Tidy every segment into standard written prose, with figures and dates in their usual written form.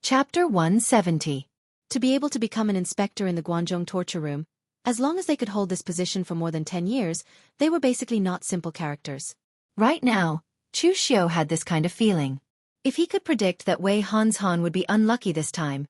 Chapter 170. To be able to become an inspector in the Guangzhong torture room, as long as they could hold this position for more than 10 years, they were basically not simple characters. Right now, Chu Xiu had this kind of feeling. If he could predict that Wei Hanshan would be unlucky this time,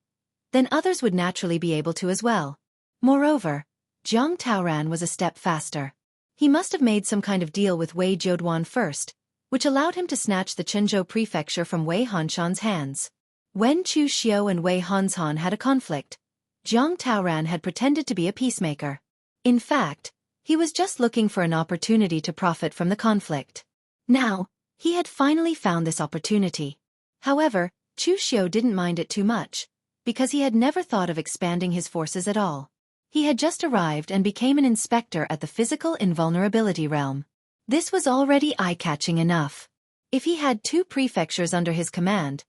then others would naturally be able to as well. Moreover, Zhang Taoran was a step faster. He must have made some kind of deal with Wei Zhouduan first, which allowed him to snatch the Chenzhou prefecture from Wei Hanshan's hands. When Chu Xiu and Wei Hanshan had a conflict, Zhang Taoran had pretended to be a peacemaker. In fact, he was just looking for an opportunity to profit from the conflict. Now, he had finally found this opportunity. However, Chu Xiu didn't mind it too much, because he had never thought of expanding his forces at all. He had just arrived and became an inspector at the physical invulnerability realm. This was already eye-catching enough. If he had 2 prefectures under his command,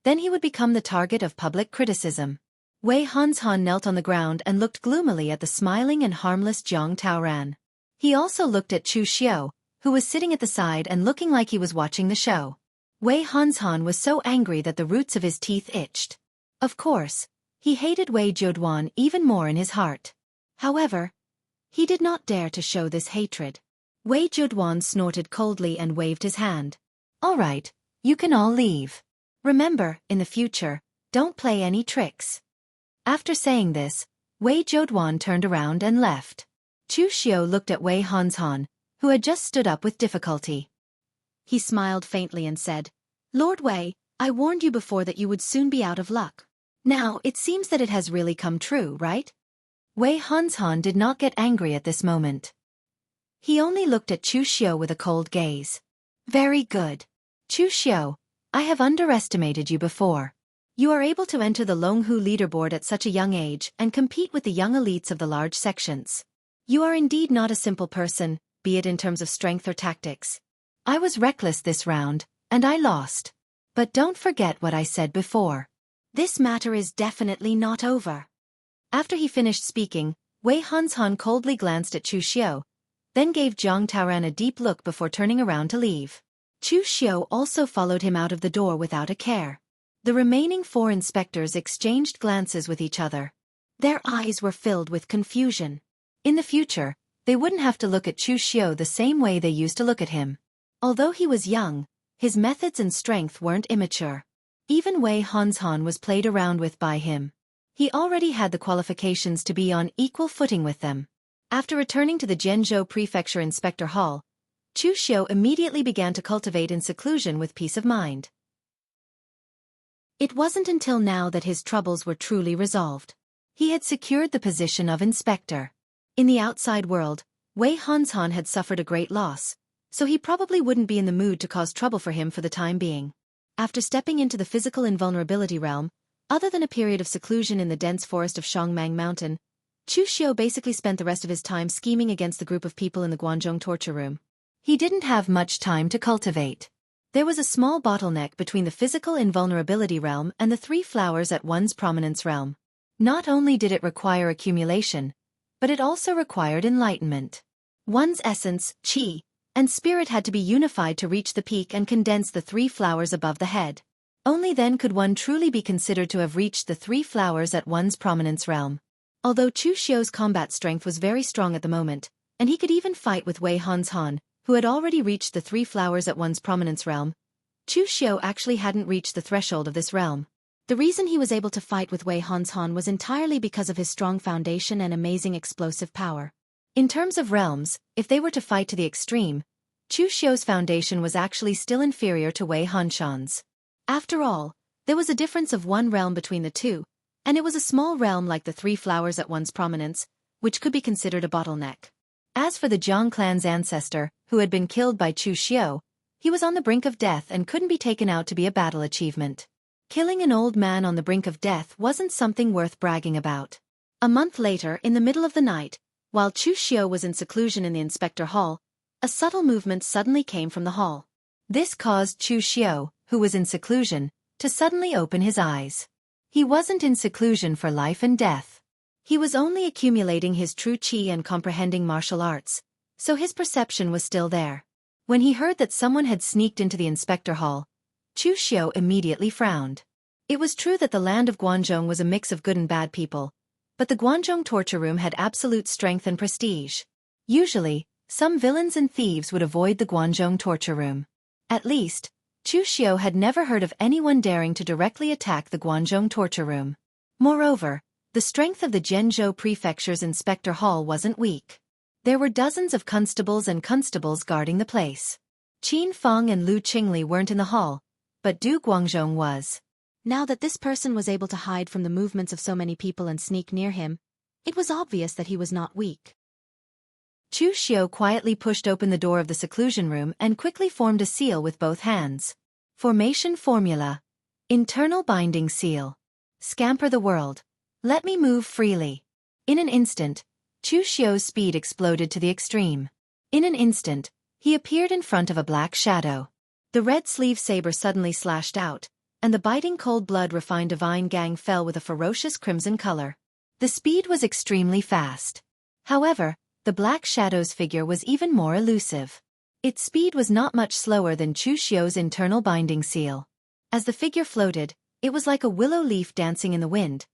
then he would become the target of public criticism. Wei Hanshan knelt on the ground and looked gloomily at the smiling and harmless Zhang Taoran. He also looked at Chu Xiu, who was sitting at the side and looking like he was watching the show. Wei Hanshan was so angry that the roots of his teeth itched. Of course, he hated Wei Zhouduan even more in his heart. However, he did not dare to show this hatred. Wei Zhouduan snorted coldly and waved his hand. "All right, you can all leave. Remember, in the future, don't play any tricks." After saying this, Wei Zhouduan turned around and left. Chu Xiu looked at Wei Hanshan, who had just stood up with difficulty. He smiled faintly and said, "Lord Wei, I warned you before that you would soon be out of luck. Now, it seems that it has really come true, right?" Wei Hanshan did not get angry at this moment. He only looked at Chu Xiu with a cold gaze. "Very good. Chu Xiu, I have underestimated you before. You are able to enter the Longhu leaderboard at such a young age and compete with the young elites of the large sections. You are indeed not a simple person, be it in terms of strength or tactics. I was reckless this round, and I lost. But don't forget what I said before. This matter is definitely not over." After he finished speaking, Wei Hanshan coldly glanced at Chu Xiu, then gave Zhang Taoran a deep look before turning around to leave. Chu Xiu also followed him out of the door without a care. The remaining 4 inspectors exchanged glances with each other. Their eyes were filled with confusion. In the future, they wouldn't have to look at Chu Xiu the same way they used to look at him. Although he was young, his methods and strength weren't immature. Even Wei Hanshan was played around with by him. He already had the qualifications to be on equal footing with them. After returning to the Zhenzhou Prefecture Inspector Hall, Chu Xiu immediately began to cultivate in seclusion with peace of mind. It wasn't until now that his troubles were truly resolved. He had secured the position of inspector. In the outside world, Wei Hanshan had suffered a great loss, so he probably wouldn't be in the mood to cause trouble for him for the time being. After stepping into the physical invulnerability realm, other than a period of seclusion in the dense forest of Shangmang Mountain, Chu Xiu basically spent the rest of his time scheming against the group of people in the Guangzhong torture room. He didn't have much time to cultivate. There was a small bottleneck between the physical invulnerability realm and the 3 flowers at one's prominence realm. Not only did it require accumulation, but it also required enlightenment. One's essence, qi, and spirit had to be unified to reach the peak and condense the 3 flowers above the head. Only then could one truly be considered to have reached the 3 flowers at one's prominence realm. Although Chu Xiu's combat strength was very strong at the moment, and he could even fight with Wei Hanshan, who had already reached the 3 flowers at one's prominence realm, Chu Xiu actually hadn't reached the threshold of this realm. The reason he was able to fight with Wei Hanshan was entirely because of his strong foundation and amazing explosive power. In terms of realms, if they were to fight to the extreme, Chu Xiu's foundation was actually still inferior to Wei Hanshan's. After all, there was a difference of 1 realm between the 2, and it was a small realm like the 3 flowers at one's prominence, which could be considered a bottleneck. As for the Zhang clan's ancestor, who had been killed by Chu Xiu, he was on the brink of death and couldn't be taken out to be a battle achievement. Killing an old man on the brink of death wasn't something worth bragging about. A month later, in the middle of the night, while Chu Xiu was in seclusion in the inspector hall, a subtle movement suddenly came from the hall. This caused Chu Xiu, who was in seclusion, to suddenly open his eyes. He wasn't in seclusion for life and death. He was only accumulating his true qi and comprehending martial arts, so his perception was still there. When he heard that someone had sneaked into the inspector hall, Chu Xiu immediately frowned. It was true that the land of Guanzhong was a mix of good and bad people, but the Guanzhong torture room had absolute strength and prestige. Usually, some villains and thieves would avoid the Guanzhong torture room. At least, Chu Xiao had never heard of anyone daring to directly attack the Guanzhong torture room. Moreover, the strength of the Zhenzhou Prefecture's Inspector Hall wasn't weak. There were dozens of constables guarding the place. Qin Feng and Lu Qingli weren't in the hall, but Du Guangzhong was. Now that this person was able to hide from the movements of so many people and sneak near him, it was obvious that he was not weak. Chu Xiao quietly pushed open the door of the seclusion room and quickly formed a seal with both hands. Formation formula. Internal binding seal. Scamper the world. Let me move freely. In an instant, Chu Xiao's speed exploded to the extreme. In an instant, he appeared in front of a black shadow. The red sleeve saber suddenly slashed out, and the biting cold blood refined divine gang fell with a ferocious crimson color. The speed was extremely fast. However, the black shadow's figure was even more elusive. Its speed was not much slower than Chu Xiao's internal binding seal. As the figure floated, it was like a willow leaf dancing in the wind,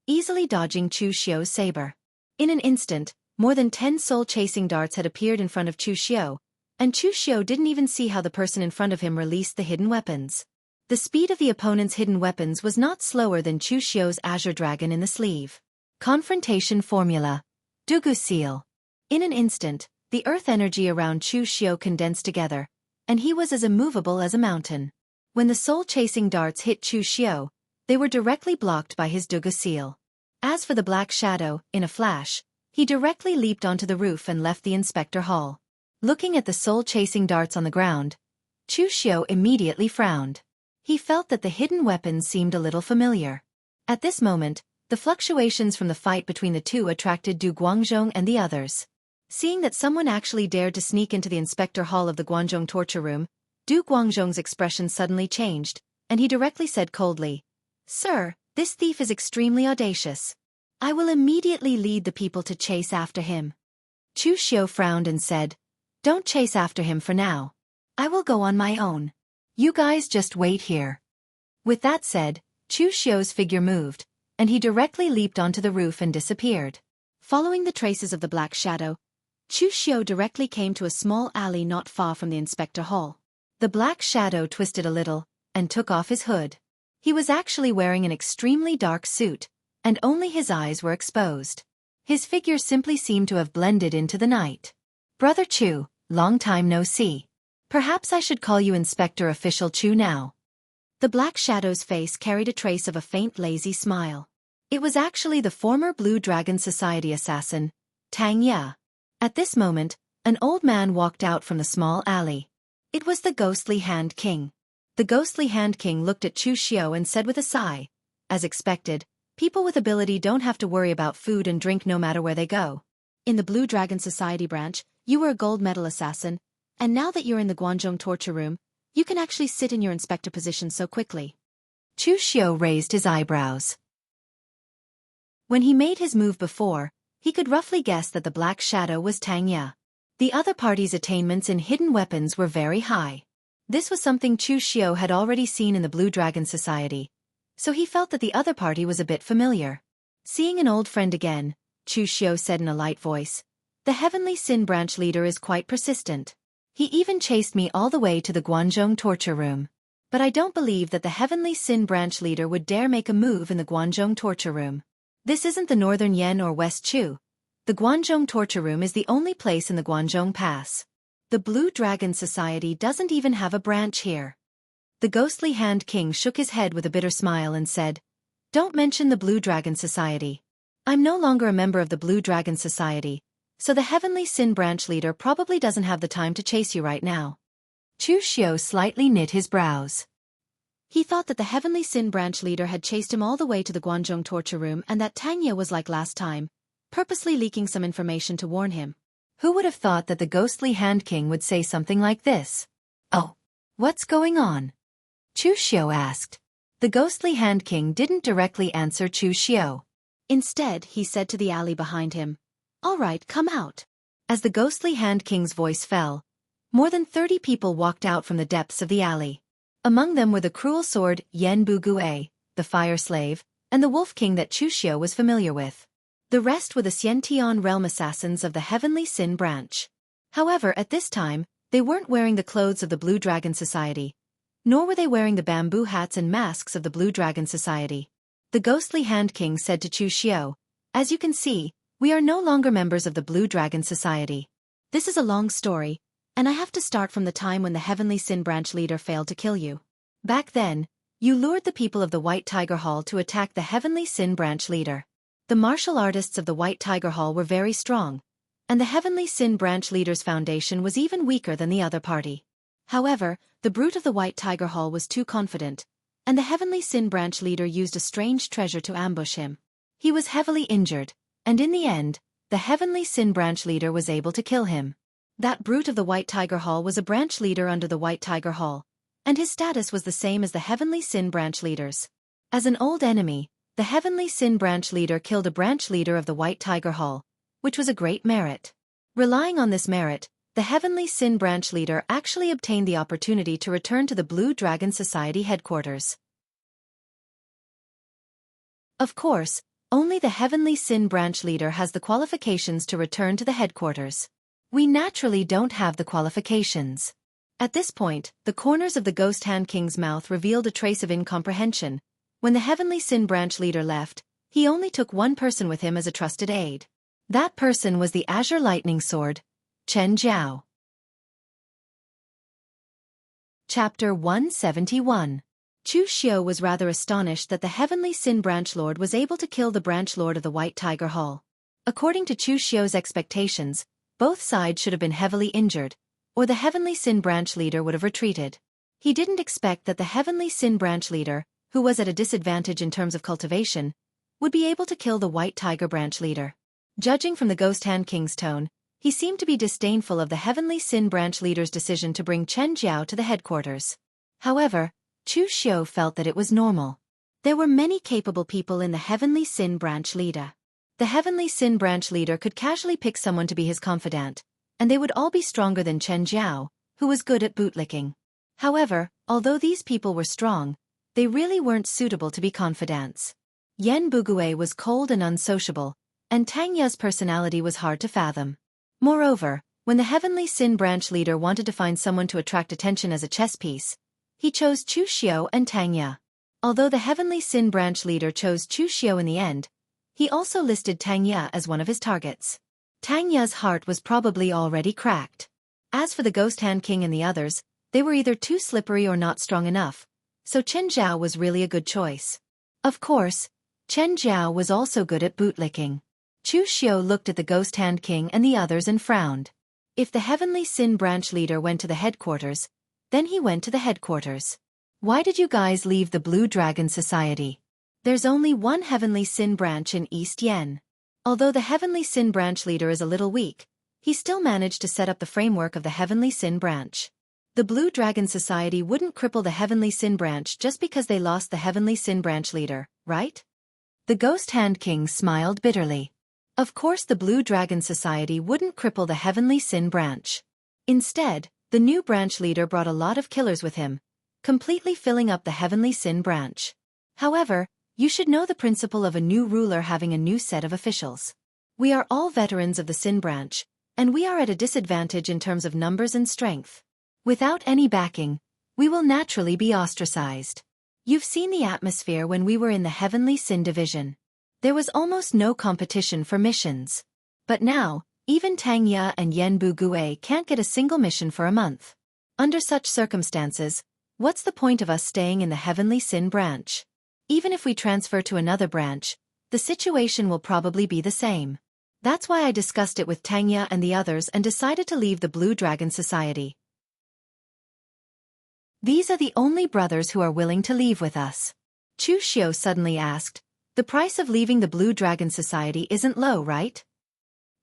easily dodging Chu Xiao's saber. In an instant, more than 10 soul-chasing darts had appeared in front of Chu Xiao, and Chu Xiao didn't even see how the person in front of him released the hidden weapons. The speed of the opponent's hidden weapons was not slower than Chu Xiao's Azure Dragon in the sleeve. Confrontation formula. Dugu seal. In an instant, the earth energy around Chu Xiao condensed together, and he was as immovable as a mountain. When the soul-chasing darts hit Chu Xiao, they were directly blocked by his Dugu seal. As for the black shadow, in a flash, he directly leaped onto the roof and left the inspector hall. Looking at the soul-chasing darts on the ground, Chu Xiao immediately frowned. He felt that the hidden weapons seemed a little familiar. At this moment, the fluctuations from the fight between the two attracted Du Guangzhong and the others. Seeing that someone actually dared to sneak into the inspector hall of the Guanzhong torture room, Du Guangzhong's expression suddenly changed, and he directly said coldly, "Sir, this thief is extremely audacious. I will immediately lead the people to chase after him." Chu Xiao frowned and said, "Don't chase after him for now. I will go on my own. You guys just wait here." With that said, Chu Xiao's figure moved, and he directly leaped onto the roof and disappeared. Following the traces of the black shadow, Chu Xiao directly came to a small alley not far from the inspector hall. The black shadow twisted a little, and took off his hood. He was actually wearing an extremely dark suit, and only his eyes were exposed. His figure simply seemed to have blended into the night. "Brother Chu, long time no see. Perhaps I should call you Inspector Official Chu now." The black shadow's face carried a trace of a faint lazy smile. It was actually the former Blue Dragon Society assassin, Tang Ya. At this moment, an old man walked out from the small alley. It was the Ghostly Hand King. The Ghostly Hand King looked at Chu Xiao and said with a sigh, "As expected, people with ability don't have to worry about food and drink no matter where they go. In the Blue Dragon Society branch, you were a gold medal assassin, and now that you're in the Guanzhong torture room, you can actually sit in your inspector position so quickly." Chu Xiao raised his eyebrows. When he made his move before, he could roughly guess that the black shadow was Tang Ya. The other party's attainments in hidden weapons were very high. This was something Chu Xiao had already seen in the Blue Dragon Society, so he felt that the other party was a bit familiar. Seeing an old friend again, Chu Xiao said in a light voice, "The Heavenly Sin Branch leader is quite persistent. He even chased me all the way to the Guanzhong torture room. But I don't believe that the Heavenly Sin Branch leader would dare make a move in the Guanzhong torture room. This isn't the Northern Yen or West Chu. The Guanzhong torture room is the only place in the Guanzhong Pass. The Blue Dragon Society doesn't even have a branch here." The Ghostly Hand King shook his head with a bitter smile and said, "Don't mention the Blue Dragon Society. I'm no longer a member of the Blue Dragon Society, so the Heavenly Sin Branch leader probably doesn't have the time to chase you right now." Chu Xiao slightly knit his brows. He thought that the Heavenly Sin Branch leader had chased him all the way to the Guanzhong torture room and that Tang Ya was like last time, purposely leaking some information to warn him. Who would have thought that the Ghostly Hand King would say something like this? "Oh, what's going on?" Chu Xiao asked. The Ghostly Hand King didn't directly answer Chu Xiao. Instead, he said to the alley behind him, "All right, come out." As the Ghostly Hand King's voice fell, more than 30 people walked out from the depths of the alley. Among them were the cruel sword Yen Bu Gue, the fire slave, and the wolf king that Chu Xiao was familiar with. The rest were the Xiantian realm assassins of the Heavenly Sin branch. However, at this time, they weren't wearing the clothes of the Blue Dragon Society, nor were they wearing the bamboo hats and masks of the Blue Dragon Society. The ghostly Hand King said to Chu Xiao, "As you can see, we are no longer members of the Blue Dragon Society. This is a long story, and I have to start from the time when the Heavenly Sin branch leader failed to kill you. Back then, you lured the people of the White Tiger Hall to attack the Heavenly Sin branch leader. The martial artists of the White Tiger Hall were very strong, and the Heavenly Sin branch leader's foundation was even weaker than the other party. However, the brute of the White Tiger Hall was too confident, and the Heavenly Sin branch leader used a strange treasure to ambush him. He was heavily injured, and in the end, the Heavenly Sin branch leader was able to kill him. That brute of the White Tiger Hall was a branch leader under the White Tiger Hall, and his status was the same as the Heavenly Sin branch leaders. As an old enemy, the Heavenly Sin branch leader killed a branch leader of the White Tiger Hall, which was a great merit. Relying on this merit, the Heavenly Sin branch leader actually obtained the opportunity to return to the Blue Dragon Society headquarters. Of course, only the Heavenly Sin branch leader has the qualifications to return to the headquarters. We naturally don't have the qualifications. At this point, the corners of the Ghost Hand King's mouth revealed a trace of incomprehension. When the Heavenly Sin branch leader left, he only took one person with him as a trusted aide. That person was the Azure Lightning Sword, Chen Jiao. Chapter 171. Chu Xiao was rather astonished that the Heavenly Sin branch lord was able to kill the branch lord of the White Tiger Hall. According to Chu Xiao's expectations, both sides should have been heavily injured, or the Heavenly Sin branch leader would have retreated. He didn't expect that the Heavenly Sin branch leader, who was at a disadvantage in terms of cultivation, would be able to kill the White Tiger branch leader. Judging from the Ghost Hand King's tone, he seemed to be disdainful of the Heavenly Sin branch leader's decision to bring Chen Jiao to the headquarters. However, Chu Xiao felt that it was normal. There were many capable people in the Heavenly Sin branch leader. The Heavenly Sin branch leader could casually pick someone to be his confidant, and they would all be stronger than Chen Jiao, who was good at bootlicking. However, although these people were strong, they really weren't suitable to be confidants. Yan Bugue was cold and unsociable, and Tang Ya's personality was hard to fathom. Moreover, when the Heavenly Sin branch leader wanted to find someone to attract attention as a chess piece, he chose Chu Xiao and Tang Ya. Although the Heavenly Sin branch leader chose Chu Xiao in the end, he also listed Tang Ya as one of his targets. Tang Ya's heart was probably already cracked. As for the Ghost Hand King and the others, they were either too slippery or not strong enough, so Chen Jiao was really a good choice. Of course, Chen Jiao was also good at bootlicking. Chu Xiao looked at the Ghost Hand King and the others and frowned. If the Heavenly Sin branch leader went to the headquarters, then he went to the headquarters. Why did you guys leave the Blue Dragon Society? There's only one Heavenly Sin branch in East Yen. Although the Heavenly Sin branch leader is a little weak, he still managed to set up the framework of the Heavenly Sin branch. The Blue Dragon Society wouldn't cripple the Heavenly Sin branch just because they lost the Heavenly Sin branch leader, right? The Ghost Hand King smiled bitterly. Of course the Blue Dragon Society wouldn't cripple the Heavenly Sin branch. Instead, the new branch leader brought a lot of killers with him, completely filling up the Heavenly Sin branch. However, you should know the principle of a new ruler having a new set of officials. We are all veterans of the Sin branch, and we are at a disadvantage in terms of numbers and strength. Without any backing, we will naturally be ostracized. You've seen the atmosphere when we were in the Heavenly Sin division. There was almost no competition for missions. But now, even Tang Ya and Yan Bugue can't get a single mission for a month. Under such circumstances, what's the point of us staying in the Heavenly Sin branch? Even if we transfer to another branch, the situation will probably be the same. That's why I discussed it with Tang Ya and the others and decided to leave the Blue Dragon Society. These are the only brothers who are willing to leave with us. Chu Xiao suddenly asked, the price of leaving the Blue Dragon Society isn't low, right?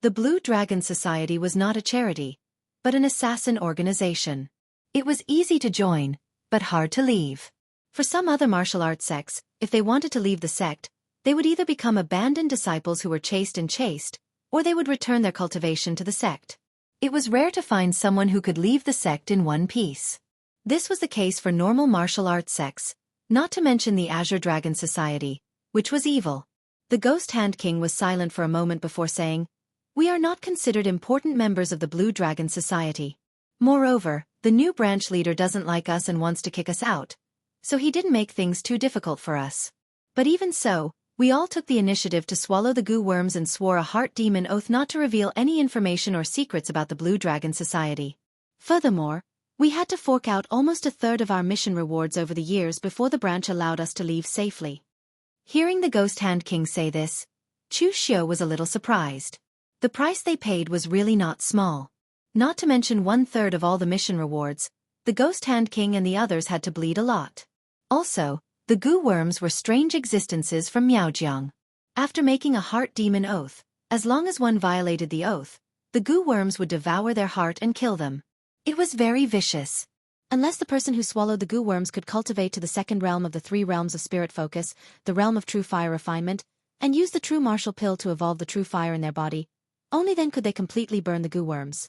The Blue Dragon Society was not a charity, but an assassin organization. It was easy to join, but hard to leave. For some other martial arts sects, if they wanted to leave the sect, they would either become abandoned disciples who were chased, or they would return their cultivation to the sect. It was rare to find someone who could leave the sect in one piece. This was the case for normal martial arts sects, Not to mention the Azure Dragon Society, which was evil. The Ghost Hand King was silent for a moment before saying, "We are not considered important members of the Blue Dragon Society. Moreover, the new branch leader doesn't like us and wants to kick us out, so he didn't make things too difficult for us. But even so, we all took the initiative to swallow the goo worms and swore a heart demon oath not to reveal any information or secrets about the Blue Dragon Society. Furthermore, we had to fork out almost a third of our mission rewards over the years before the branch allowed us to leave safely." Hearing the Ghost Hand King say this, Chu Xiao was a little surprised. The price they paid was really not small. Not to mention 1/3 of all the mission rewards, the Ghost Hand King and the others had to bleed a lot. Also, the goo worms were strange existences from Miaojiang. After making a heart demon oath, as long as one violated the oath, the goo worms would devour their heart and kill them. It was very vicious. Unless the person who swallowed the goo worms could cultivate to the second realm of the 3 realms of spirit focus, the realm of true fire refinement, and use the true martial pill to evolve the true fire in their body, only then could they completely burn the goo worms.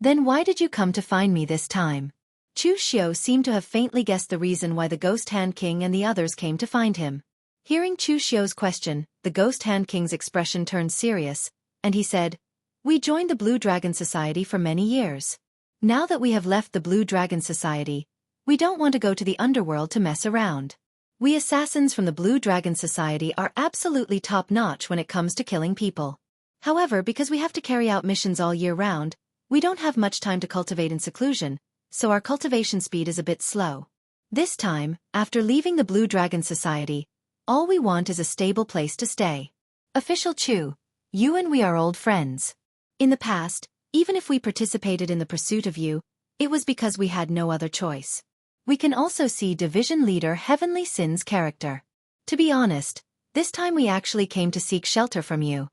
"Then why did you come to find me this time?" Chu Xiao seemed to have faintly guessed the reason why the Ghost Hand King and the others came to find him. Hearing Chu Xiao's question, the Ghost Hand King's expression turned serious, and he said, "We joined the Blue Dragon Society for many years. Now that we have left the Blue Dragon Society, we don't want to go to the underworld to mess around. We assassins from the Blue Dragon Society are absolutely top-notch when it comes to killing people. However, because we have to carry out missions all year round, we don't have much time to cultivate in seclusion, so our cultivation speed is a bit slow. This time, after leaving the Blue Dragon Society, all we want is a stable place to stay. Official Chu, you and we are old friends. In the past, even if we participated in the pursuit of you, it was because we had no other choice. We can also see Division Leader Heavenly Sin's character. To be honest, this time we actually came to seek shelter from you.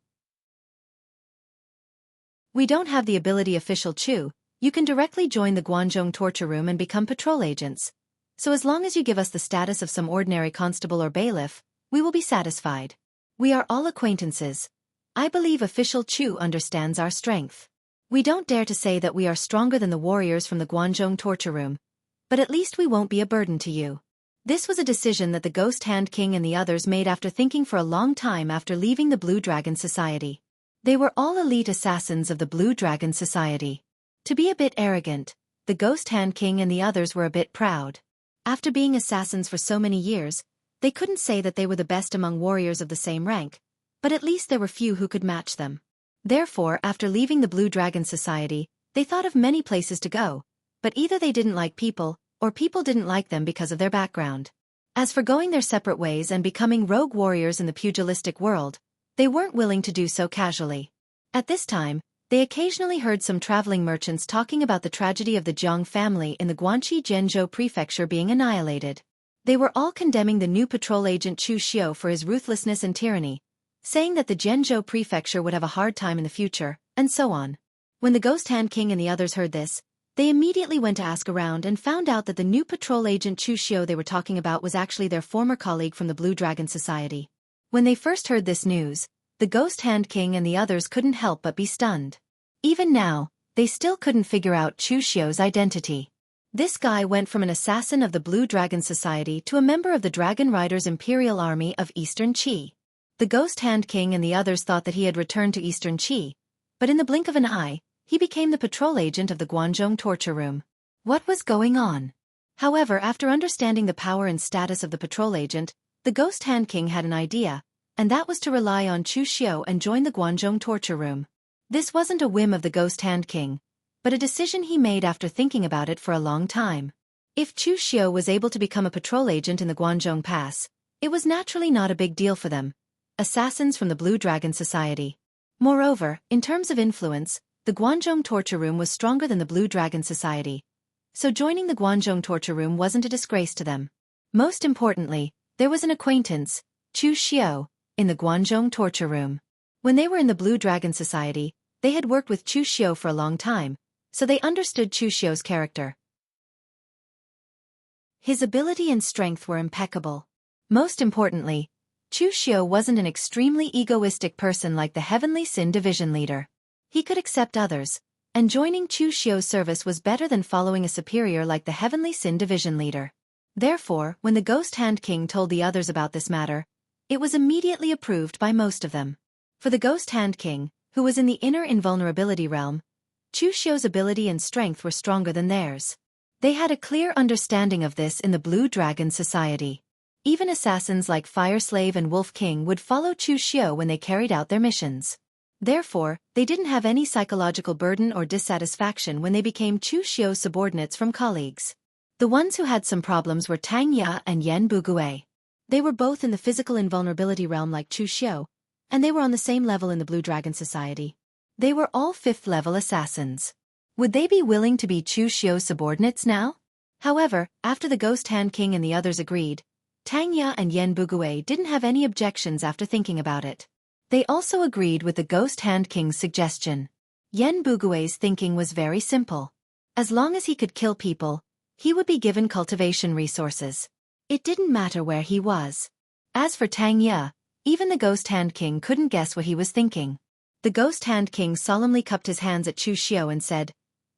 We don't have the ability Official Chu, you can directly join the Guanzhong torture room and become patrol agents. So as long as you give us the status of some ordinary constable or bailiff, we will be satisfied. We are all acquaintances. I believe Official Chu understands our strength. We don't dare to say that we are stronger than the warriors from the Guanzhong torture room, but at least we won't be a burden to you." This was a decision that the Ghost Hand King and the others made after thinking for a long time after leaving the Blue Dragon Society. They were all elite assassins of the Blue Dragon Society. To be a bit arrogant, the Ghost Hand King and the others were a bit proud. After being assassins for so many years, they couldn't say that they were the best among warriors of the same rank, but at least there were few who could match them. Therefore, after leaving the Blue Dragon Society, they thought of many places to go, but either they didn't like people, or people didn't like them because of their background. As for going their separate ways and becoming rogue warriors in the pugilistic world, they weren't willing to do so casually. At this time, they occasionally heard some traveling merchants talking about the tragedy of the Jiang family in the Guangxi Zhenzhou prefecture being annihilated. They were all condemning the new patrol agent Chu Xiao for his ruthlessness and tyranny, saying that the Zhenzhou prefecture would have a hard time in the future, and so on. When the Ghost Hand King and the others heard this, they immediately went to ask around and found out that the new patrol agent Chu Xiao they were talking about was actually their former colleague from the Blue Dragon Society. When they first heard this news, the Ghost Hand King and the others couldn't help but be stunned. Even now, they still couldn't figure out Chu Xiao's identity. This guy went from an assassin of the Blue Dragon Society to a member of the Dragon Riders Imperial Army of Eastern Qi. The Ghost Hand King and the others thought that he had returned to Eastern Qi, but in the blink of an eye, he became the patrol agent of the Guanzhong torture room. What was going on? However, after understanding the power and status of the patrol agent, the Ghost Hand King had an idea, and that was to rely on Chu Xiao and join the Guanzhong torture room. This wasn't a whim of the Ghost Hand King, but a decision he made after thinking about it for a long time. If Chu Xiao was able to become a patrol agent in the Guanzhong Pass, it was naturally not a big deal for them, assassins from the Blue Dragon Society. Moreover, in terms of influence, the Guanzhong torture room was stronger than the Blue Dragon Society, so joining the Guanzhong torture room wasn't a disgrace to them. Most importantly, there was an acquaintance, Chu Xiao, in the Guanzhong torture room. When they were in the Blue Dragon Society, they had worked with Chu Xiao for a long time, so they understood Chu Xiao's character. His ability and strength were impeccable. Most importantly, Chu Xiao wasn't an extremely egoistic person like the Heavenly Sin division leader. He could accept others, and joining Chu Xiao's service was better than following a superior like the Heavenly Sin division leader. Therefore, when the Ghost Hand King told the others about this matter, it was immediately approved by most of them. For the Ghost Hand King, who was in the inner invulnerability realm, Chu Xiu's ability and strength were stronger than theirs. They had a clear understanding of this in the Blue Dragon Society. Even assassins like Fire Slave and Wolf King would follow Chu Xiu when they carried out their missions. Therefore, they didn't have any psychological burden or dissatisfaction when they became Chu Xiu's subordinates from colleagues. The ones who had some problems were Tang Ya and Yen Bugue. They were both in the physical invulnerability realm like Chu Xiu, and they were on the same level in the Blue Dragon Society. They were all 5th-level assassins. Would they be willing to be Chu Xiu's subordinates now? However, after the Ghost Hand King and the others agreed, Tang Ya and Yen Bugue didn't have any objections after thinking about it. They also agreed with the Ghost Hand King's suggestion. Yen Bugue's thinking was very simple. As long as he could kill people, he would be given cultivation resources. It didn't matter where he was. As for Tang Ya, even the Ghost Hand King couldn't guess what he was thinking. The Ghost Hand King solemnly cupped his hands at Chu Xiu and said,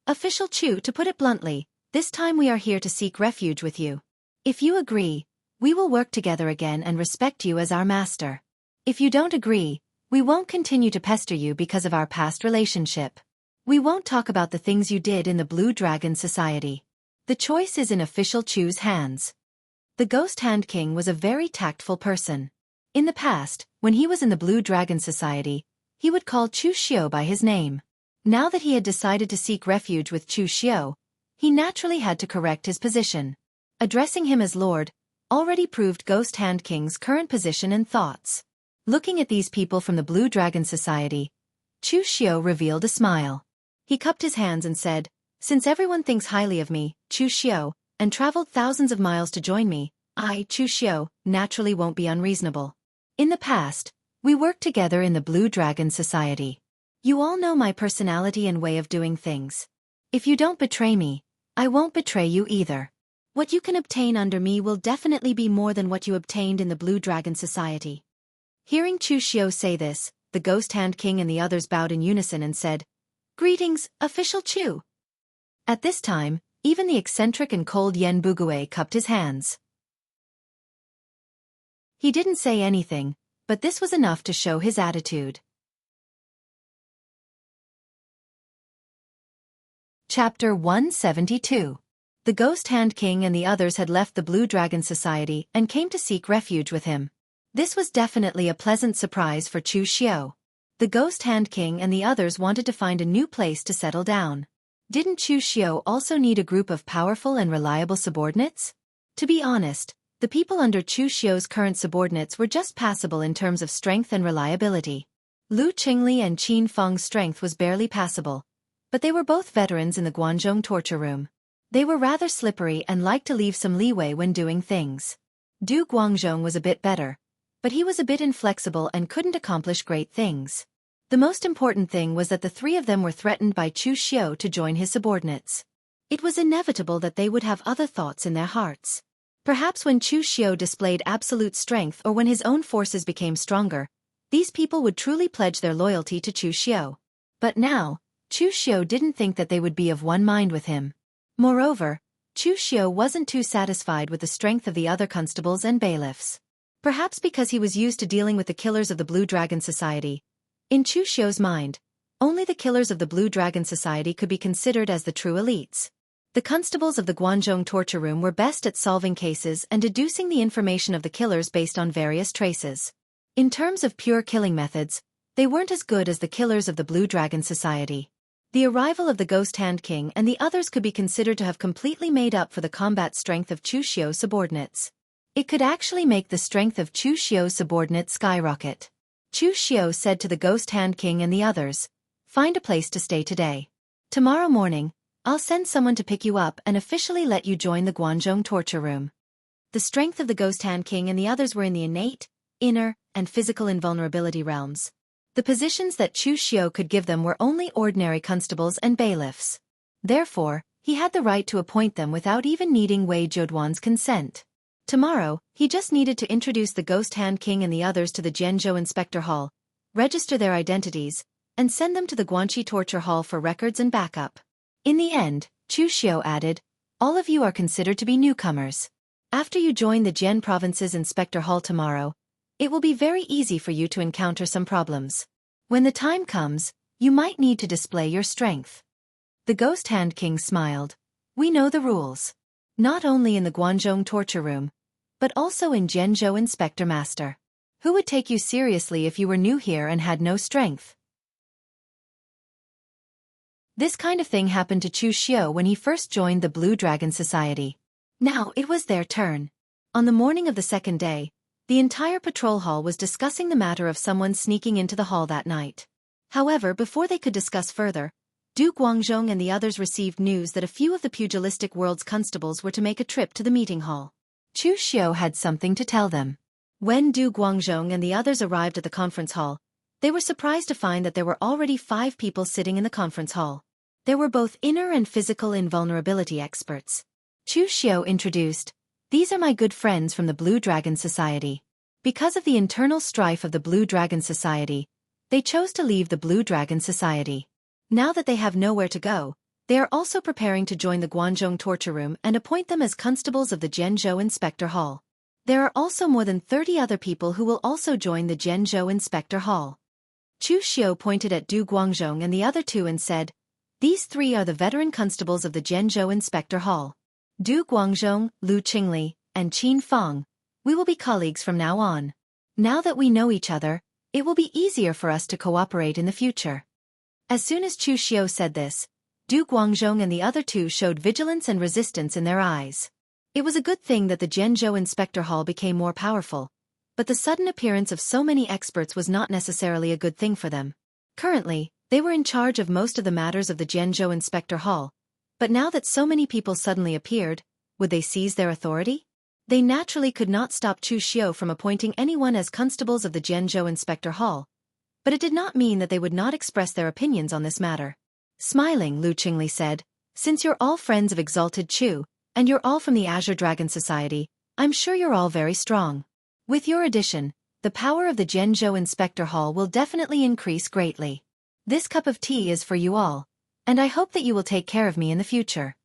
"Official Chu, to put it bluntly, this time we are here to seek refuge with you. If you agree, we will work together again and respect you as our master. If you don't agree, we won't continue to pester you because of our past relationship. We won't talk about the things you did in the Blue Dragon Society. The choice is in Official Chu's hands." The Ghost Hand King was a very tactful person. In the past, when he was in the Blue Dragon Society, he would call Chu Xiu by his name. Now that he had decided to seek refuge with Chu Xiu, he naturally had to correct his position. Addressing him as Lord already proved Ghost Hand King's current position and thoughts. Looking at these people from the Blue Dragon Society, Chu Xiu revealed a smile. He cupped his hands and said, "Since everyone thinks highly of me, Chu Xiu, and traveled thousands of miles to join me, I, Chu Xiu, naturally won't be unreasonable. In the past, we worked together in the Blue Dragon Society. You all know my personality and way of doing things. If you don't betray me, I won't betray you either. What you can obtain under me will definitely be more than what you obtained in the Blue Dragon Society." Hearing Chu Xiu say this, the Ghost Hand King and the others bowed in unison and said, "Greetings, Official Chu." At this time, even the eccentric and cold Yen Bugue cupped his hands. He didn't say anything, but this was enough to show his attitude. Chapter 172. The Ghost Hand King and the others had left the Blue Dragon Society and came to seek refuge with him. This was definitely a pleasant surprise for Chu Xiu. The Ghost Hand King and the others wanted to find a new place to settle down. Didn't Chu Xiu also need a group of powerful and reliable subordinates? To be honest, the people under Chu Xiu's current subordinates were just passable in terms of strength and reliability. Lu Qingli and Qin Feng's strength was barely passable, but they were both veterans in the Guanzhong torture room. They were rather slippery and liked to leave some leeway when doing things. Du Guangzhong was a bit better, but he was a bit inflexible and couldn't accomplish great things. The most important thing was that the three of them were threatened by Chu Xiu to join his subordinates. It was inevitable that they would have other thoughts in their hearts. Perhaps when Chu Xiu displayed absolute strength or when his own forces became stronger, these people would truly pledge their loyalty to Chu Xiu. But now, Chu Xiu didn't think that they would be of one mind with him. Moreover, Chu Xiu wasn't too satisfied with the strength of the other constables and bailiffs. Perhaps because he was used to dealing with the killers of the Blue Dragon Society. In Chu Xiu's mind, only the killers of the Blue Dragon Society could be considered as the true elites. The constables of the Guanzhong torture room were best at solving cases and deducing the information of the killers based on various traces. In terms of pure killing methods, they weren't as good as the killers of the Blue Dragon Society. The arrival of the Ghost Hand King and the others could be considered to have completely made up for the combat strength of Chu Xiu's subordinates. It could actually make the strength of Chu Xiu's subordinates skyrocket. Chu Xiu said to the Ghost Hand King and the others, "Find a place to stay today. Tomorrow morning, I'll send someone to pick you up and officially let you join the Guanzhong torture room." The strength of the Ghost Hand King and the others were in the innate, inner, and physical invulnerability realms. The positions that Chu Xiu could give them were only ordinary constables and bailiffs. Therefore, he had the right to appoint them without even needing Wei Zhouduan's consent. Tomorrow, he just needed to introduce the Ghost Hand King and the others to the Jianzhou Inspector Hall, register their identities, and send them to the Guanxi Torture Hall for records and backup. In the end, Chu Xiu added, "All of you are considered to be newcomers. After you join the Jian Province's Inspector Hall tomorrow, it will be very easy for you to encounter some problems. When the time comes, you might need to display your strength. The Ghost Hand King smiled. We know the rules. Not only in the Guanzhong torture room, but also in Zhenzhou Inspector Master. Who would take you seriously if you were new here and had no strength? This kind of thing happened to Chu Xiao when he first joined the Blue Dragon Society. Now it was their turn. On the morning of the second day, the entire patrol hall was discussing the matter of someone sneaking into the hall that night. However, before they could discuss further, Du Guangzhong and the others received news that a few of the pugilistic world's constables were to make a trip to the meeting hall. Chu Xiao had something to tell them. When Du Guangzhong and the others arrived at the conference hall, they were surprised to find that there were already 5 people sitting in the conference hall. There were both inner and physical invulnerability experts. Chu Xiao introduced, "These are my good friends from the Blue Dragon Society." Because of the internal strife of the Blue Dragon Society, they chose to leave the Blue Dragon Society. Now that they have nowhere to go, they are also preparing to join the Guanzhong torture room and appoint them as constables of the Zhenzhou Inspector Hall. There are also more than 30 other people who will also join the Zhenzhou Inspector Hall. Chu Xiao pointed at Du Guangzhong and the other 2 and said, "These 3 are the veteran constables of the Zhenzhou Inspector Hall. Du Guangzhong, Lu Qingli, and Qin Fang. We will be colleagues from now on. Now that we know each other, it will be easier for us to cooperate in the future." As soon as Chu Xiao said this, Du Guangzhong and the other 2 showed vigilance and resistance in their eyes. It was a good thing that the Zhenzhou Inspector Hall became more powerful, but the sudden appearance of so many experts was not necessarily a good thing for them. Currently, they were in charge of most of the matters of the Zhenzhou Inspector Hall, but now that so many people suddenly appeared, would they seize their authority? They naturally could not stop Chu Xiao from appointing anyone as constables of the Zhenzhou Inspector Hall, but it did not mean that they would not express their opinions on this matter. Smiling, Lu Qingli said, "Since you're all friends of Exalted Chu, and you're all from the Azure Dragon Society, I'm sure you're all very strong. With your addition, the power of the Zhenzhou Inspector Hall will definitely increase greatly. This cup of tea is for you all, and I hope that you will take care of me in the future."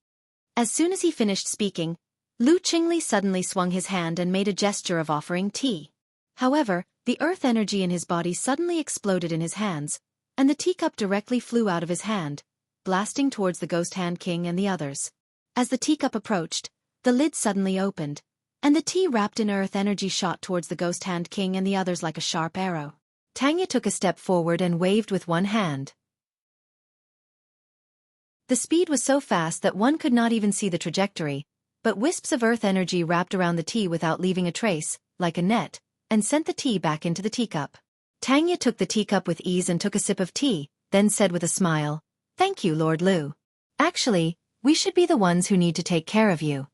As soon as he finished speaking, Lu Qingli suddenly swung his hand and made a gesture of offering tea. However, the earth energy in his body suddenly exploded in his hands, and the teacup directly flew out of his hand, blasting towards the Ghost Hand King and the others. As the teacup approached, the lid suddenly opened, and the tea wrapped in earth energy shot towards the Ghost Hand King and the others like a sharp arrow. Tanya took a step forward and waved with one hand. The speed was so fast that one could not even see the trajectory, but wisps of earth energy wrapped around the tea without leaving a trace, like a net, and sent the tea back into the teacup. Tanya took the teacup with ease and took a sip of tea, then said with a smile, "Thank you, Lord Lu. Actually, we should be the ones who need to take care of you."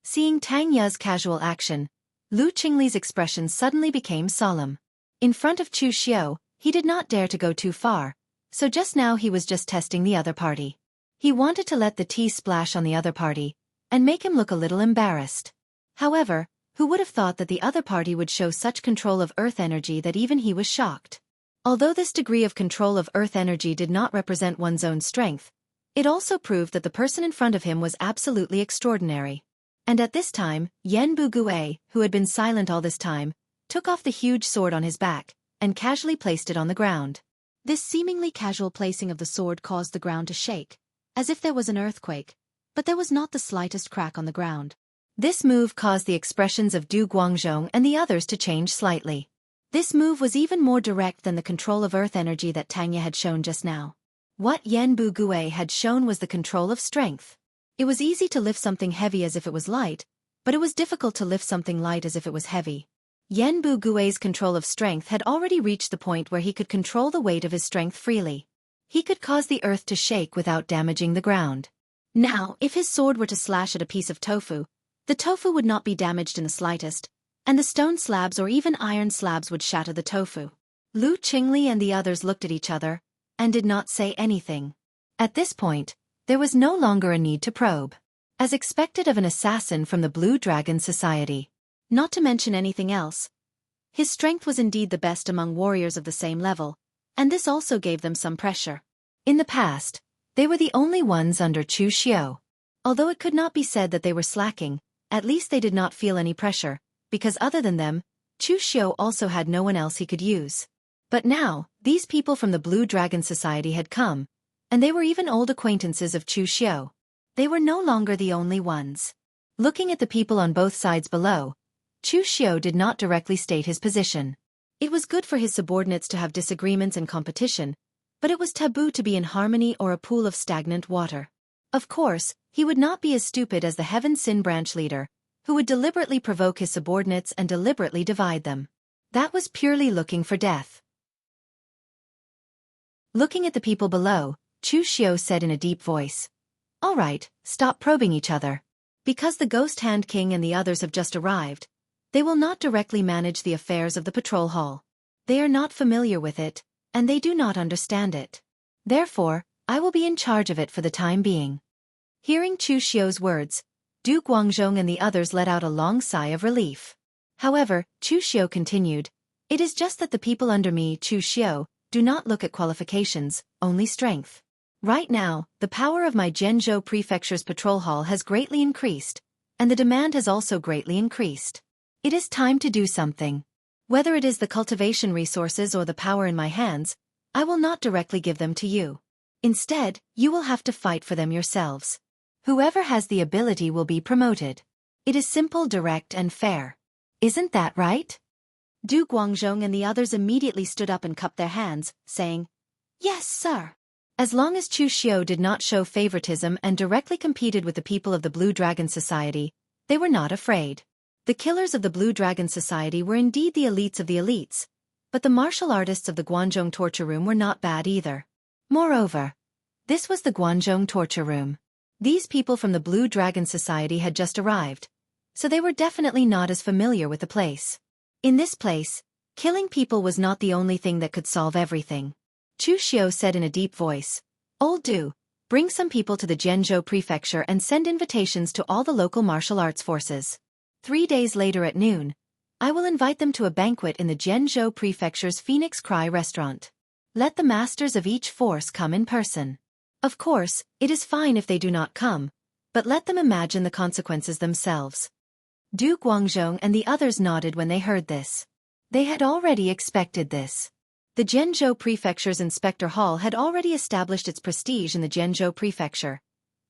Seeing Tanya's casual action, Lu Qingli's expression suddenly became solemn. In front of Chu Xiao, he did not dare to go too far, so just now he was just testing the other party. He wanted to let the tea splash on the other party, and make him look a little embarrassed. However, who would have thought that the other party would show such control of earth energy that even he was shocked. Although this degree of control of earth energy did not represent one's own strength, it also proved that the person in front of him was absolutely extraordinary. And at this time, Yan Bugue, who had been silent all this time, took off the huge sword on his back, and casually placed it on the ground. This seemingly casual placing of the sword caused the ground to shake, as if there was an earthquake, but there was not the slightest crack on the ground. This move caused the expressions of Du Guangzhong and the others to change slightly. This move was even more direct than the control of earth energy that Tanya had shown just now. What Yan Bugue had shown was the control of strength. It was easy to lift something heavy as if it was light, but it was difficult to lift something light as if it was heavy. Yan Bugue's control of strength had already reached the point where he could control the weight of his strength freely. He could cause the earth to shake without damaging the ground. Now, if his sword were to slash at a piece of tofu, the tofu would not be damaged in the slightest, and the stone slabs or even iron slabs would shatter the tofu. Lu Qingli and the others looked at each other, and did not say anything. At this point, there was no longer a need to probe. As expected of an assassin from the Blue Dragon Society. Not to mention anything else. His strength was indeed the best among warriors of the same level, and this also gave them some pressure. In the past, they were the only ones under Chu Xiao. Although it could not be said that they were slacking, At least they did not feel any pressure, because other than them, Chu Xiao also had no one else he could use. But now, these people from the Blue Dragon Society had come, and they were even old acquaintances of Chu Xiao. They were no longer the only ones. Looking at the people on both sides below, Chu Xiao did not directly state his position. It was good for his subordinates to have disagreements and competition, but it was taboo to be in harmony or a pool of stagnant water. Of course, he would not be as stupid as the Heaven Sin branch leader, who would deliberately provoke his subordinates and deliberately divide them. That was purely looking for death. Looking at the people below, Chu Xiao said in a deep voice, "All right, stop probing each other. Because the Ghost Hand King and the others have just arrived, they will not directly manage the affairs of the patrol hall. They are not familiar with it, and they do not understand it. Therefore, I will be in charge of it for the time being." Hearing Chu Xiao's words, Du Guangzhong and the others let out a long sigh of relief. However, Chu Xiao continued, "It is just that the people under me, Chu Xiao, do not look at qualifications, only strength. Right now, the power of my Zhenzhou Prefecture's patrol hall has greatly increased, and the demand has also greatly increased. It is time to do something. Whether it is the cultivation resources or the power in my hands, I will not directly give them to you. Instead, you will have to fight for them yourselves. Whoever has the ability will be promoted. It is simple, direct, and fair. Isn't that right?" Du Guangzhong and the others immediately stood up and cupped their hands, saying, "Yes, sir." As long as Chu Xiao did not show favoritism and directly competed with the people of the Blue Dragon Society, they were not afraid. The killers of the Blue Dragon Society were indeed the elites of the elites, but the martial artists of the Guangzhong torture room were not bad either. Moreover, this was the Guangzhong torture room. These people from the Blue Dragon Society had just arrived, so they were definitely not as familiar with the place. In this place, killing people was not the only thing that could solve everything. Chu Xiao said in a deep voice, "Old Du, bring some people to the Zhenzhou Prefecture and send invitations to all the local martial arts forces. 3 days later at noon, I will invite them to a banquet in the Zhenzhou Prefecture's Phoenix Cry restaurant. Let the masters of each force come in person. Of course, it is fine if they do not come, but let them imagine the consequences themselves." Du Guangzhong and the others nodded when they heard this. They had already expected this. The Zhenzhou Prefecture's Inspector Hall had already established its prestige in the Zhenzhou Prefecture,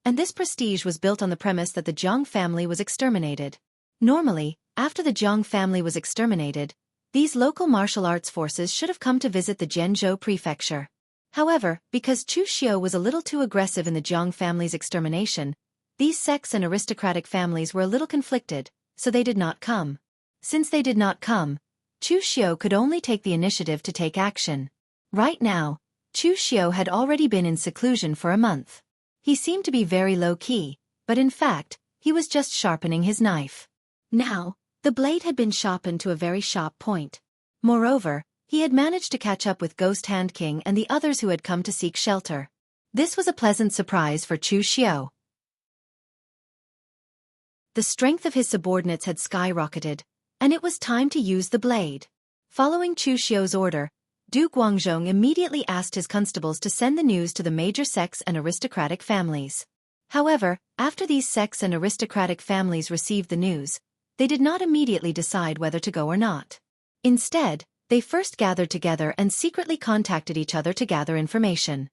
and this prestige was built on the premise that the Zhang family was exterminated. Normally, after the Zhang family was exterminated, these local martial arts forces should have come to visit the Zhenzhou Prefecture. However, because Chu Xiao was a little too aggressive in the Zhang family's extermination, these sects and aristocratic families were a little conflicted, so they did not come. Since they did not come, Chu Xiao could only take the initiative to take action. Right now, Chu Xiao had already been in seclusion for a month. He seemed to be very low-key, but in fact, he was just sharpening his knife. Now, the blade had been sharpened to a very sharp point. Moreover, he had managed to catch up with Ghost Hand King and the others who had come to seek shelter. This was a pleasant surprise for Chu Xiao. The strength of his subordinates had skyrocketed, and it was time to use the blade. Following Chu Xiao's order, Du Guangzhong immediately asked his constables to send the news to the major sects and aristocratic families. However, after these sects and aristocratic families received the news, they did not immediately decide whether to go or not. Instead, they first gathered together and secretly contacted each other to gather information.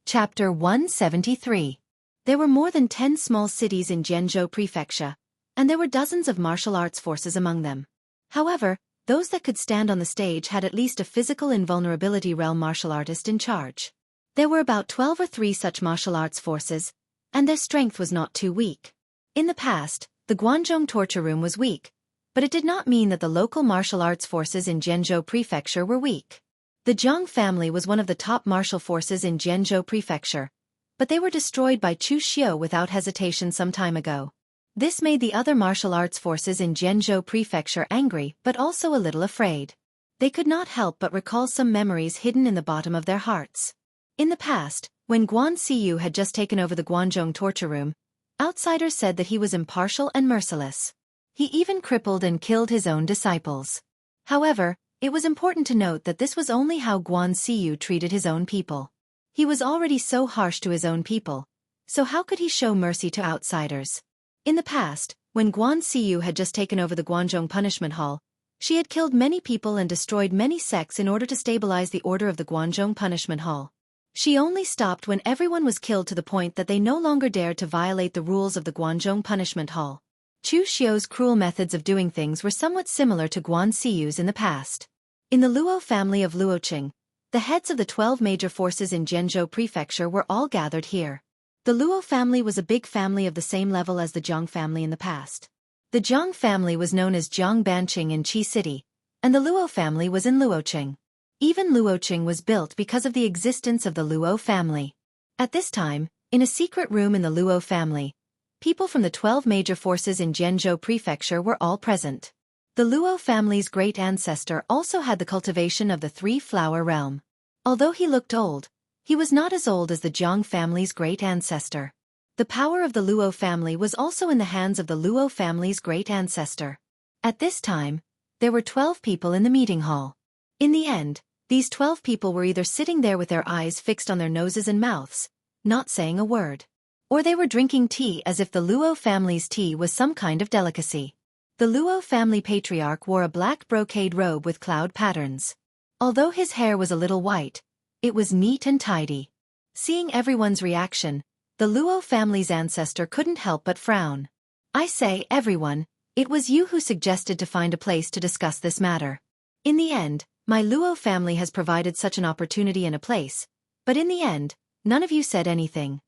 Chapter 173. There were more than 10 small cities in Zhenzhou Prefecture, and there were dozens of martial arts forces among them. However, those that could stand on the stage had at least a physical invulnerability realm martial artist in charge. There were about 12 or 3 such martial arts forces, and their strength was not too weak. In the past, the Guangzhong torture room was weak, but it did not mean that the local martial arts forces in Zhenzhou Prefecture were weak. The Zhang family was one of the top martial forces in Zhenzhou Prefecture, but they were destroyed by Chu Xiao without hesitation some time ago. This made the other martial arts forces in Zhenzhou Prefecture angry but also a little afraid. They could not help but recall some memories hidden in the bottom of their hearts. In the past, when Guan Siyu had just taken over the Guangzhong torture room, outsiders said that he was impartial and merciless. He even crippled and killed his own disciples. However, it was important to note that this was only how Guan Siyu treated his own people. He was already so harsh to his own people, so how could he show mercy to outsiders? In the past, when Guan Xiu had just taken over the Guanzhong Punishment Hall, she had killed many people and destroyed many sects in order to stabilize the order of the Guanzhong Punishment Hall. She only stopped when everyone was killed to the point that they no longer dared to violate the rules of the Guanzhong Punishment Hall. Chu Xiu's cruel methods of doing things were somewhat similar to Guan Xiu's in the past. In the Luo family of Luoqing, the heads of the 12 major forces in Zhenzhou Prefecture were all gathered here. The Luo family was a big family of the same level as the Zhang family in the past. The Zhang family was known as Zhang Banqing in Qi City, and the Luo family was in Luoqing. Even Luoqing was built because of the existence of the Luo family. At this time, in a secret room in the Luo family, people from the 12 major forces in Zhenzhou Prefecture were all present. The Luo family's great ancestor also had the cultivation of the three-flower realm. Although he looked old, he was not as old as the Zhang family's great ancestor. The power of the Luo family was also in the hands of the Luo family's great ancestor. At this time, there were 12 people in the meeting hall. In the end, these 12 people were either sitting there with their eyes fixed on their noses and mouths, not saying a word, or they were drinking tea as if the Luo family's tea was some kind of delicacy. The Luo family patriarch wore a black brocade robe with cloud patterns. Although his hair was a little white, it was neat and tidy. Seeing everyone's reaction, the Luo family's ancestor couldn't help but frown. I say, everyone, it was you who suggested to find a place to discuss this matter. In the end, my Luo family has provided such an opportunity and a place, but in the end, none of you said anything.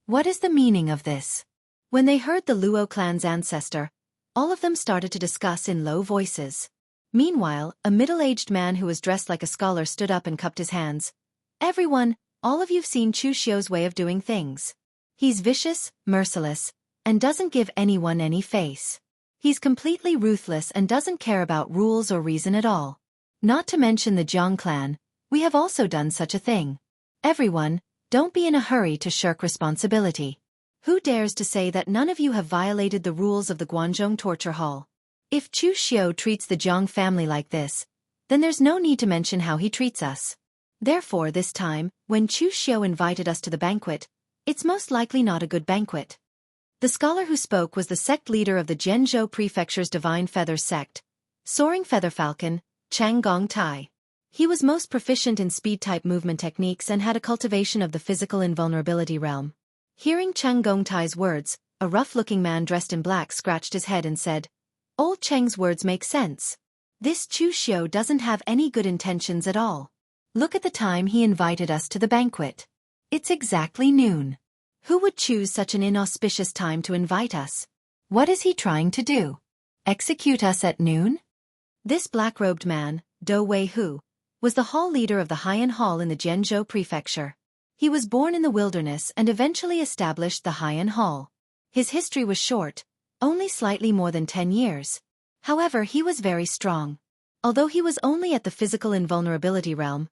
What is the meaning of this? When they heard the Luo clan's ancestor, all of them started to discuss in low voices. Meanwhile, a middle-aged man who was dressed like a scholar stood up and cupped his hands. Everyone, all of you've seen Chu Xiu's way of doing things. He's vicious, merciless, and doesn't give anyone any face. He's completely ruthless and doesn't care about rules or reason at all. Not to mention the Zhang clan, we have also done such a thing. Everyone, don't be in a hurry to shirk responsibility. Who dares to say that none of you have violated the rules of the Guanzhong Torture Hall? If Chu Xiu treats the Zhang family like this, then there's no need to mention how he treats us. Therefore this time, when Chu Xiu invited us to the banquet, it's most likely not a good banquet. The scholar who spoke was the sect leader of the Zhenzhou Prefecture's Divine Feather sect, Soaring Feather Falcon, Chang Gong Tai. He was most proficient in speed-type movement techniques and had a cultivation of the physical invulnerability realm. Hearing Chang Gong Tai's words, a rough-looking man dressed in black scratched his head and said, "Old Cheng's words make sense. This Chu Xiu doesn't have any good intentions at all. Look at the time he invited us to the banquet. It's exactly noon. Who would choose such an inauspicious time to invite us? What is he trying to do? Execute us at noon?" This black-robed man, Do Wei Hu, was the hall leader of the Haiyan Hall in the Zhenzhou Prefecture. He was born in the wilderness and eventually established the Haiyan Hall. His history was short, only slightly more than 10 years. However, he was very strong. Although he was only at the physical invulnerability realm,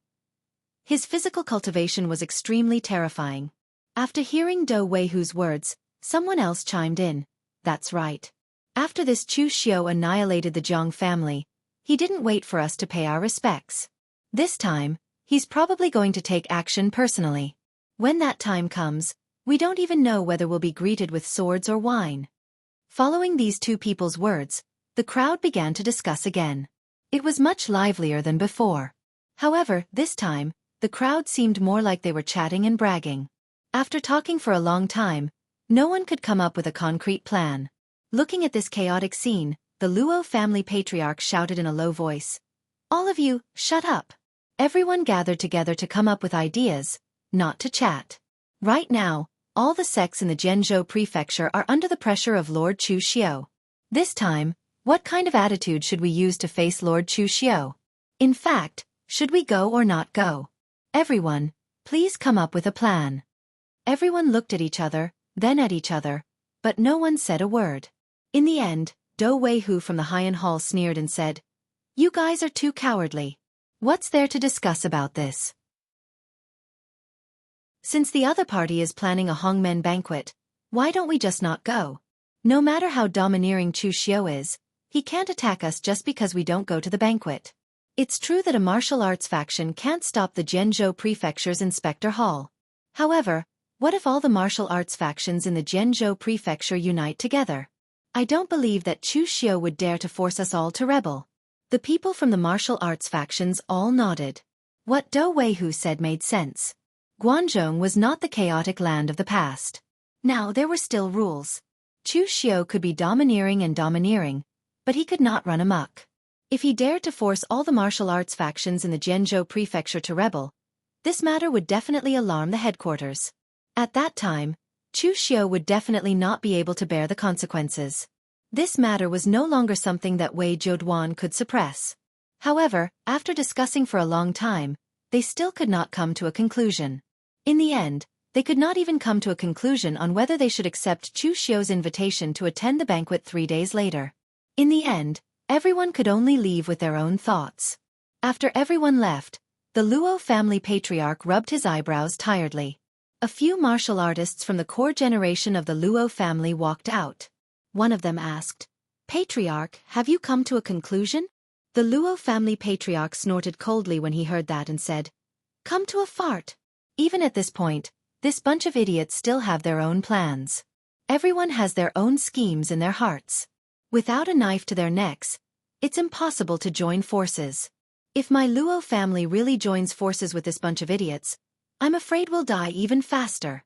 his physical cultivation was extremely terrifying. After hearing Do Wei Hu's words, someone else chimed in. That's right. After this Chu Xiu annihilated the Zhang family, he didn't wait for us to pay our respects. This time, he's probably going to take action personally. When that time comes, we don't even know whether we'll be greeted with swords or wine. Following these two people's words, the crowd began to discuss again. It was much livelier than before. However, this time, the crowd seemed more like they were chatting and bragging. After talking for a long time, no one could come up with a concrete plan. Looking at this chaotic scene, the Luo family patriarch shouted in a low voice, "All of you, shut up." Everyone gathered together to come up with ideas, not to chat. Right now, all the sects in the Zhenzhou Prefecture are under the pressure of Lord Chu Xiu. This time, what kind of attitude should we use to face Lord Chu Xiu? In fact, should we go or not go? Everyone, please come up with a plan. Everyone looked at each other, then at each other, but no one said a word. In the end, Do Wei Hu from the Haiyan Hall sneered and said, "You guys are too cowardly. What's there to discuss about this? Since the other party is planning a Hongmen banquet, why don't we just not go? No matter how domineering Chu Xiu is, he can't attack us just because we don't go to the banquet." It's true that a martial arts faction can't stop the Zhenzhou Prefecture's Inspector Hall. However, what if all the martial arts factions in the Zhenzhou Prefecture unite together? I don't believe that Chu Xiu would dare to force us all to rebel. The people from the martial arts factions all nodded. What Dou Weihu said made sense. Guanzhong was not the chaotic land of the past. Now there were still rules. Chu Xiu could be domineering, but he could not run amok. If he dared to force all the martial arts factions in the Zhenzhou Prefecture to rebel, this matter would definitely alarm the headquarters. At that time, Chu Xiu would definitely not be able to bear the consequences. This matter was no longer something that Wei Zhouduan could suppress. However, after discussing for a long time, they still could not come to a conclusion. In the end, they could not even come to a conclusion on whether they should accept Chu Xiu's invitation to attend the banquet 3 days later. In the end, everyone could only leave with their own thoughts. After everyone left, the Luo family patriarch rubbed his eyebrows tiredly. A few martial artists from the core generation of the Luo family walked out. One of them asked, "Patriarch, have you come to a conclusion?" The Luo family patriarch snorted coldly when he heard that and said, "Come to a fart." Even at this point, this bunch of idiots still have their own plans. Everyone has their own schemes in their hearts. Without a knife to their necks, it's impossible to join forces. If my Luo family really joins forces with this bunch of idiots, I'm afraid we'll die even faster.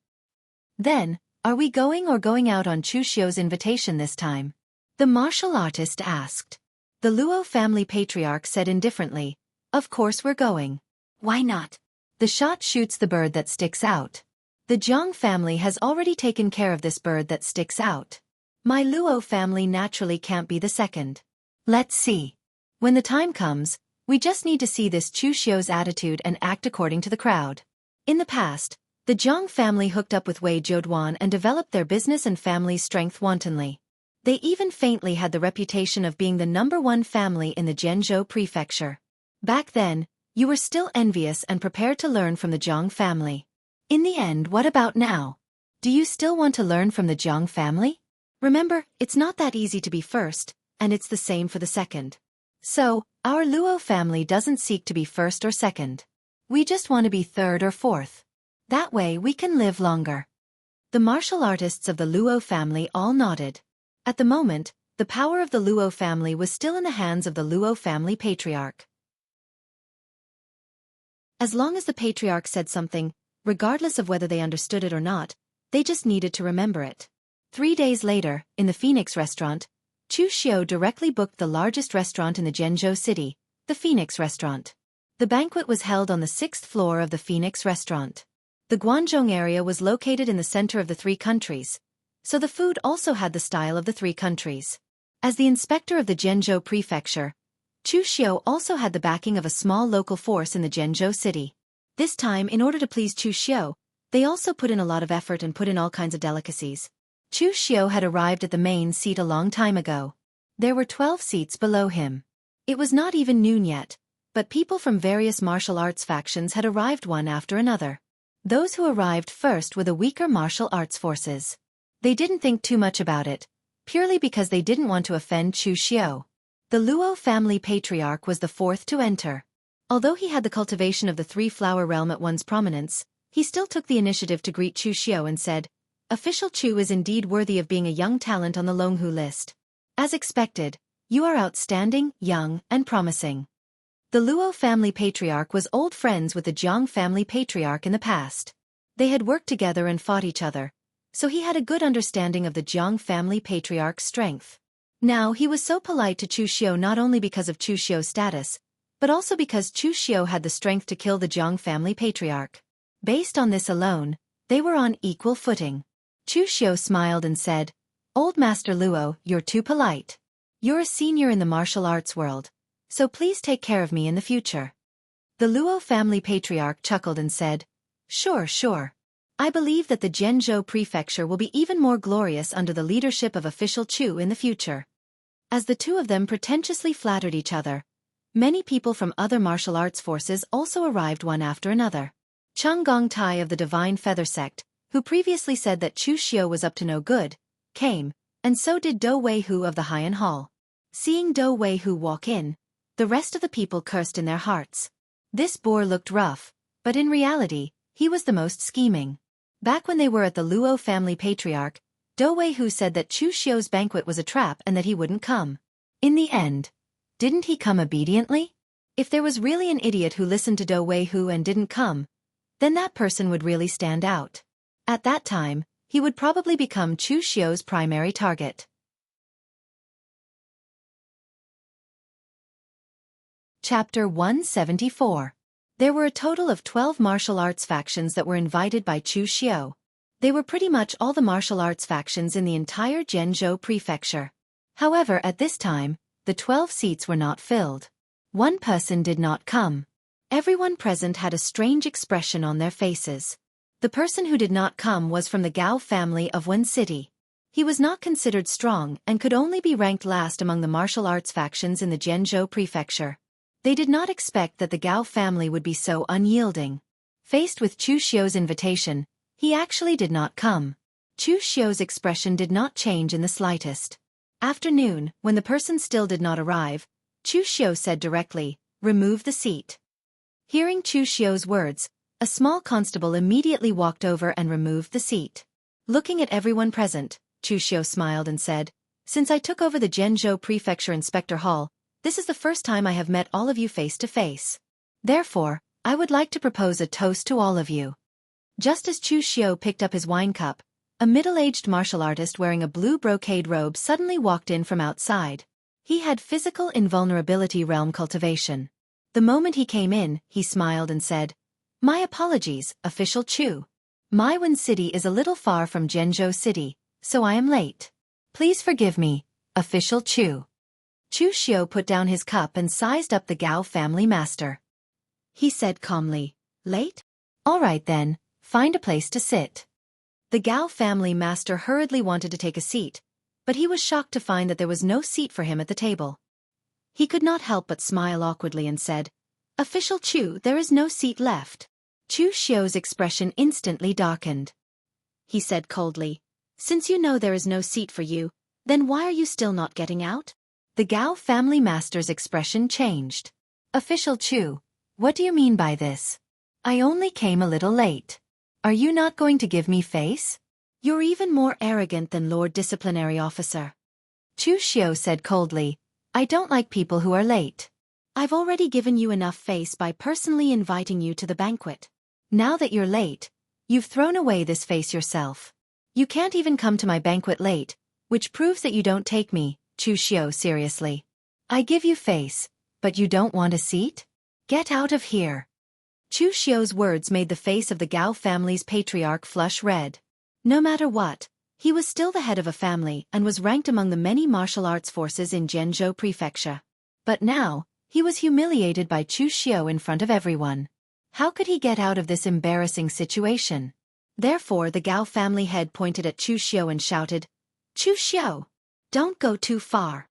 Then, are we going out on Chu Xiu's invitation this time? The martial artist asked. The Luo family patriarch said indifferently, "Of course we're going. Why not? The shot shoots the bird that sticks out. The Jiang family has already taken care of this bird that sticks out. My Luo family naturally can't be the second. Let's see. When the time comes, we just need to see this Chu Xiu's attitude and act according to the crowd." In the past, the Jiang family hooked up with Wei Zhouduan and developed their business and family strength wantonly. They even faintly had the reputation of being the #1 family in the Zhenzhou Prefecture. Back then, you were still envious and prepared to learn from the Jiang family. In the end, what about now? Do you still want to learn from the Jiang family? Remember, it's not that easy to be first, and it's the same for the second. So, our Luo family doesn't seek to be first or second. We just want to be third or fourth. That way we can live longer. The martial artists of the Luo family all nodded. At the moment, the power of the Luo family was still in the hands of the Luo family patriarch. As long as the patriarch said something, regardless of whether they understood it or not, they just needed to remember it. 3 days later, in the Phoenix restaurant, Chu Xiu directly booked the largest restaurant in the Zhenzhou city, the Phoenix restaurant. The banquet was held on the 6th floor of the Phoenix restaurant. The Guangzhong area was located in the center of the 3 countries, so the food also had the style of the 3 countries. As the inspector of the Zhenzhou prefecture, Chu Xiu also had the backing of a small local force in the Zhenzhou city. This time, in order to please Chu Xiu, they also put in a lot of effort and put in all kinds of delicacies. Chu Xiu had arrived at the main seat a long time ago. There were 12 seats below him. It was not even noon yet, but people from various martial arts factions had arrived one after another. Those who arrived first were the weaker martial arts forces. They didn't think too much about it, purely because they didn't want to offend Chu Xiu. The Luo family patriarch was the 4th to enter. Although he had the cultivation of the 3-flower realm at one's prominence, he still took the initiative to greet Chu Xiu and said, "Official Chu is indeed worthy of being a young talent on the Longhu list. As expected, you are outstanding, young, and promising." The Luo family patriarch was old friends with the Jiang family patriarch in the past. They had worked together and fought each other, so he had a good understanding of the Jiang family patriarch's strength. Now he was so polite to Chu Xiu not only because of Chu Xiu's status, but also because Chu Xiu had the strength to kill the Jiang family patriarch. Based on this alone, they were on equal footing. Chu Xiu smiled and said, "Old Master Luo, you're too polite. You're a senior in the martial arts world, so please take care of me in the future." The Luo family patriarch chuckled and said, Sure. I believe that the Zhenzhou prefecture will be even more glorious under the leadership of official Chu in the future." As the two of them pretentiously flattered each other, many people from other martial arts forces also arrived one after another. Cheng Gongtai of the Divine Feather Sect, who previously said that Chu Xiu was up to no good, came, and so did Dou Weihu of the Haiyan Hall. Seeing Dou Weihu walk in, The rest of the people cursed in their hearts. This boor looked rough, but in reality, he was the most scheming. Back when they were at the Luo family patriarch, Do Weihu said that Chu Xiu's banquet was a trap and that he wouldn't come. In the end, didn't he come obediently? If there was really an idiot who listened to Do Weihu and didn't come, then that person would really stand out. At that time, he would probably become Chu Xiu's primary target. Chapter 174. There were a total of 12 martial arts factions that were invited by Chu Xiu. They were pretty much all the martial arts factions in the entire Zhenzhou prefecture. However, at this time, the 12 seats were not filled. One person did not come. Everyone present had a strange expression on their faces. The person who did not come was from the Gao family of Wen City. He was not considered strong and could only be ranked last among the martial arts factions in the Zhenzhou prefecture. They did not expect that the Gao family would be so unyielding. Faced with Chu Xiu's invitation, he actually did not come. Chu Xiu's expression did not change in the slightest. After noon, when the person still did not arrive, Chu Xiu said directly, "Remove the seat." Hearing Chu Xiu's words, a small constable immediately walked over and removed the seat. Looking at everyone present, Chu Xiu smiled and said, "Since I took over the Zhenzhou Prefecture Inspector Hall, this is the first time I have met all of you face to face. Therefore, I would like to propose a toast to all of you." Just as Chu Xiu picked up his wine cup, a middle-aged martial artist wearing a blue brocade robe suddenly walked in from outside. He had physical invulnerability realm cultivation. The moment he came in, he smiled and said, "My apologies, Official Chu. My Wen City is a little far from Zhenzhou City, so I am late. Please forgive me, Official Chu." Chu Xiu put down his cup and sized up the Gao family master. He said calmly, "Late? All right then, find a place to sit." The Gao family master hurriedly wanted to take a seat, but he was shocked to find that there was no seat for him at the table. He could not help but smile awkwardly and said, "Official Chu, there is no seat left." Chu Xiu's expression instantly darkened. He said coldly, "Since you know there is no seat for you, then why are you still not getting out?" The Gao family master's expression changed. "Official Chu, what do you mean by this? I only came a little late. Are you not going to give me face? You're even more arrogant than Lord Disciplinary Officer." Chu Xiu said coldly, "I don't like people who are late. I've already given you enough face by personally inviting you to the banquet. Now that you're late, you've thrown away this face yourself. You can't even come to my banquet late, which proves that you don't take me, Chu Xiu, seriously. I give you face, but you don't want a seat? Get out of here." Chu Xiu's words made the face of the Gao family's patriarch flush red. No matter what, he was still the head of a family and was ranked among the many martial arts forces in Zhenzhou Prefecture. But now, he was humiliated by Chu Xiu in front of everyone. How could he get out of this embarrassing situation? Therefore the Gao family head pointed at Chu Xiu and shouted, "Chu Xiu! Don't go too far.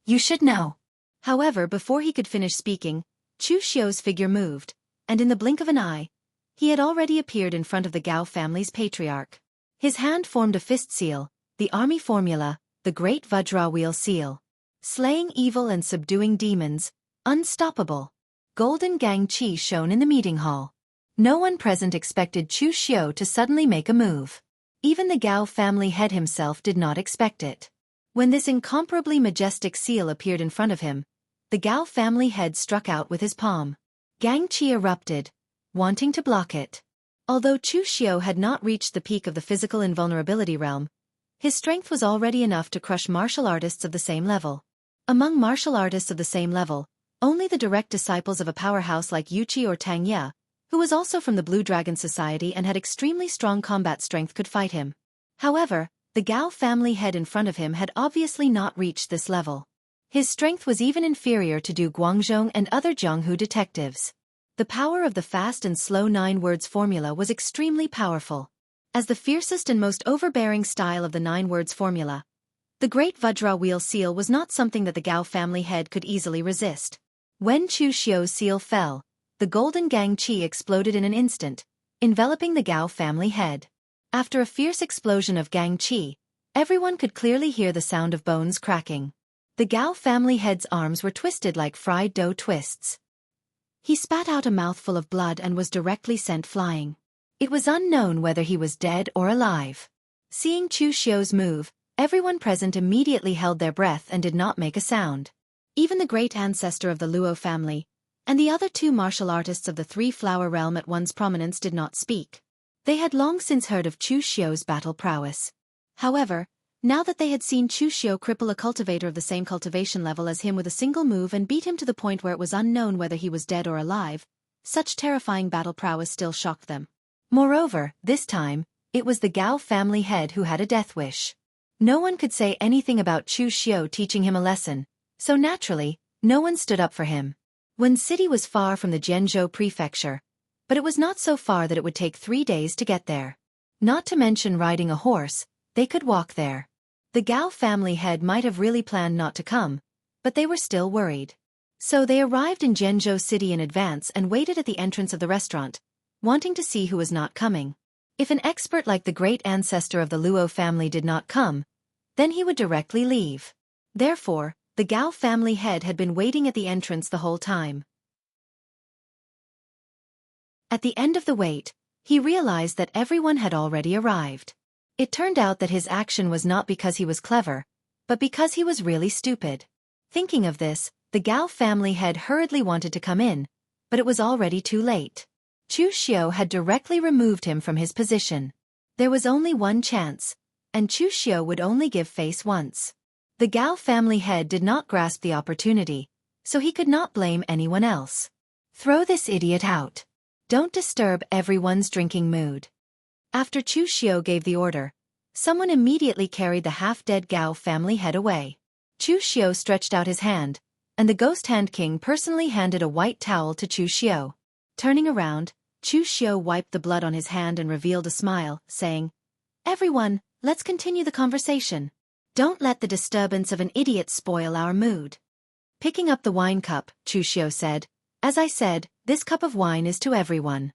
You should know." However, before he could finish speaking, Chu Xiu's figure moved, and in the blink of an eye, he had already appeared in front of the Gao family's patriarch. His hand formed a fist seal, the army formula, the Great Vajra Wheel seal. Slaying evil and subduing demons, unstoppable. Golden Gang Qi shone in the meeting hall. No one present expected Chu Xiu to suddenly make a move. Even the Gao family head himself did not expect it. When this incomparably majestic seal appeared in front of him, the Gao family head struck out with his palm. Gang Qi erupted, wanting to block it. Although Chu Xiu had not reached the peak of the physical invulnerability realm, his strength was already enough to crush martial artists of the same level. Among martial artists of the same level, only the direct disciples of a powerhouse like Yuqi or Tang Ye, who was also from the Blue Dragon Society and had extremely strong combat strength, could fight him. However, the Gao family head in front of him had obviously not reached this level. His strength was even inferior to Du Guangzhong and other Jianghu detectives. The power of the fast and slow 9 words formula was extremely powerful. As the fiercest and most overbearing style of the 9 words formula, the Great Vajra Wheel seal was not something that the Gao family head could easily resist. When Chu Xiu's seal fell, the Golden Gang Qi exploded in an instant, enveloping the Gao family head. After a fierce explosion of Gang Qi, everyone could clearly hear the sound of bones cracking. The Gao family head's arms were twisted like fried dough twists. He spat out a mouthful of blood and was directly sent flying. It was unknown whether he was dead or alive. Seeing Chu Xiu's move, everyone present immediately held their breath and did not make a sound. Even the great ancestor of the Luo family, and the other two martial artists of the Three-Flower Realm at one's prominence did not speak. They had long since heard of Chu Xiu's battle prowess. However, now that they had seen Chu Xiu cripple a cultivator of the same cultivation level as him with a single move and beat him to the point where it was unknown whether he was dead or alive, such terrifying battle prowess still shocked them. Moreover, this time, it was the Gao family head who had a death wish. No one could say anything about Chu Xiu teaching him a lesson, so naturally, no one stood up for him. Wen City was far from the Zhenzhou prefecture, but it was not so far that it would take 3 days to get there. Not to mention riding a horse, they could walk there. The Gao family head might have really planned not to come, but they were still worried. So they arrived in Zhenzhou City in advance and waited at the entrance of the restaurant, wanting to see who was not coming. If an expert like the great ancestor of the Luo family did not come, then he would directly leave. Therefore, the Gao family head had been waiting at the entrance the whole time. At the end of the wait, he realized that everyone had already arrived. It turned out that his action was not because he was clever, but because he was really stupid. Thinking of this, the Gao family head hurriedly wanted to come in, but it was already too late. Chu Xiu had directly removed him from his position. There was only one chance, and Chu Xiu would only give face once. The Gao family head did not grasp the opportunity, so he could not blame anyone else. Throw this idiot out. Don't disturb everyone's drinking mood. After Chu Xiu gave the order, someone immediately carried the half-dead Gao family head away. Chu Xiu stretched out his hand, and the Ghost Hand King personally handed a white towel to Chu Xiu. Turning around, Chu Xiu wiped the blood on his hand and revealed a smile, saying, "Everyone, let's continue the conversation. Don't let the disturbance of an idiot spoil our mood." Picking up the wine cup, Chu Xiu said, "As I said, this cup of wine is to everyone."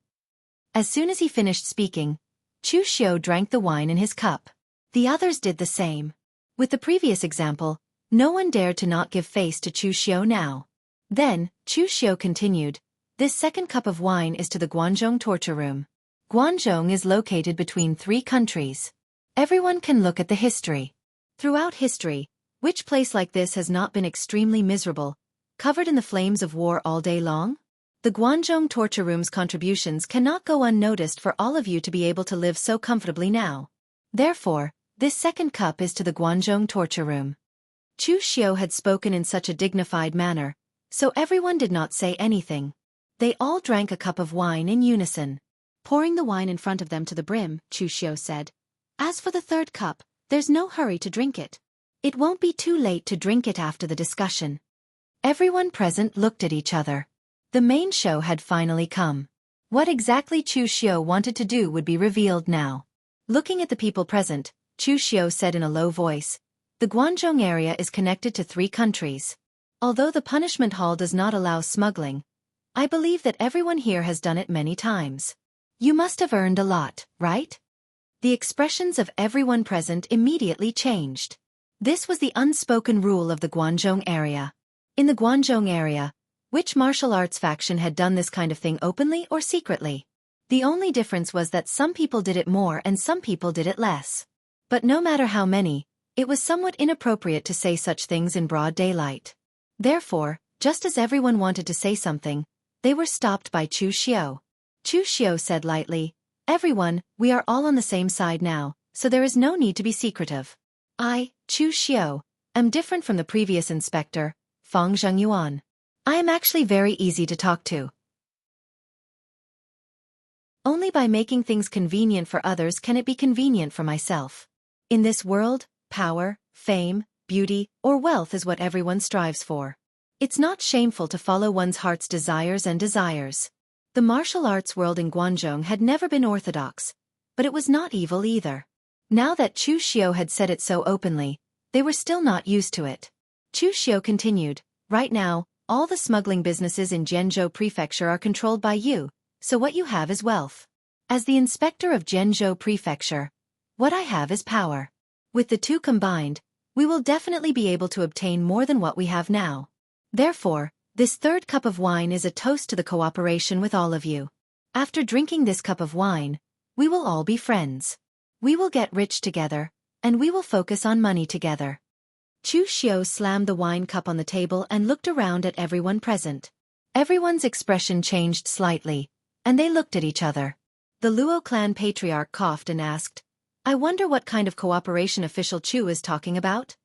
As soon as he finished speaking, Chu Xiu drank the wine in his cup. The others did the same. With the previous example, no one dared to not give face to Chu Xiu now. Then, Chu Xiu continued, "This second cup of wine is to the Guanzhong torture room. Guanzhong is located between 3 countries. Everyone can look at the history. Throughout history, which place like this has not been extremely miserable, covered in the flames of war all day long? The Guanzhong torture room's contributions cannot go unnoticed for all of you to be able to live so comfortably now. Therefore, this second cup is to the Guanzhong torture room." Chu Xiu had spoken in such a dignified manner, so everyone did not say anything. They all drank a cup of wine in unison. Pouring the wine in front of them to the brim, Chu Xiu said, "As for the third cup, there's no hurry to drink it. It won't be too late to drink it after the discussion." Everyone present looked at each other. The main show had finally come. What exactly Chu Xiu wanted to do would be revealed now. Looking at the people present, Chu Xiu said in a low voice, "The Guanzhong area is connected to 3 countries. Although the punishment hall does not allow smuggling, I believe that everyone here has done it many times. You must have earned a lot, right?" The expressions of everyone present immediately changed. This was the unspoken rule of the Guanzhong area. In the Guanzhong area, which martial arts faction had done this kind of thing openly or secretly? The only difference was that some people did it more and some people did it less. But no matter how many, it was somewhat inappropriate to say such things in broad daylight. Therefore, just as everyone wanted to say something, they were stopped by Chu Xiu. Chu Xiu said lightly, "Everyone, we are all on the same side now, so there is no need to be secretive. I, Chu Xiu, am different from the previous inspector, Fang Zhengyuan. I am actually very easy to talk to. Only by making things convenient for others can it be convenient for myself. In this world, power, fame, beauty, or wealth is what everyone strives for. It's not shameful to follow one's heart's desires and desires." The martial arts world in Guanzhong had never been orthodox, but it was not evil either. Now that Chu Xiu had said it so openly, they were still not used to it. Chu Xiu continued, "Right now, all the smuggling businesses in Zhenzhou Prefecture are controlled by you, so what you have is wealth. As the inspector of Zhenzhou Prefecture, what I have is power. With the two combined, we will definitely be able to obtain more than what we have now. Therefore, this third cup of wine is a toast to the cooperation with all of you. After drinking this cup of wine, we will all be friends. We will get rich together, and we will focus on money together. Chu Xiao slammed the wine cup on the table and looked around at everyone present. Everyone's expression changed slightly, and they looked at each other. The Luo clan patriarch coughed and asked, "I wonder what kind of cooperation official Chu is talking about?"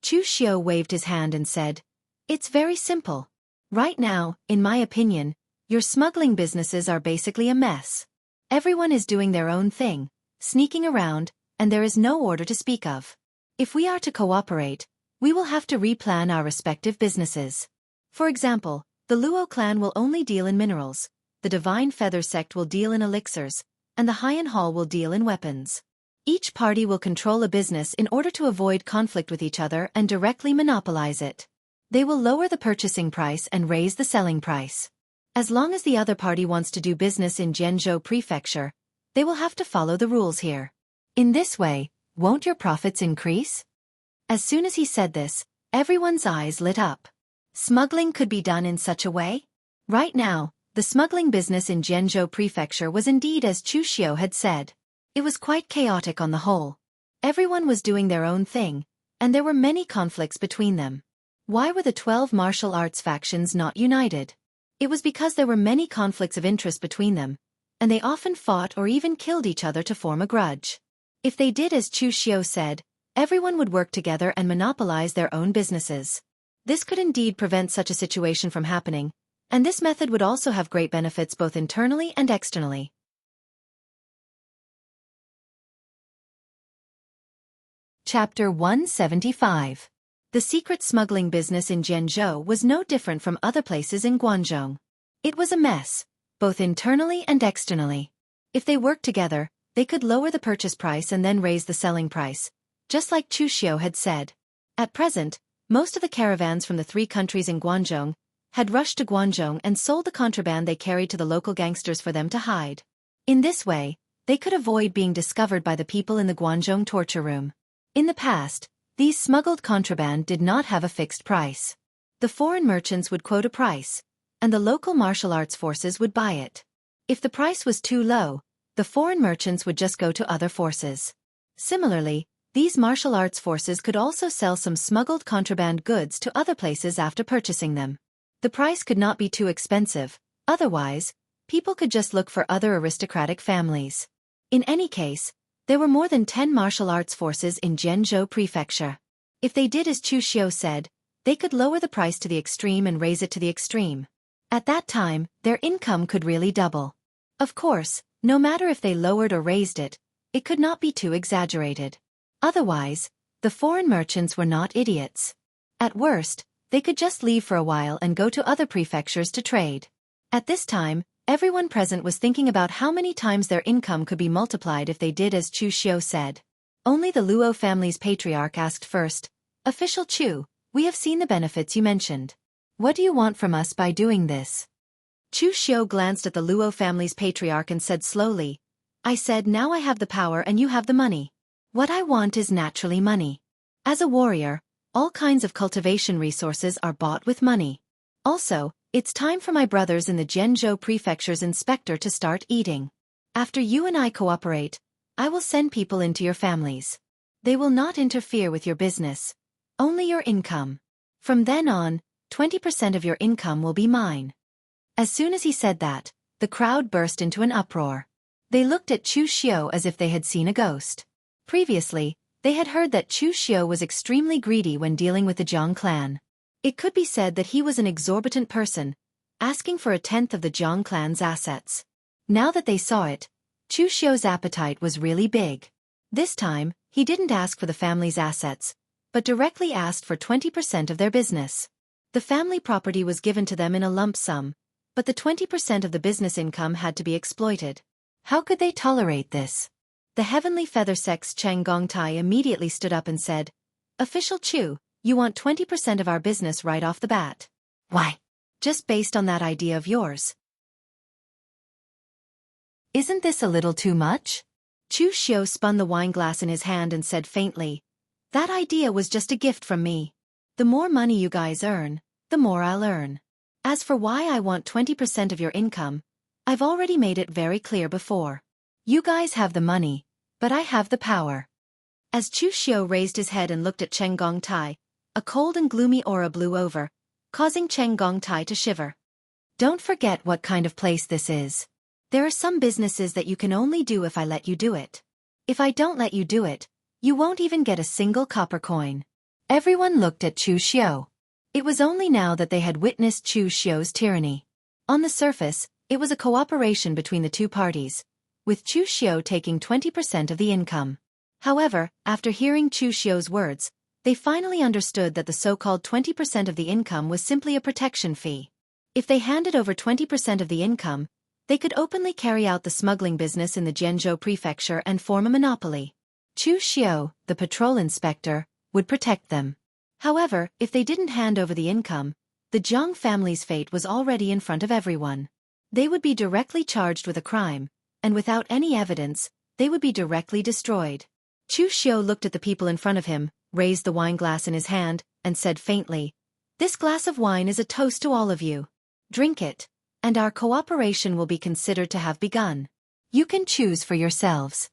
Chu Xiao waved his hand and said, "It's very simple. Right now, in my opinion, your smuggling businesses are basically a mess. Everyone is doing their own thing, sneaking around, and there is no order to speak of. If we are to cooperate, we will have to replan our respective businesses. For example, the Luo clan will only deal in minerals, the Divine Feather sect will deal in elixirs, and the Haiyan Hall will deal in weapons. Each party will control a business in order to avoid conflict with each other and directly monopolize it. They will lower the purchasing price and raise the selling price. As long as the other party wants to do business in Zhenzhou Prefecture, they will have to follow the rules here. In this way, won't your profits increase?" As soon as he said this, everyone's eyes lit up. Smuggling could be done in such a way? Right now, the smuggling business in Zhenzhou Prefecture was indeed as Chu Xiao had said. It was quite chaotic on the whole. Everyone was doing their own thing, and there were many conflicts between them. Why were the 12 martial arts factions not united? It was because there were many conflicts of interest between them, and they often fought or even killed each other to form a grudge. If they did as Chu Xiao said, everyone would work together and monopolize their own businesses. This could indeed prevent such a situation from happening, and this method would also have great benefits both internally and externally. Chapter 175. The secret smuggling business in Zhenzhou was no different from other places in Guangzhou. It was a mess, both internally and externally. If they worked together, they could lower the purchase price and then raise the selling price, just like Chu Xiao had said. At present, most of the caravans from the 3 countries in Guangzhou had rushed to Guangzhou and sold the contraband they carried to the local gangsters for them to hide. In this way, they could avoid being discovered by the people in the Guangzhou torture room. In the past, these smuggled contraband did not have a fixed price. The foreign merchants would quote a price, and the local martial arts forces would buy it. If the price was too low, the foreign merchants would just go to other forces. Similarly, these martial arts forces could also sell some smuggled contraband goods to other places after purchasing them. The price could not be too expensive, otherwise, people could just look for other aristocratic families. In any case, there were more than 10 martial arts forces in Zhenzhou Prefecture. If they did as Chu Xiao said, they could lower the price to the extreme and raise it to the extreme. At that time, their income could really double. Of course, no matter if they lowered or raised it, it could not be too exaggerated. Otherwise, the foreign merchants were not idiots. At worst, they could just leave for a while and go to other prefectures to trade. At this time, everyone present was thinking about how many times their income could be multiplied if they did as Chu Xiao said. Only the Luo family's patriarch asked first, "Official Chu, we have seen the benefits you mentioned. What do you want from us by doing this?" Chu Xiao glanced at the Luo family's patriarch and said slowly, "I said now I have the power and you have the money. What I want is naturally money. As a warrior, all kinds of cultivation resources are bought with money. Also, it's time for my brothers in the Zhenzhou Prefecture's inspector to start eating. After you and I cooperate, I will send people into your families. They will not interfere with your business, only your income. From then on, 20% of your income will be mine." As soon as he said that, the crowd burst into an uproar. They looked at Chu Xiao as if they had seen a ghost. Previously, they had heard that Chu Xiao was extremely greedy when dealing with the Zhang clan. It could be said that he was an exorbitant person, asking for 1/10 of the Zhang clan's assets. Now that they saw it, Chu Xiao's appetite was really big. This time, he didn't ask for the family's assets, but directly asked for 20% of their business. The family property was given to them in a lump sum, but the 20% of the business income had to be exploited. How could they tolerate this? The Heavenly Feather Sect's Chang Gongtai immediately stood up and said, "Official Chu, you want 20% of our business right off the bat. Why? Just based on that idea of yours. Isn't this a little too much?" Chu Xiao spun the wine glass in his hand and said faintly, That idea was just a gift from me. The more money you guys earn, the more I'll earn. As for why I want 20% of your income, I've already made it very clear before. You guys have the money, but I have the power. As Chu Xiu raised his head and looked at Cheng Gongtai, a cold and gloomy aura blew over, causing Cheng Gongtai to shiver. Don't forget what kind of place this is. There are some businesses that you can only do if I let you do it. If I don't let you do it, you won't even get a single copper coin. Everyone looked at Chu Xiu. It was only now that they had witnessed Chu Xiu's tyranny. On the surface, it was a cooperation between the two parties, with Chu Xiu taking 20% of the income. However, after hearing Chu Xiu's words, they finally understood that the so-called 20% of the income was simply a protection fee. If they handed over 20% of the income, they could openly carry out the smuggling business in the Jianzhou prefecture and form a monopoly. Chu Xiu, the patrol inspector, would protect them. However, if they didn't hand over the income, the Jiang family's fate was already in front of everyone. They would be directly charged with a crime, and without any evidence, they would be directly destroyed. Chu Xiu looked at the people in front of him, raised the wine glass in his hand, and said faintly, "This glass of wine is a toast to all of you. Drink it, and our cooperation will be considered to have begun. You can choose for yourselves."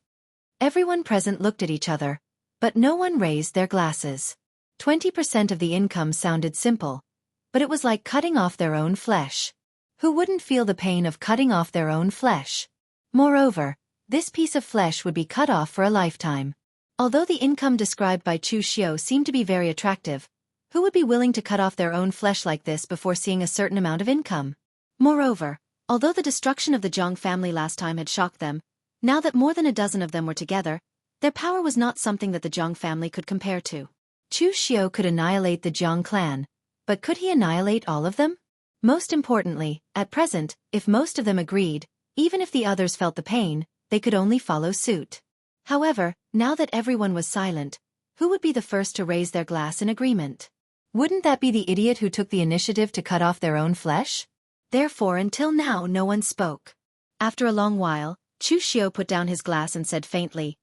Everyone present looked at each other, but no one raised their glasses. 20% of the income sounded simple, but it was like cutting off their own flesh. Who wouldn't feel the pain of cutting off their own flesh? Moreover, this piece of flesh would be cut off for a lifetime. Although the income described by Chu Xiu seemed to be very attractive, who would be willing to cut off their own flesh like this before seeing a certain amount of income? Moreover, although the destruction of the Zhang family last time had shocked them, now that more than a dozen of them were together, their power was not something that the Zhang family could compare to. Chu Xiu could annihilate the Zhang clan, but could he annihilate all of them? Most importantly, at present, if most of them agreed, even if the others felt the pain, they could only follow suit. However, now that everyone was silent, who would be the first to raise their glass in agreement? Wouldn't that be the idiot who took the initiative to cut off their own flesh? Therefore, until now no one spoke. After a long while, Chu Xiu put down his glass and said faintly,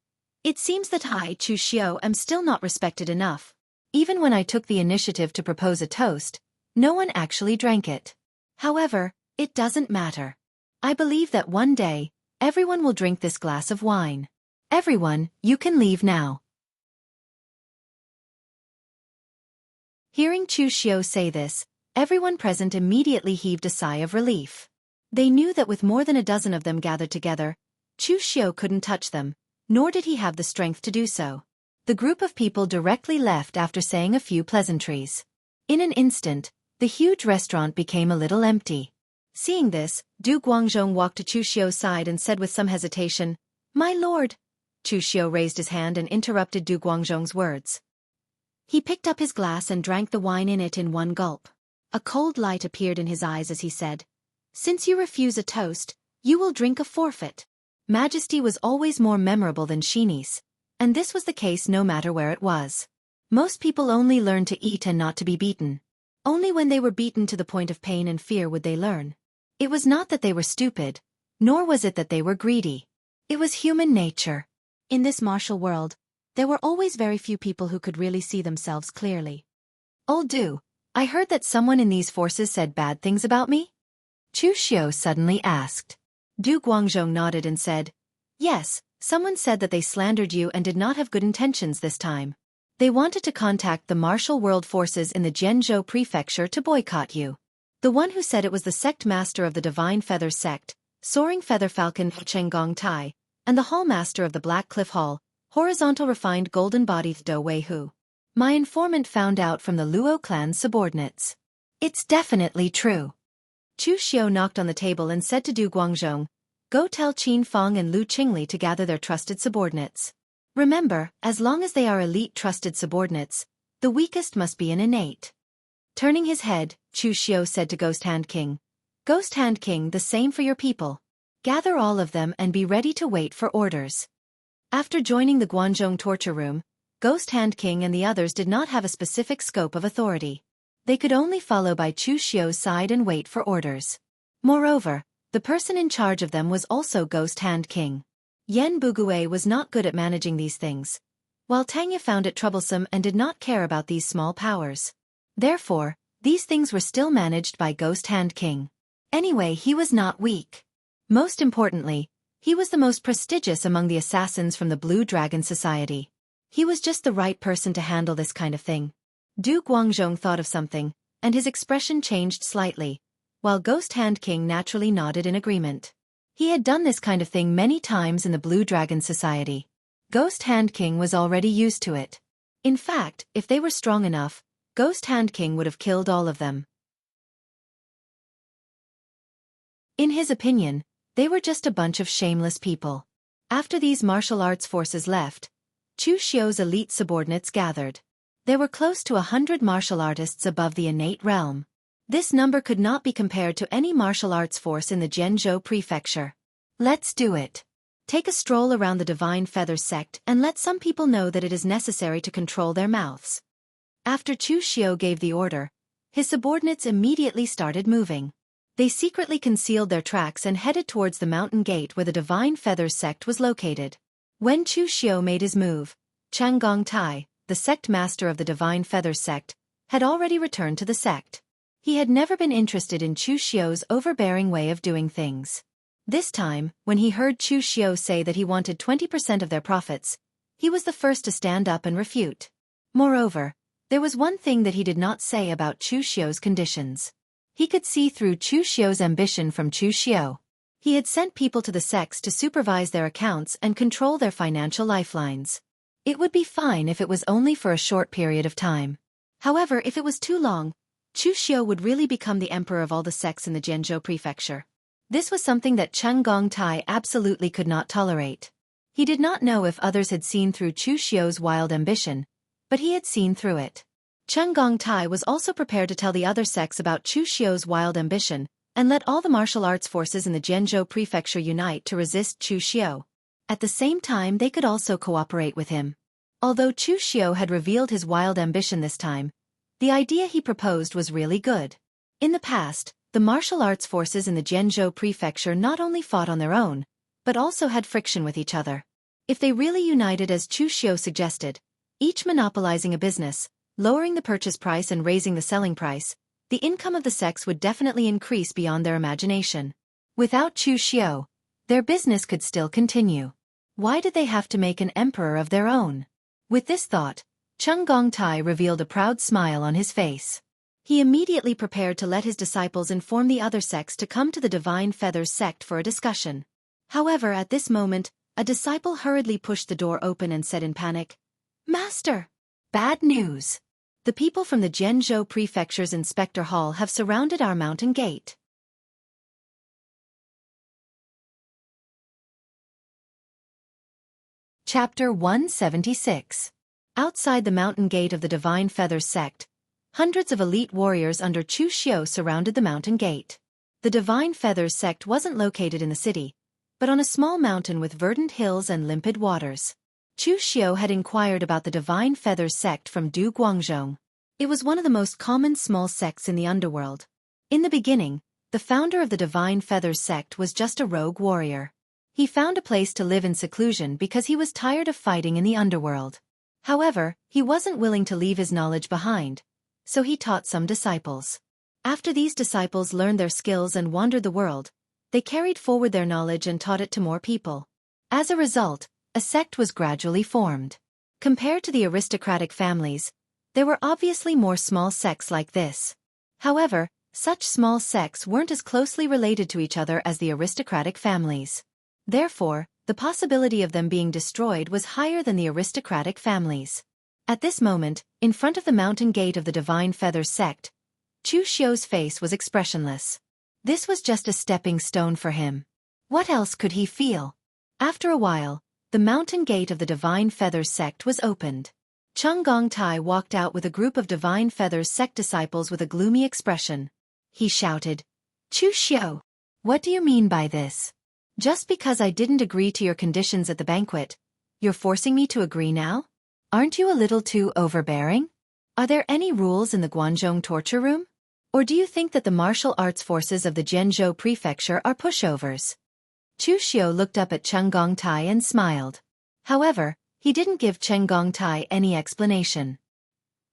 "It seems that I, Chu Xiu, am still not respected enough. Even when I took the initiative to propose a toast, no one actually drank it. However, it doesn't matter. I believe that one day, everyone will drink this glass of wine. Everyone, you can leave now." Hearing Chu Xiu say this, everyone present immediately heaved a sigh of relief. They knew that with more than a dozen of them gathered together, Chu Xiu couldn't touch them, nor did he have the strength to do so. The group of people directly left after saying a few pleasantries. In an instant, the huge restaurant became a little empty. Seeing this, Du Guangzhong walked to Chu Xiu's side and said with some hesitation, "My lord." Chu Xiu raised his hand and interrupted Du Guangzhong's words. He picked up his glass and drank the wine in it in one gulp. A cold light appeared in his eyes as he said, "Since you refuse a toast, you will drink a forfeit." Majesty was always more memorable than Shini's, and this was the case no matter where it was. Most people only learn to eat and not to be beaten. Only when they were beaten to the point of pain and fear would they learn. It was not that they were stupid, nor was it that they were greedy. It was human nature. In this martial world, there were always very few people who could really see themselves clearly. "Old Du, I heard that someone in these forces said bad things about me?" Chu Xiu suddenly asked. Du Guangzhong nodded and said, "Yes, someone said that they slandered you and did not have good intentions this time. They wanted to contact the martial world forces in the Jianzhou prefecture to boycott you. The one who said it was the sect master of the Divine Feather sect, Soaring Feather Falcon Cheng Gong Tai, and the hall master of the Black Cliff Hall, Horizontal Refined Golden Bodied Do Wei Hu. My informant found out from the Luo clan's subordinates. It's definitely true." Chu Xiu knocked on the table and said to Du Guangzhong, "Go tell Qin Feng and Lu Qingli to gather their trusted subordinates. Remember, as long as they are elite trusted subordinates, the weakest must be an innate." Turning his head, Chu Xiu said to Ghost Hand King, "Ghost Hand King, the same for your people. Gather all of them and be ready to wait for orders." After joining the Guanzhong torture room, Ghost Hand King and the others did not have a specific scope of authority. They could only follow by Chu Xiu's side and wait for orders. Moreover, the person in charge of them was also Ghost Hand King. Yen Bugue was not good at managing these things, while Tanya found it troublesome and did not care about these small powers. Therefore, these things were still managed by Ghost Hand King. Anyway, he was not weak. Most importantly, he was the most prestigious among the assassins from the Blue Dragon Society. He was just the right person to handle this kind of thing. Du Guangzhong thought of something, and his expression changed slightly, while Ghost Hand King naturally nodded in agreement. He had done this kind of thing many times in the Blue Dragon Society. Ghost Hand King was already used to it. In fact, if they were strong enough, Ghost Hand King would have killed all of them. In his opinion, they were just a bunch of shameless people. After these martial arts forces left, Chu Xiu's elite subordinates gathered. There were close to 100 martial artists above the innate realm. This number could not be compared to any martial arts force in the Zhenzhou prefecture. Let's do it. Take a stroll around the Divine Feathers sect and let some people know that it is necessary to control their mouths. After Chu Xiu gave the order, his subordinates immediately started moving. They secretly concealed their tracks and headed towards the mountain gate where the Divine Feathers sect was located. When Chu Xiu made his move, Chang Gongtai, the sect master of the Divine Feathers sect, had already returned to the sect. He had never been interested in Chu Xiu's overbearing way of doing things. This time, when he heard Chu Xiu say that he wanted 20% of their profits, he was the first to stand up and refute. Moreover, there was one thing that he did not say about Chu Xiu's conditions. He could see through Chu Xiu's ambition from Chu Xiu. He had sent people to the sects to supervise their accounts and control their financial lifelines. It would be fine if it was only for a short period of time. However, if it was too long, Chu Xiu would really become the emperor of all the sects in the Zhenzhou prefecture. This was something that Cheng Gongtai absolutely could not tolerate. He did not know if others had seen through Chu Xiu's wild ambition, but he had seen through it. Cheng Gongtai was also prepared to tell the other sects about Chu Xiu's wild ambition, and let all the martial arts forces in the Zhenzhou prefecture unite to resist Chu Xiu. At the same time, they could also cooperate with him. Although Chu Xiu had revealed his wild ambition this time, the idea he proposed was really good. In the past, the martial arts forces in the Zhenzhou prefecture not only fought on their own, but also had friction with each other. If they really united as Chu Xiu suggested, each monopolizing a business, lowering the purchase price and raising the selling price, the income of the sects would definitely increase beyond their imagination. Without Chu Xiu, their business could still continue. Why did they have to make an emperor of their own? With this thought, Cheng Gongtai revealed a proud smile on his face. He immediately prepared to let his disciples inform the other sects to come to the Divine Feathers sect for a discussion. However, at this moment, a disciple hurriedly pushed the door open and said in panic, "Master! Bad news! The people from the Zhenzhou Prefecture's Inspector Hall have surrounded our mountain gate." Chapter 176. Outside the mountain gate of the Divine Feathers sect, hundreds of elite warriors under Chu Xiu surrounded the mountain gate. The Divine Feathers sect wasn't located in the city, but on a small mountain with verdant hills and limpid waters. Chu Xiu had inquired about the Divine Feathers sect from Du Guangzhong. It was one of the most common small sects in the underworld. In the beginning, the founder of the Divine Feathers sect was just a rogue warrior. He found a place to live in seclusion because he was tired of fighting in the underworld. However, he wasn't willing to leave his knowledge behind, so he taught some disciples. After these disciples learned their skills and wandered the world, they carried forward their knowledge and taught it to more people. As a result, a sect was gradually formed. Compared to the aristocratic families, there were obviously more small sects like this. However, such small sects weren't as closely related to each other as the aristocratic families. Therefore, the possibility of them being destroyed was higher than the aristocratic families. At this moment, in front of the mountain gate of the Divine Feathers sect, Chu Xiu's face was expressionless. This was just a stepping stone for him. What else could he feel? After a while, the mountain gate of the Divine Feathers sect was opened. Cheng Gongtai walked out with a group of Divine Feathers sect disciples with a gloomy expression. He shouted, "Chu Xiu, what do you mean by this? Just because I didn't agree to your conditions at the banquet, you're forcing me to agree now? Aren't you a little too overbearing? Are there any rules in the Guangzhong torture room? Or do you think that the martial arts forces of the Zhenzhou prefecture are pushovers?" Chu Xiu looked up at Cheng Gongtai and smiled. However, He didn't give Chen Gongtai any explanation.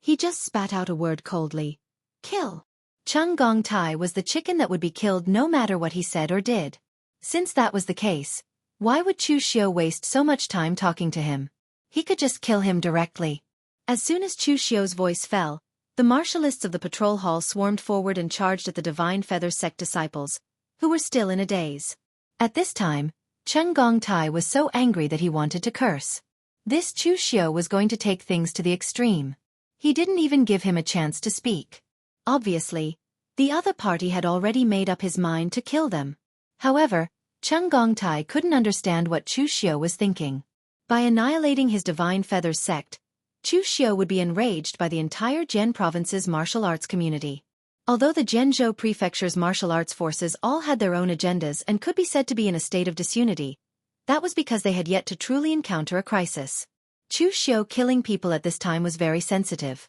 He just spat out a word coldly. Kill. Chen Gongtai was the chicken that would be killed no matter what he said or did. Since that was the case, why would Chu Xiu waste so much time talking to him? He could just kill him directly. As soon as Chu Xiu's voice fell, the martialists of the patrol hall swarmed forward and charged at the Divine Feather sect disciples, who were still in a daze. At this time, Chen Gongtai was so angry that he wanted to curse. This Chu Xiu was going to take things to the extreme. He didn't even give him a chance to speak. Obviously, the other party had already made up his mind to kill them. However, Chen Gongtai couldn't understand what Chu Xiu was thinking. By annihilating his Divine Feathers sect, Chu Xiu would be enraged by the entire Jian province's martial arts community. Although the Zhenzhou prefecture's martial arts forces all had their own agendas and could be said to be in a state of disunity, that was because they had yet to truly encounter a crisis. Chu Xiu killing people at this time was very sensitive.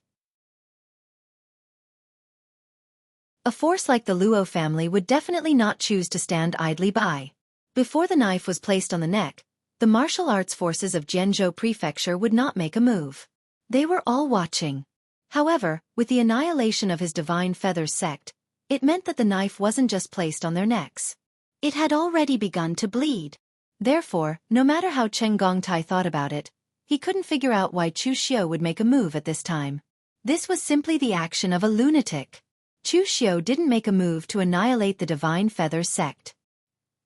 A force like the Luo family would definitely not choose to stand idly by. Before the knife was placed on the neck, the martial arts forces of Zhenzhou prefecture would not make a move. They were all watching. However, with the annihilation of his Divine Feathers sect, it meant that the knife wasn't just placed on their necks. It had already begun to bleed. Therefore, no matter how Chen Gongtai thought about it, he couldn't figure out why Chu Xiu would make a move at this time. This was simply the action of a lunatic. Chu Xiu didn't make a move to annihilate the Divine Feathers sect.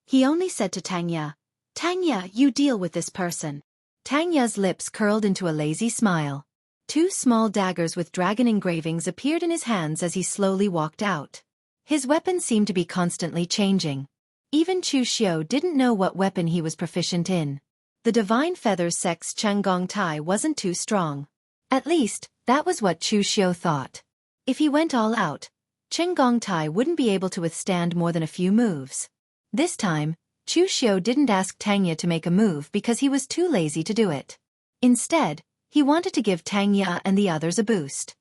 He only said to Tang Ye, "Tang Ye, you deal with this person." Tang Ye's lips curled into a lazy smile. Two small daggers with dragon engravings appeared in his hands as he slowly walked out. His weapon seemed to be constantly changing. Even Chu Xiu didn't know what weapon he was proficient in. The Divine Feathers sect's Chen Gongtai wasn't too strong. At least, that was what Chu Xiu thought. If he went all out, Chen Gongtai wouldn't be able to withstand more than a few moves. This time, Chu Xiu didn't ask Tang Ye to make a move because he was too lazy to do it. Instead, he wanted to give Tang Ye and the others a boost.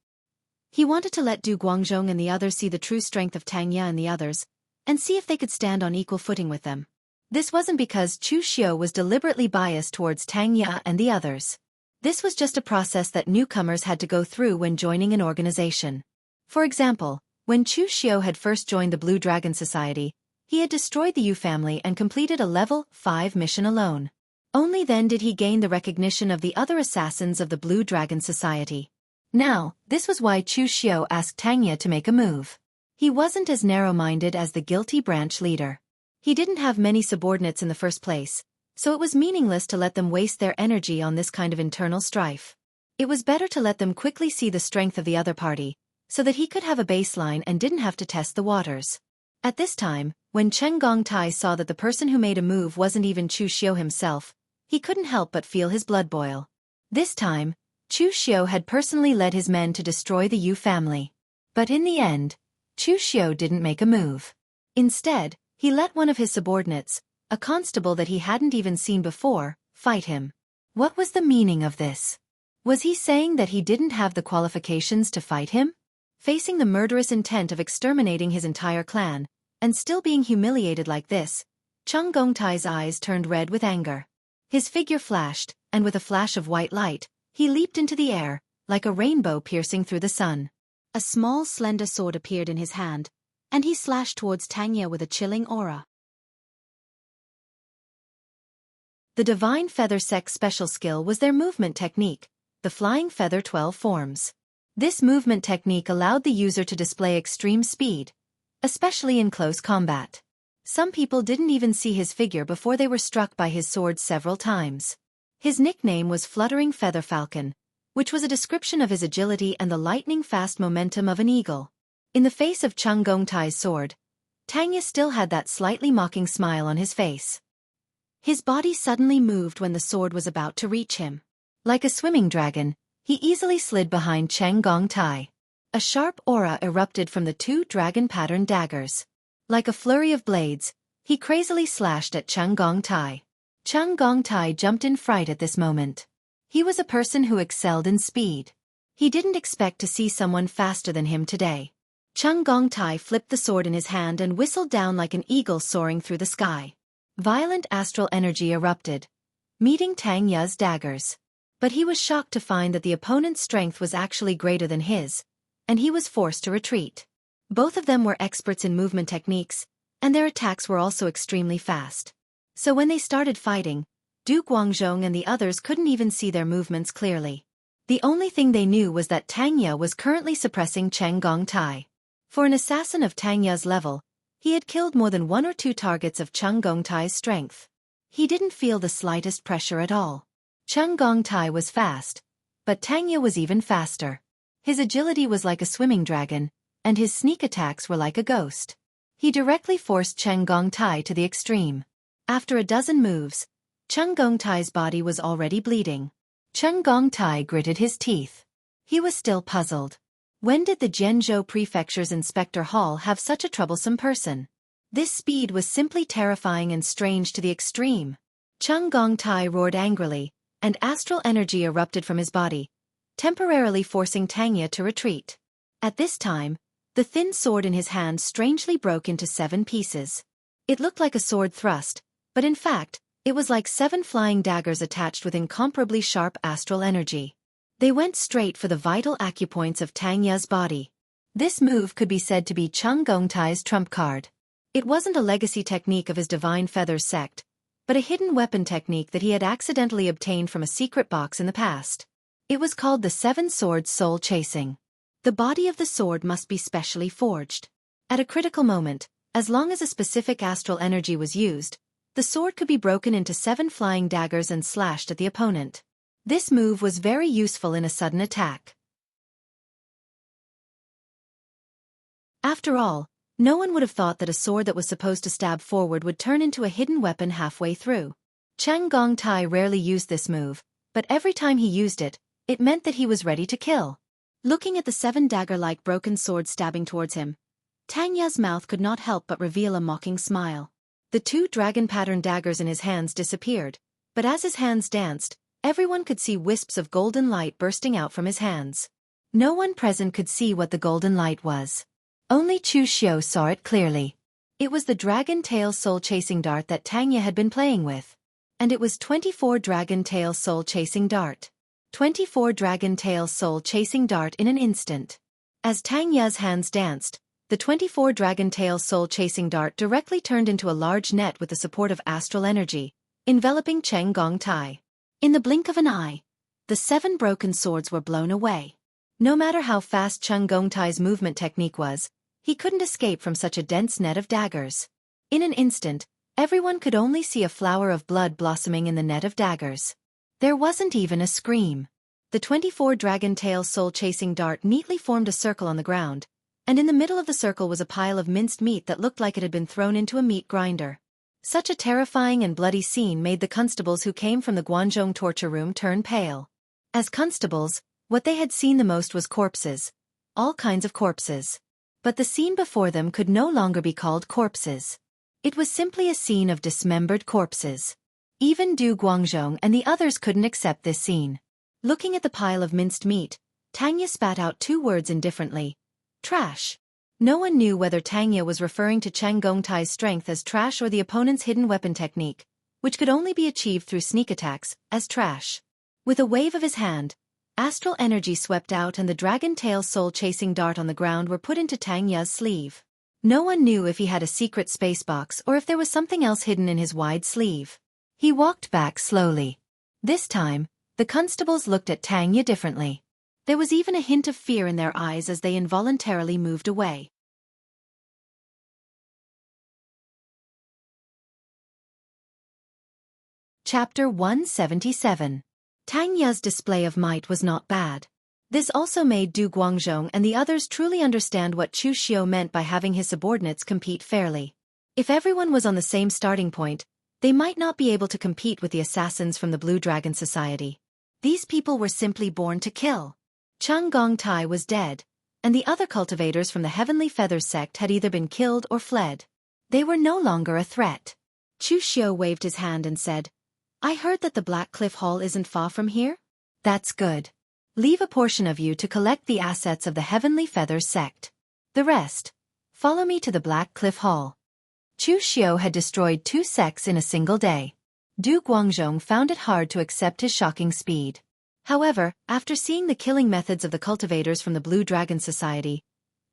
He wanted to let Du Guangzhong and the others see the true strength of Tang Ye and the others, and see if they could stand on equal footing with them. This wasn't because Chu Xiu was deliberately biased towards Tang Ye and the others. This was just a process that newcomers had to go through when joining an organization. For example, when Chu Xiu had first joined the Blue Dragon Society, he had destroyed the Yu family and completed a level 5 mission alone. Only then did he gain the recognition of the other assassins of the Blue Dragon Society. Now, this was why Chu Xiu asked Tang Ye to make a move. He wasn't as narrow-minded as the guilty branch leader. He didn't have many subordinates in the first place, so it was meaningless to let them waste their energy on this kind of internal strife. It was better to let them quickly see the strength of the other party, so that he could have a baseline and didn't have to test the waters. At this time, when Chen Gongtai saw that the person who made a move wasn't even Chu Xiu himself, he couldn't help but feel his blood boil. This time, Chu Xiu had personally led his men to destroy the Yu family. But in the end, Chu Xiu didn't make a move. Instead, he let one of his subordinates, a constable that he hadn't even seen before, fight him. What was the meaning of this? Was he saying that he didn't have the qualifications to fight him? Facing the murderous intent of exterminating his entire clan, and still being humiliated like this, Chen Gongtai's eyes turned red with anger. His figure flashed, and with a flash of white light, he leaped into the air, like a rainbow piercing through the sun. A small slender sword appeared in his hand, and he slashed towards Tang Ye with a chilling aura. The Divine Feather sect's special skill was their movement technique, the Flying Feather 12 forms. This movement technique allowed the user to display extreme speed, especially in close combat. Some people didn't even see his figure before they were struck by his sword several times. His nickname was Fluttering Feather Falcon, which was a description of his agility and the lightning-fast momentum of an eagle. In the face of Chen Gongtai's sword, Tang Ye still had that slightly mocking smile on his face. His body suddenly moved when the sword was about to reach him. Like a swimming dragon, he easily slid behind Chen Gongtai. A sharp aura erupted from the two dragon-patterned daggers. Like a flurry of blades, he crazily slashed at Chen Gongtai. Chen Gongtai jumped in fright at this moment. He was a person who excelled in speed. He didn't expect to see someone faster than him today. Chen Gongtai flipped the sword in his hand and whistled down like an eagle soaring through the sky. Violent astral energy erupted, meeting Tang Ye's daggers. But he was shocked to find that the opponent's strength was actually greater than his, and he was forced to retreat. Both of them were experts in movement techniques, and their attacks were also extremely fast. So when they started fighting, Du Guangzhong and the others couldn't even see their movements clearly. The only thing they knew was that Tang Ye was currently suppressing Cheng Gongtai. For an assassin of Tang Ye's level, he had killed more than 1 or 2 targets of Cheng Gongtai's strength. He didn't feel the slightest pressure at all. Cheng Gongtai was fast, but Tang Ye was even faster. His agility was like a swimming dragon, and his sneak attacks were like a ghost. He directly forced Cheng Gongtai to the extreme. After a dozen moves, Cheng Gongtai's body was already bleeding. Cheng Gongtai gritted his teeth. He was still puzzled. When did the Jianzhou Prefecture's Inspector Hall have such a troublesome person? This speed was simply terrifying and strange to the extreme. Cheng Gongtai roared angrily, and astral energy erupted from his body, temporarily forcing Tang Ye to retreat. At this time, the thin sword in his hand strangely broke into 7 pieces. It looked like a sword thrust, but in fact, it was like 7 flying daggers attached with incomparably sharp astral energy. They went straight for the vital acupoints of Tang Ye's body. This move could be said to be Cheng Gongtai's trump card. It wasn't a legacy technique of his Divine Feathers sect, but a hidden weapon technique that he had accidentally obtained from a secret box in the past. It was called the 7 Swords Soul Chasing. The body of the sword must be specially forged. At a critical moment, as long as a specific astral energy was used, the sword could be broken into 7 flying daggers and slashed at the opponent. This move was very useful in a sudden attack. After all, no one would have thought that a sword that was supposed to stab forward would turn into a hidden weapon halfway through. Cheng Gongtai rarely used this move, but every time he used it, it meant that he was ready to kill. Looking at the 7 dagger-like broken swords stabbing towards him, Tang Ye's mouth could not help but reveal a mocking smile. The 2 dragon-patterned daggers in his hands disappeared, but as his hands danced, everyone could see wisps of golden light bursting out from his hands. No one present could see what the golden light was. Only Chu Xiu saw it clearly. It was the dragon tail soul-chasing dart that Tang Ye had been playing with. And it was 24 dragon tail soul-chasing dart. 24 dragon tail soul-chasing dart in an instant. As Tang Ye's hands danced, the 24 dragon tail soul-chasing dart directly turned into a large net with the support of astral energy, enveloping Cheng Gongtai. In the blink of an eye, the 7 broken swords were blown away. No matter how fast Cheng Gongtai's movement technique was, he couldn't escape from such a dense net of daggers. In an instant, everyone could only see a flower of blood blossoming in the net of daggers. There wasn't even a scream. The 24 dragon tail soul-chasing dart neatly formed a circle on the ground, and in the middle of the circle was a pile of minced meat that looked like it had been thrown into a meat grinder. Such a terrifying and bloody scene made the constables who came from the Guangzhong torture room turn pale. As constables, what they had seen the most was corpses. All kinds of corpses. But the scene before them could no longer be called corpses. It was simply a scene of dismembered corpses. Even Du Guangzhong and the others couldn't accept this scene. Looking at the pile of minced meat, Tang Ye spat out 2 words indifferently. Trash. No one knew whether Tang Ye was referring to Cheng Gongtai's strength as trash or the opponent's hidden weapon technique, which could only be achieved through sneak attacks, as trash. With a wave of his hand, astral energy swept out and the dragon tail soul-chasing dart on the ground were put into Tang Ye's sleeve. No one knew if he had a secret space box or if there was something else hidden in his wide sleeve. He walked back slowly. This time, the constables looked at Tang Ye differently. There was even a hint of fear in their eyes as they involuntarily moved away. Chapter 177. Tang Ye's display of might was not bad. This also made Du Guangzhong and the others truly understand what Chu Xiu meant by having his subordinates compete fairly. If everyone was on the same starting point, they might not be able to compete with the assassins from the Blue Dragon Society. These people were simply born to kill. Cheng Gongtai was dead, and the other cultivators from the Heavenly Feathers sect had either been killed or fled. They were no longer a threat. Chu Xiu waved his hand and said, I heard that the Black Cliff Hall isn't far from here? That's good. Leave a portion of you to collect the assets of the Heavenly Feathers sect. The rest, follow me to the Black Cliff Hall. Chu Xiu had destroyed 2 sects in a single day. Du Guangzhong found it hard to accept his shocking speed. However, after seeing the killing methods of the cultivators from the Blue Dragon Society,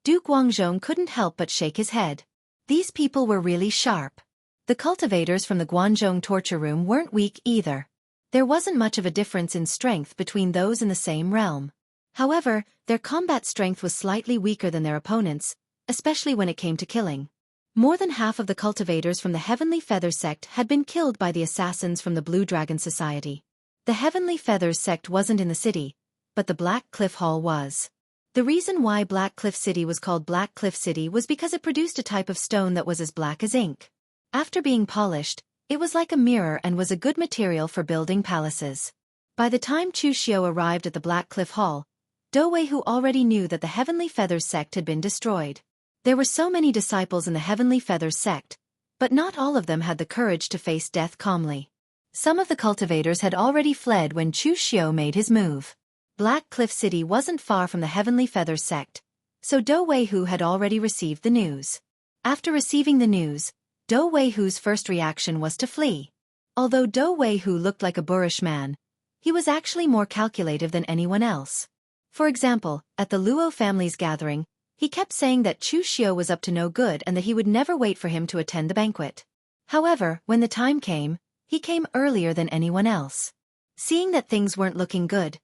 Duke Guangzhong couldn't help but shake his head. These people were really sharp. The cultivators from the Guangzhong torture room weren't weak either. There wasn't much of a difference in strength between those in the same realm. However, their combat strength was slightly weaker than their opponents, especially when it came to killing. More than half of the cultivators from the Heavenly Feathers sect had been killed by the assassins from the Blue Dragon Society. The Heavenly Feathers sect wasn't in the city, but the Black Cliff Hall was. The reason why Black Cliff City was called Black Cliff City was because it produced a type of stone that was as black as ink. After being polished, it was like a mirror and was a good material for building palaces. By the time Chu Xiao arrived at the Black Cliff Hall, Do Weihu already knew that the Heavenly Feathers sect had been destroyed. There were so many disciples in the Heavenly Feathers sect, but not all of them had the courage to face death calmly. Some of the cultivators had already fled when Chu Xiao made his move. Black Cliff City wasn't far from the Heavenly Feathers sect, so Do Weihu had already received the news. After receiving the news, Do Weihu's first reaction was to flee. Although Do Weihu looked like a boorish man, he was actually more calculative than anyone else. For example, at the Luo family's gathering, he kept saying that Chu Xiao was up to no good and that he would never wait for him to attend the banquet. However, when the time came, he came earlier than anyone else. Seeing that things weren't looking good,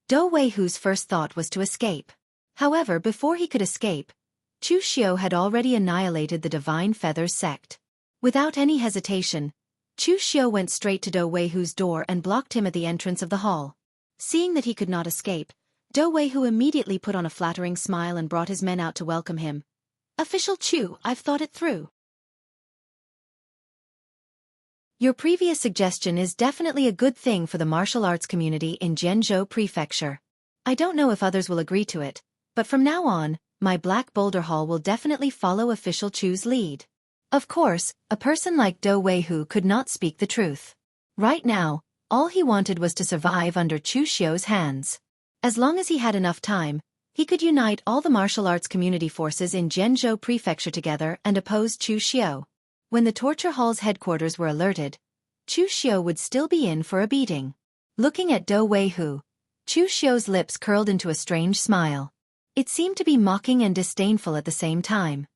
Do Weihu's first thought was to escape. However, before he could escape, Chu Xiao had already annihilated the Divine Feathers sect. Without any hesitation, Chu Xiao went straight to Do Weihu's door and blocked him at the entrance of the hall. Seeing that he could not escape, Do Weihu immediately put on a flattering smile and brought his men out to welcome him. "Official Chu, I've thought it through. Your previous suggestion is definitely a good thing for the martial arts community in Zhenzhou Prefecture. I don't know if others will agree to it, but from now on, my Black Boulder Hall will definitely follow Official Chu's lead." Of course, a person like Do Weihu could not speak the truth. Right now, all he wanted was to survive under Chu Xiao's hands. As long as he had enough time, he could unite all the martial arts community forces in Zhenzhou Prefecture together and oppose Chu Xiao. When the torture hall's headquarters were alerted, Chu Xiao would still be in for a beating. Looking at Do Weihu, Chu Xiao's lips curled into a strange smile. It seemed to be mocking and disdainful at the same time.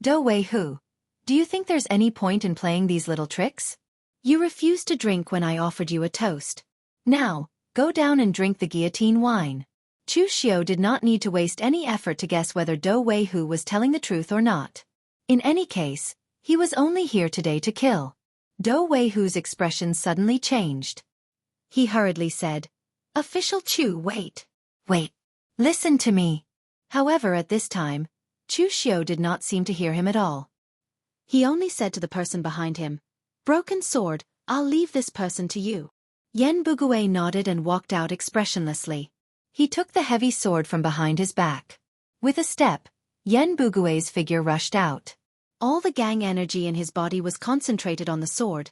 "Do Weihu, do you think there's any point in playing these little tricks? You refused to drink when I offered you a toast. Now, go down and drink the guillotine wine." Chu Xiao did not need to waste any effort to guess whether Do Weihu was telling the truth or not. In any case, he was only here today to kill. Do Weihu's expression suddenly changed. He hurriedly said, "Official Chu, wait. Wait. Listen to me." However, at this time, Chu Xiao did not seem to hear him at all. He only said to the person behind him, "Broken sword, I'll leave this person to you." Yen Bugui nodded and walked out expressionlessly. He took the heavy sword from behind his back. With a step, Yen Bugui's figure rushed out. All the gang energy in his body was concentrated on the sword,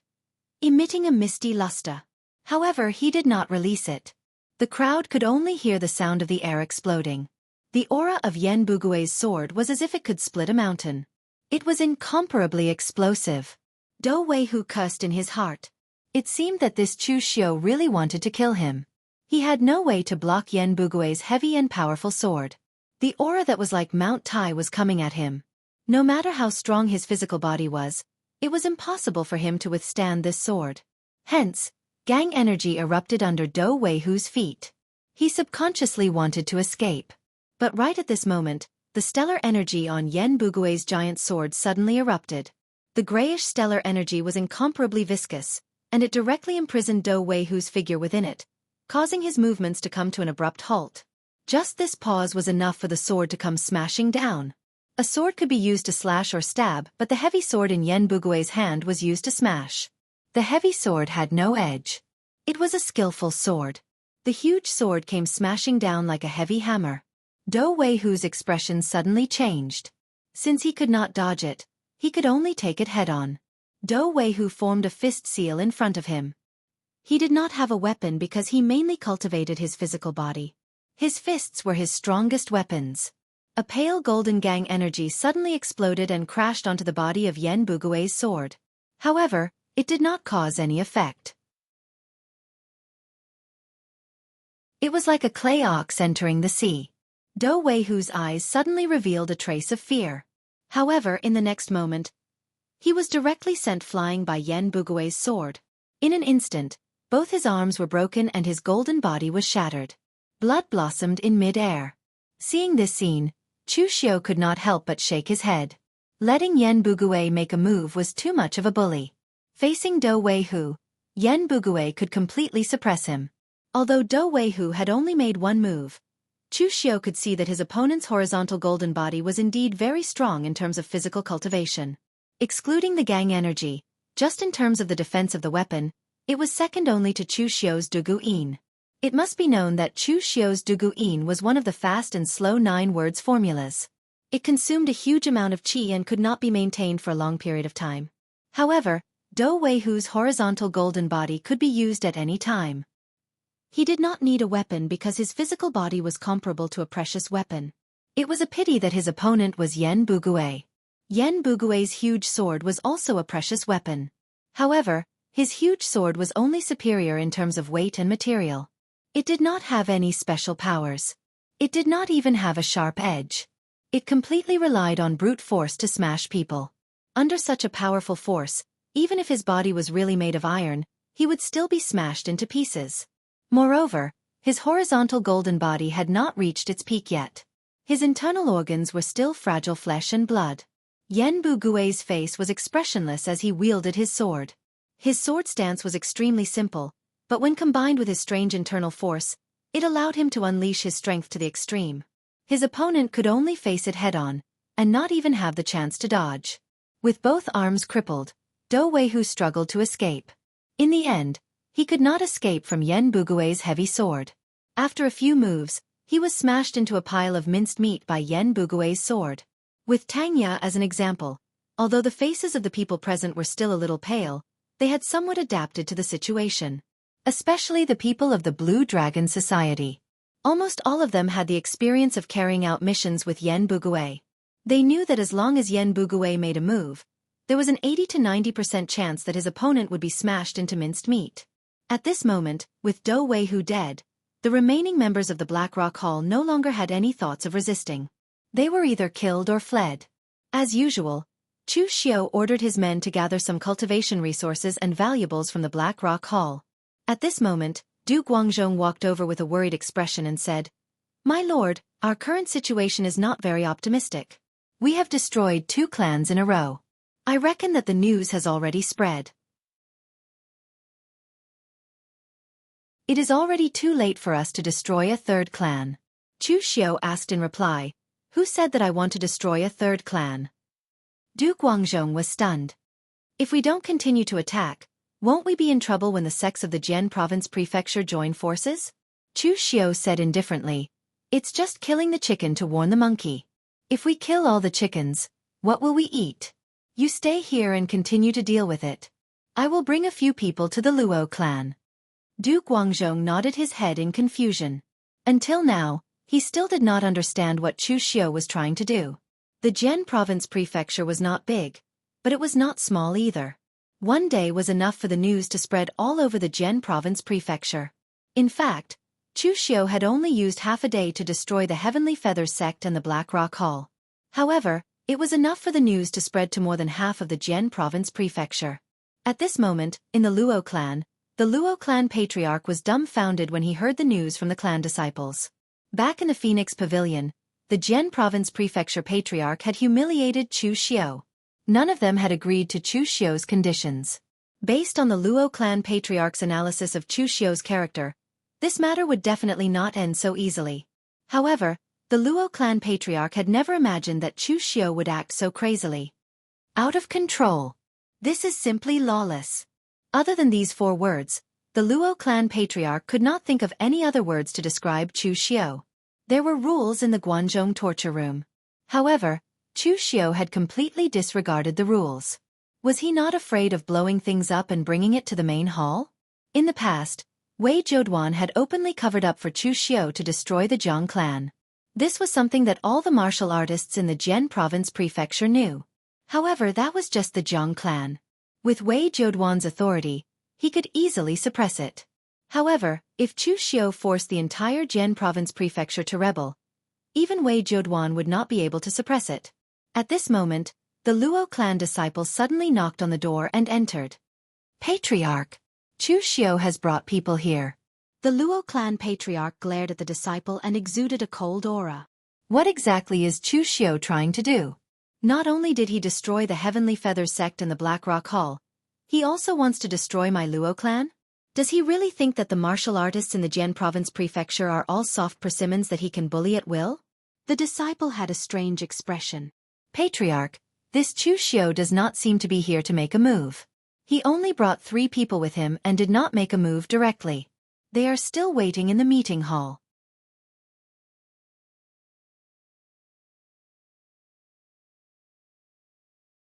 emitting a misty luster. However, he did not release it. The crowd could only hear the sound of the air exploding. The aura of Yen Bugui's sword was as if it could split a mountain. It was incomparably explosive. Do Weihu cursed in his heart. It seemed that this Chu Xiao really wanted to kill him. He had no way to block Yen Bugui's heavy and powerful sword. The aura that was like Mount Tai was coming at him. No matter how strong his physical body was, it was impossible for him to withstand this sword. Hence, gang energy erupted under Do Weihu's feet. He subconsciously wanted to escape. But right at this moment, the stellar energy on Yen Bugui's giant sword suddenly erupted. The grayish stellar energy was incomparably viscous, and it directly imprisoned Do Weihu's figure within it, causing his movements to come to an abrupt halt. Just this pause was enough for the sword to come smashing down. A sword could be used to slash or stab, but the heavy sword in Yen Bugui's hand was used to smash. The heavy sword had no edge. It was a skillful sword. The huge sword came smashing down like a heavy hammer. Do Weihu's expression suddenly changed. Since he could not dodge it, he could only take it head-on. Do Weihu formed a fist seal in front of him. He did not have a weapon because he mainly cultivated his physical body. His fists were his strongest weapons. A pale golden gang energy suddenly exploded and crashed onto the body of Yen Bugui's sword. However, it did not cause any effect. It was like a clay ox entering the sea. Do Weihu's eyes suddenly revealed a trace of fear. However, in the next moment, he was directly sent flying by Yen Bugui's sword. In an instant, both his arms were broken and his golden body was shattered. Blood blossomed in mid-air. Seeing this scene, Chu Xiu could not help but shake his head. Letting Yen Bugui make a move was too much of a bully. Facing Do Weihu, Yen Bugui could completely suppress him. Although Do Weihu had only made one move, Chu Xiu could see that his opponent's horizontal golden body was indeed very strong in terms of physical cultivation. Excluding the gang energy, just in terms of the defense of the weapon, it was second only to Chu Xiu's Duguin. It must be known that Chu Xiu's Duguin was one of the fast and slow 9 words formulas. It consumed a huge amount of qi and could not be maintained for a long period of time. However, Do Weihu's horizontal golden body could be used at any time. He did not need a weapon because his physical body was comparable to a precious weapon. It was a pity that his opponent was Yen Bugui. Yen Bugui's huge sword was also a precious weapon. However, his huge sword was only superior in terms of weight and material. It did not have any special powers. It did not even have a sharp edge. It completely relied on brute force to smash people. Under such a powerful force, even if his body was really made of iron, he would still be smashed into pieces. Moreover, his horizontal golden body had not reached its peak yet. His internal organs were still fragile flesh and blood. Yen Bugui's face was expressionless as he wielded his sword. His sword stance was extremely simple, but when combined with his strange internal force, it allowed him to unleash his strength to the extreme. His opponent could only face it head-on, and not even have the chance to dodge. With both arms crippled, Do Weihu struggled to escape. In the end, he could not escape from Yen Bugui's heavy sword. After a few moves, he was smashed into a pile of minced meat by Yen Bugui's sword. With Tangya as an example, although the faces of the people present were still a little pale, they had somewhat adapted to the situation. Especially the people of the Blue Dragon Society. Almost all of them had the experience of carrying out missions with Yen Bugui. They knew that as long as Yen Bugui made a move, there was an 80 to 90% chance that his opponent would be smashed into minced meat. At this moment, with Do Weihu dead, the remaining members of the Black Rock Hall no longer had any thoughts of resisting. They were either killed or fled. As usual, Chu Xiu ordered his men to gather some cultivation resources and valuables from the Black Rock Hall. At this moment, Du Guangzhong walked over with a worried expression and said, "My lord, our current situation is not very optimistic. We have destroyed 2 clans in a row. I reckon that the news has already spread. It is already too late for us to destroy a 3rd clan." Chu Xiu asked in reply, "Who said that I want to destroy a 3rd clan?" Du Guangzhong was stunned. "If we don't continue to attack, won't we be in trouble when the sects of the Jian province prefecture join forces?" Chu Xiu said indifferently, "It's just killing the chicken to warn the monkey. If we kill all the chickens, what will we eat? You stay here and continue to deal with it. I will bring a few people to the Luo clan." Du Guangzhong nodded his head in confusion. Until now, he still did not understand what Chu Xiu was trying to do. The Jian province prefecture was not big, but it was not small either. One day was enough for the news to spread all over the Jian province prefecture. In fact, Chu Xiu had only used half a day to destroy the Heavenly Feathers sect and the Black Rock Hall. However, it was enough for the news to spread to more than half of the Jian province prefecture. At this moment, in the Luo clan, the Luo clan patriarch was dumbfounded when he heard the news from the clan disciples. Back in the Phoenix Pavilion, the Jian province prefecture patriarch had humiliated Chu Xiu. None of them had agreed to Chu Xiu's conditions. Based on the Luo clan patriarch's analysis of Chu Xiu's character, this matter would definitely not end so easily. However, the Luo clan patriarch had never imagined that Chu Xiu would act so crazily. Out of control. This is simply lawless. Other than these 4 words, the Luo clan patriarch could not think of any other words to describe Chu Xiu. There were rules in the Guangzhong torture room. However, Chu Xiu had completely disregarded the rules. Was he not afraid of blowing things up and bringing it to the main hall? In the past, Wei Zhouduan had openly covered up for Chu Xiu to destroy the Zhang clan. This was something that all the martial artists in the Jian province prefecture knew. However, that was just the Zhang clan. With Wei Zhouduan's authority, he could easily suppress it. However, if Chu Xiu forced the entire Jian province prefecture to rebel, even Wei Zhouduan would not be able to suppress it. At this moment, the Luo clan disciples suddenly knocked on the door and entered. Patriarch! Chu Xiu has brought people here. The Luo clan patriarch glared at the disciple and exuded a cold aura. What exactly is Chu Xiu trying to do? Not only did he destroy the Heavenly Feathers sect and the Black Rock Hall, he also wants to destroy my Luo clan? Does he really think that the martial artists in the Jian province prefecture are all soft persimmons that he can bully at will? The disciple had a strange expression. Patriarch, this Chu Xiu does not seem to be here to make a move. He only brought 3 people with him and did not make a move directly. They are still waiting in the meeting hall.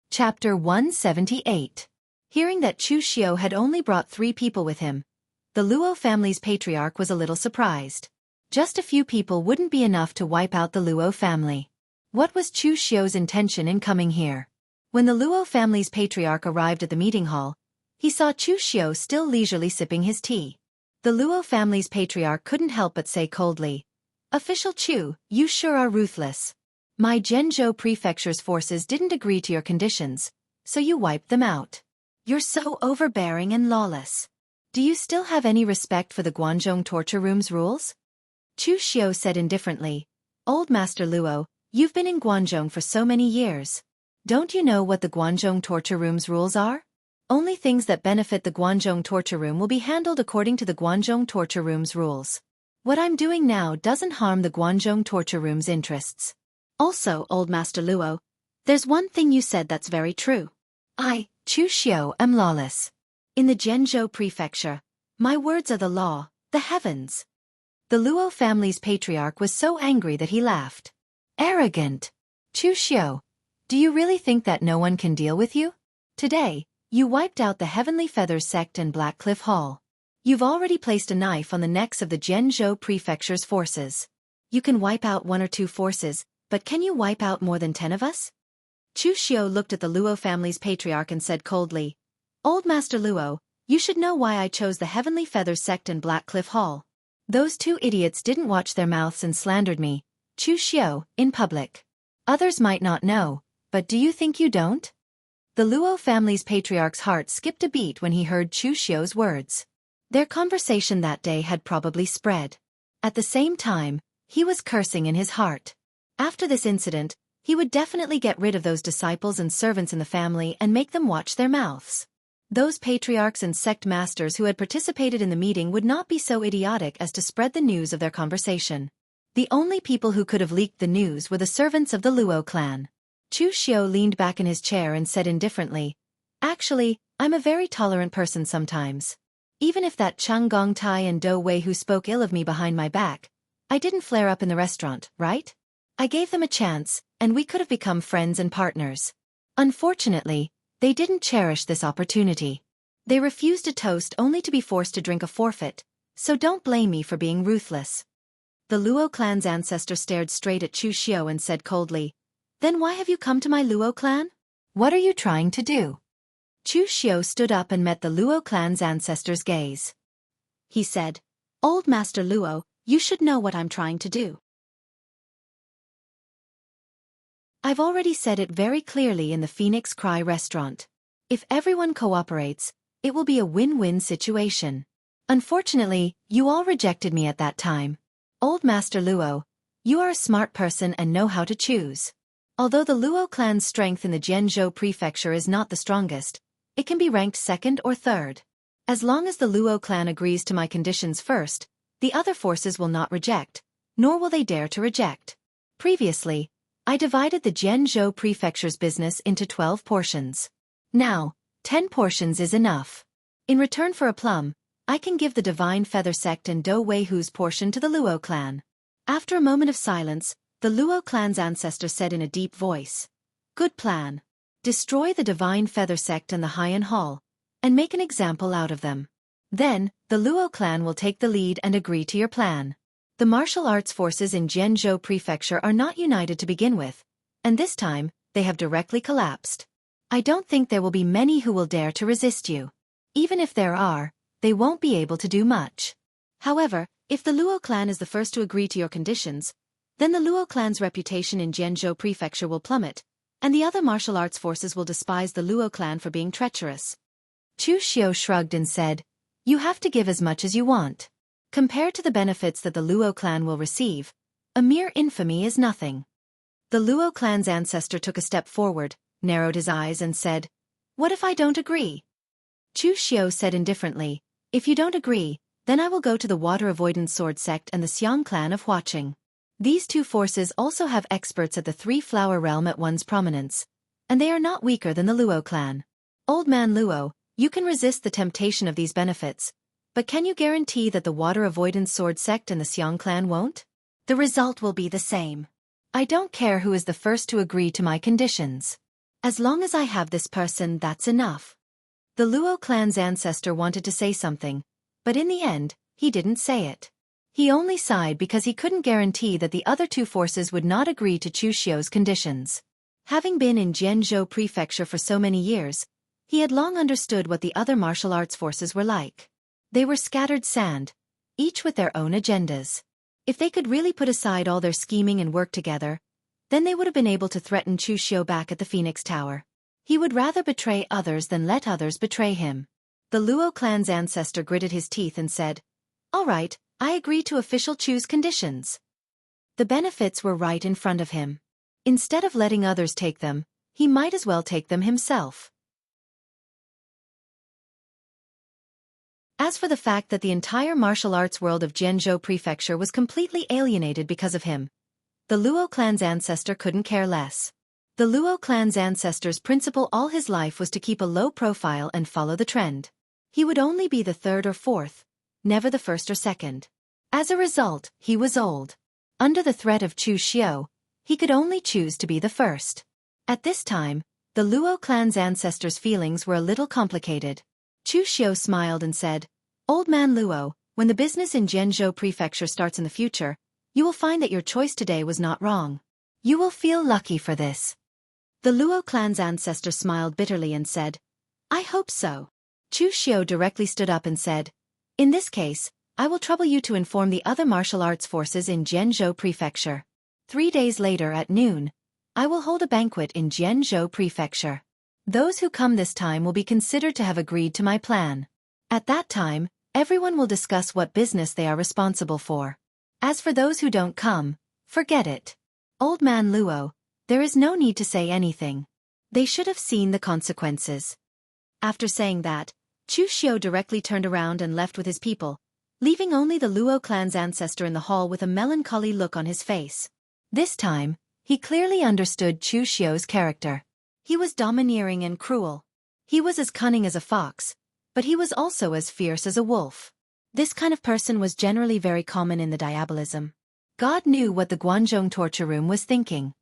Chapter 178. Hearing that Chu Xiu had only brought 3 people with him, the Luo family's patriarch was a little surprised. Just a few people wouldn't be enough to wipe out the Luo family. What was Chu Xiu's intention in coming here? When the Luo family's patriarch arrived at the meeting hall, he saw Chu Xiu still leisurely sipping his tea. The Luo family's patriarch couldn't help but say coldly, "Official Chu, you sure are ruthless. My Zhenzhou prefecture's forces didn't agree to your conditions, so you wiped them out. You're so overbearing and lawless. Do you still have any respect for the Guanzhong torture room's rules?" Chu Xiu said indifferently, "Old Master Luo, you've been in Guanzhong for so many years. Don't you know what the Guanzhong torture room's rules are? Only things that benefit the Guanzhong torture room will be handled according to the Guanzhong torture room's rules. What I'm doing now doesn't harm the Guanzhong torture room's interests. Also, Old Master Luo, there's one thing you said that's very true. I, Chu Xiu, am lawless. In the Zhenzhou prefecture, my words are the law, the heavens." The Luo family's patriarch was so angry that he laughed. "Arrogant! Chu Xiu, do you really think that no one can deal with you? Today, you wiped out the Heavenly Feathers sect and Black Cliff Hall. You've already placed a knife on the necks of the Zhenzhou prefecture's forces. You can wipe out 1 or 2 forces, but can you wipe out more than 10 of us?" Chu Xiu looked at the Luo family's patriarch and said coldly, "Old Master Luo, you should know why I chose the Heavenly Feathers sect and Black Cliff Hall. Those 2 idiots didn't watch their mouths and slandered me, Chu Xiu, in public. Others might not know, but do you think you don't?" The Luo family's patriarch's heart skipped a beat when he heard Chu Xiu's words. Their conversation that day had probably spread. At the same time, he was cursing in his heart. After this incident, he would definitely get rid of those disciples and servants in the family and make them watch their mouths. Those patriarchs and sect masters who had participated in the meeting would not be so idiotic as to spread the news of their conversation. The only people who could have leaked the news were the servants of the Luo clan. Chu Xiu leaned back in his chair and said indifferently, "Actually, I'm a very tolerant person sometimes. Even if that Chang Gongtai and Do Wei who spoke ill of me behind my back, I didn't flare up in the restaurant, right? I gave them a chance, and we could have become friends and partners. Unfortunately, they didn't cherish this opportunity. They refused a toast only to be forced to drink a forfeit, so don't blame me for being ruthless." The Luo clan's ancestor stared straight at Chu Xiu and said coldly, "Then why have you come to my Luo clan? What are you trying to do?" Chu Xiu stood up and met the Luo clan's ancestor's gaze. He said, "Old Master Luo, you should know what I'm trying to do. I've already said it very clearly in the Phoenix Cry restaurant. If everyone cooperates, it will be a win-win situation. Unfortunately, you all rejected me at that time. Old Master Luo, you are a smart person and know how to choose. Although the Luo clan's strength in the Zhenzhou prefecture is not the strongest, it can be ranked 2nd or 3rd. As long as the Luo clan agrees to my conditions first, the other forces will not reject, nor will they dare to reject. Previously, I divided the Zhenzhou prefecture's business into 12 portions. Now, 10 portions is enough. In return for a plum, I can give the Divine Feather sect and Do Wei Hu's portion to the Luo clan." After a moment of silence, the Luo clan's ancestor said in a deep voice, "Good plan. Destroy the Divine Feather sect and the Haiyan Hall, and make an example out of them. Then, the Luo clan will take the lead and agree to your plan. The martial arts forces in Zhenzhou prefecture are not united to begin with, and this time, they have directly collapsed. I don't think there will be many who will dare to resist you. Even if there are, they won't be able to do much. However, if the Luo clan is the first to agree to your conditions, then the Luo clan's reputation in Jianzhou Prefecture will plummet, and the other martial arts forces will despise the Luo clan for being treacherous. Chu Xiu shrugged and said, "You have to give as much as you want. Compared to the benefits that the Luo clan will receive, a mere infamy is nothing." The Luo clan's ancestor took a step forward, narrowed his eyes and said, "What if I don't agree?" Chu Xiu said indifferently, "If you don't agree, then I will go to the Water Avoidance Sword Sect and the Xiang clan of Huaqing. These two forces also have experts at the Three-Flower Realm at one's prominence, and they are not weaker than the Luo clan. Old man Luo, you can resist the temptation of these benefits, but can you guarantee that the Water Avoidance Sword Sect and the Xiang clan won't? The result will be the same. I don't care who is the first to agree to my conditions. As long as I have this person, that's enough." The Luo clan's ancestor wanted to say something, but in the end, he didn't say it. He only sighed because he couldn't guarantee that the other two forces would not agree to Chu Xiu's conditions. Having been in Jianzhou Prefecture for so many years, he had long understood what the other martial arts forces were like. They were scattered sand, each with their own agendas. If they could really put aside all their scheming and work together, then they would have been able to threaten Chu Xiu back at the Phoenix Tower. He would rather betray others than let others betray him. The Luo clan's ancestor gritted his teeth and said, "All right, I agree to official Chu's conditions." The benefits were right in front of him. Instead of letting others take them, he might as well take them himself. As for the fact that the entire martial arts world of Jianzhou Prefecture was completely alienated because of him, the Luo clan's ancestor couldn't care less. The Luo clan's ancestor's principle all his life was to keep a low profile and follow the trend. He would only be the third or fourth, never the first or second. As a result, he was old. Under the threat of Chu Xiu, he could only choose to be the first. At this time, the Luo clan's ancestors' feelings were a little complicated. Chu Xiu smiled and said, "Old man Luo, when the business in Jianzhou Prefecture starts in the future, you will find that your choice today was not wrong. You will feel lucky for this." The Luo clan's ancestor smiled bitterly and said, "I hope so." Chu Xiu directly stood up and said, "In this case, I will trouble you to inform the other martial arts forces in Jianzhou Prefecture. 3 days later at noon, I will hold a banquet in Jianzhou Prefecture. Those who come this time will be considered to have agreed to my plan. At that time, everyone will discuss what business they are responsible for. As for those who don't come, forget it. Old man Luo, there is no need to say anything. They should have seen the consequences." After saying that, Chu Xiu directly turned around and left with his people, leaving only the Luo clan's ancestor in the hall with a melancholy look on his face. This time, he clearly understood Chu Xiu's character. He was domineering and cruel. He was as cunning as a fox, but he was also as fierce as a wolf. This kind of person was generally very common in the diabolism. God knew what the Guanzhong torture room was thinking.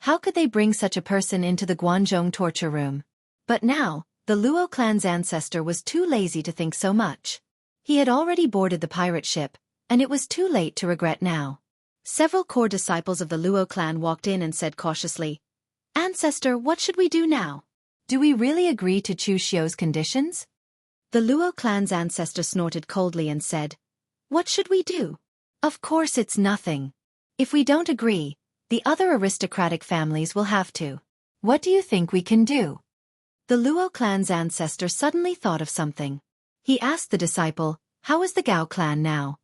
How could they bring such a person into the Guanzhong torture room? But now, the Luo clan's ancestor was too lazy to think so much. He had already boarded the pirate ship, and it was too late to regret now. Several core disciples of the Luo clan walked in and said cautiously, "Ancestor, what should we do now? Do we really agree to Chu Xiu's conditions?" The Luo clan's ancestor snorted coldly and said, "What should we do? Of course it's nothing. If we don't agree, the other aristocratic families will have to. What do you think we can do?" The Luo clan's ancestor suddenly thought of something. He asked the disciple, "How is the Gao clan now?"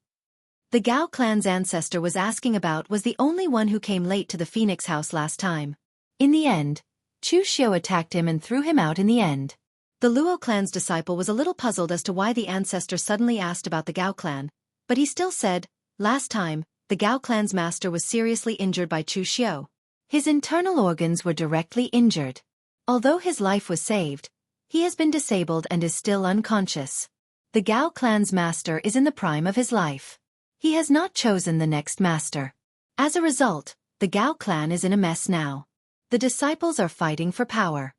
The Gao clan's ancestor was asking about was the only one who came late to the Phoenix house last time. In the end, Chu Xiu attacked him and threw him out in the end. The Luo clan's disciple was a little puzzled as to why the ancestor suddenly asked about the Gao clan, but he still said, "Last time, the Gao clan's master was seriously injured by Chu Xiu. His internal organs were directly injured. Although his life was saved, he has been disabled and is still unconscious. The Gao clan's master is in the prime of his life. He has not chosen the next master. As a result, the Gao clan is in a mess now. The disciples are fighting for power."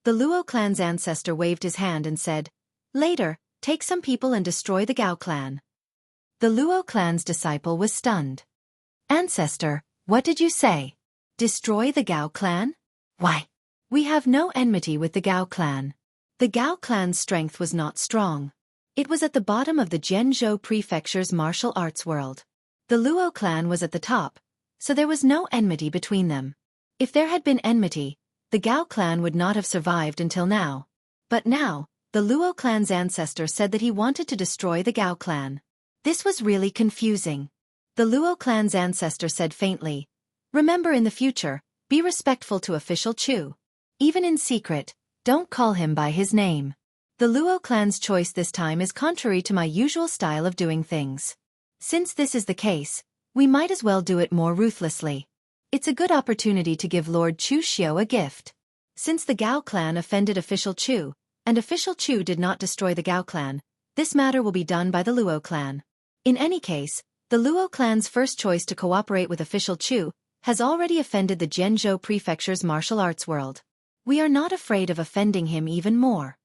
The Luo clan's ancestor waved his hand and said, "Later, take some people and destroy the Gao clan." The Luo clan's disciple was stunned. "Ancestor, what did you say? Destroy the Gao clan? Why? We have no enmity with the Gao clan. The Gao clan's strength was not strong. It was at the bottom of the Zhenzhou prefecture's martial arts world. The Luo clan was at the top, so there was no enmity between them. If there had been enmity, the Gao clan would not have survived until now. But now, the Luo clan's ancestor said that he wanted to destroy the Gao clan. This was really confusing. The Luo clan's ancestor said faintly, "Remember, in the future, be respectful to official Chu. Even in secret, don't call him by his name." The Luo clan's choice this time is contrary to my usual style of doing things. Since this is the case, we might as well do it more ruthlessly. It's a good opportunity to give Lord Chu Xiao a gift. Since the Gao clan offended official Chu, and official Chu did not destroy the Gao clan, this matter will be done by the Luo clan. In any case, the Luo clan's first choice to cooperate with official Chu has already offended the Zhenzhou prefecture's martial arts world. We are not afraid of offending him even more.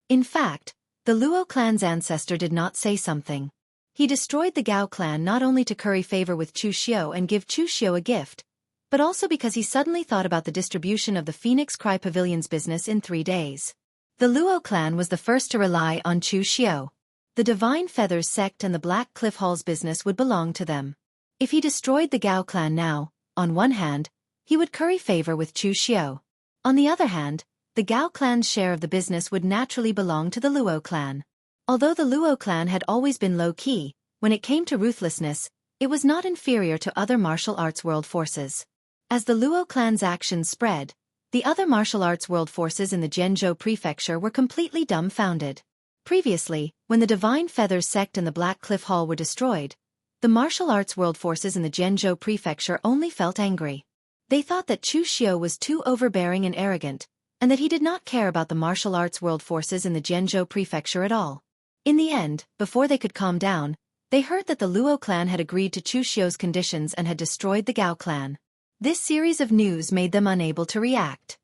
In fact, the Luo clan's ancestor did not say something. He destroyed the Gao clan not only to curry favor with Chu Xiao and give Chu Xiao a gift, but also because he suddenly thought about the distribution of the Phoenix Cry Pavilion's business in 3 days. The Luo clan was the first to rely on Chu Xiao. The Divine Feathers sect and the Black Cliff Hall's business would belong to them. If he destroyed the Gao clan now, on one hand, he would curry favor with Chu Xiao. On the other hand, the Gao clan's share of the business would naturally belong to the Luo clan. Although the Luo clan had always been low-key, when it came to ruthlessness, it was not inferior to other martial arts world forces. As the Luo clan's actions spread, the other martial arts world forces in the Zhenzhou prefecture were completely dumbfounded. Previously, when the Divine Feathers sect and the Black Cliff Hall were destroyed, the martial arts world forces in the Zhenzhou prefecture only felt angry. They thought that Chu Xiao was too overbearing and arrogant, and that he did not care about the martial arts world forces in the Zhenzhou prefecture at all. In the end, before they could calm down, they heard that the Luo clan had agreed to Chu Xiao's conditions and had destroyed the Gao clan. This series of news made them unable to react.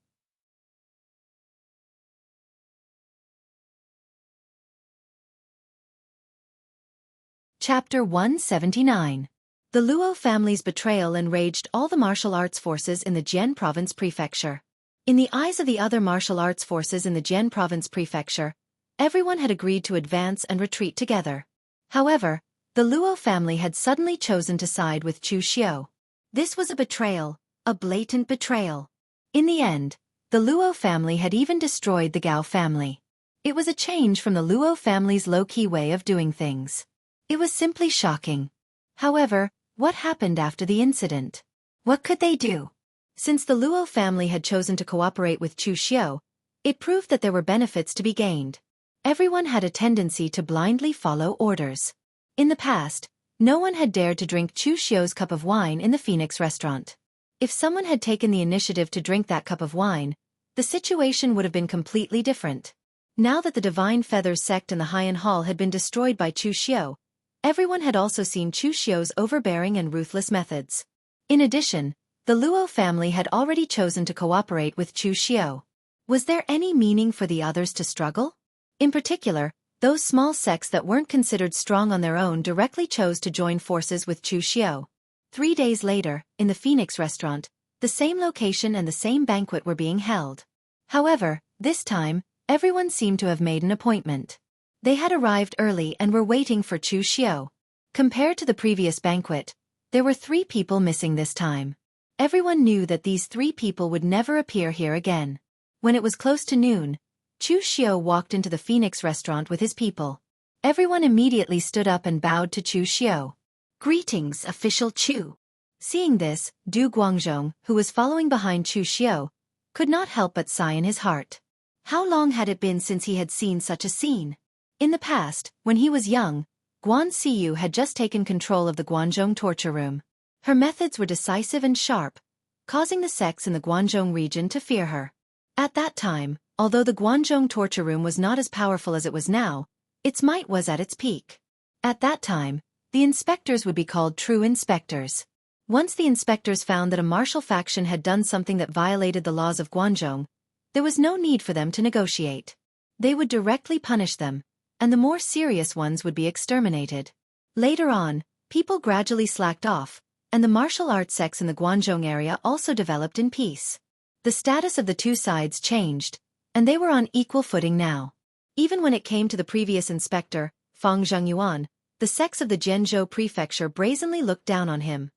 Chapter 179. The Luo family's betrayal enraged all the martial arts forces in the Jian Province prefecture. In the eyes of the other martial arts forces in the Jian Province prefecture, everyone had agreed to advance and retreat together. However, the Luo family had suddenly chosen to side with Chu Xiao. This was a betrayal, a blatant betrayal. In the end, the Luo family had even destroyed the Gao family. It was a change from the Luo family's low-key way of doing things. It was simply shocking. However, what happened after the incident? What could they do? Since the Luo family had chosen to cooperate with Chu Xiao, it proved that there were benefits to be gained. Everyone had a tendency to blindly follow orders. In the past, no one had dared to drink Chu Xiao's cup of wine in the Phoenix restaurant. If someone had taken the initiative to drink that cup of wine, the situation would have been completely different. Now that the Divine Feathers sect and the Haiyan Hall had been destroyed by Chu Xiao, everyone had also seen Chu Xiao's overbearing and ruthless methods. In addition, the Luo family had already chosen to cooperate with Chu Xiao. Was there any meaning for the others to struggle? In particular, those small sects that weren't considered strong on their own directly chose to join forces with Chu Xiao. 3 days later, in the Phoenix restaurant, the same location and the same banquet were being held. However, this time, everyone seemed to have made an appointment. They had arrived early and were waiting for Chu Xiao. Compared to the previous banquet, there were 3 people missing this time. Everyone knew that these 3 people would never appear here again. When it was close to noon, Chu Xiao walked into the Phoenix restaurant with his people. Everyone immediately stood up and bowed to Chu Xiao. "Greetings, official Chu." Seeing this, Du Guangzhong, who was following behind Chu Xiao, could not help but sigh in his heart. How long had it been since he had seen such a scene? In the past, when he was young, Guan Siyu had just taken control of the Guangzhong torture room. Her methods were decisive and sharp, causing the sects in the Guangzhong region to fear her. At that time, although the Guangzhong torture room was not as powerful as it was now, its might was at its peak. At that time, the inspectors would be called true inspectors. Once the inspectors found that a martial faction had done something that violated the laws of Guangzhong, there was no need for them to negotiate. They would directly punish them, and the more serious ones would be exterminated. Later on, people gradually slacked off, and the martial arts sects in the Guangzhong area also developed in peace. The status of the two sides changed, and they were on equal footing now. Even when it came to the previous inspector, Fang Zhengyuan, the sects of the Zhenzhou prefecture brazenly looked down on him.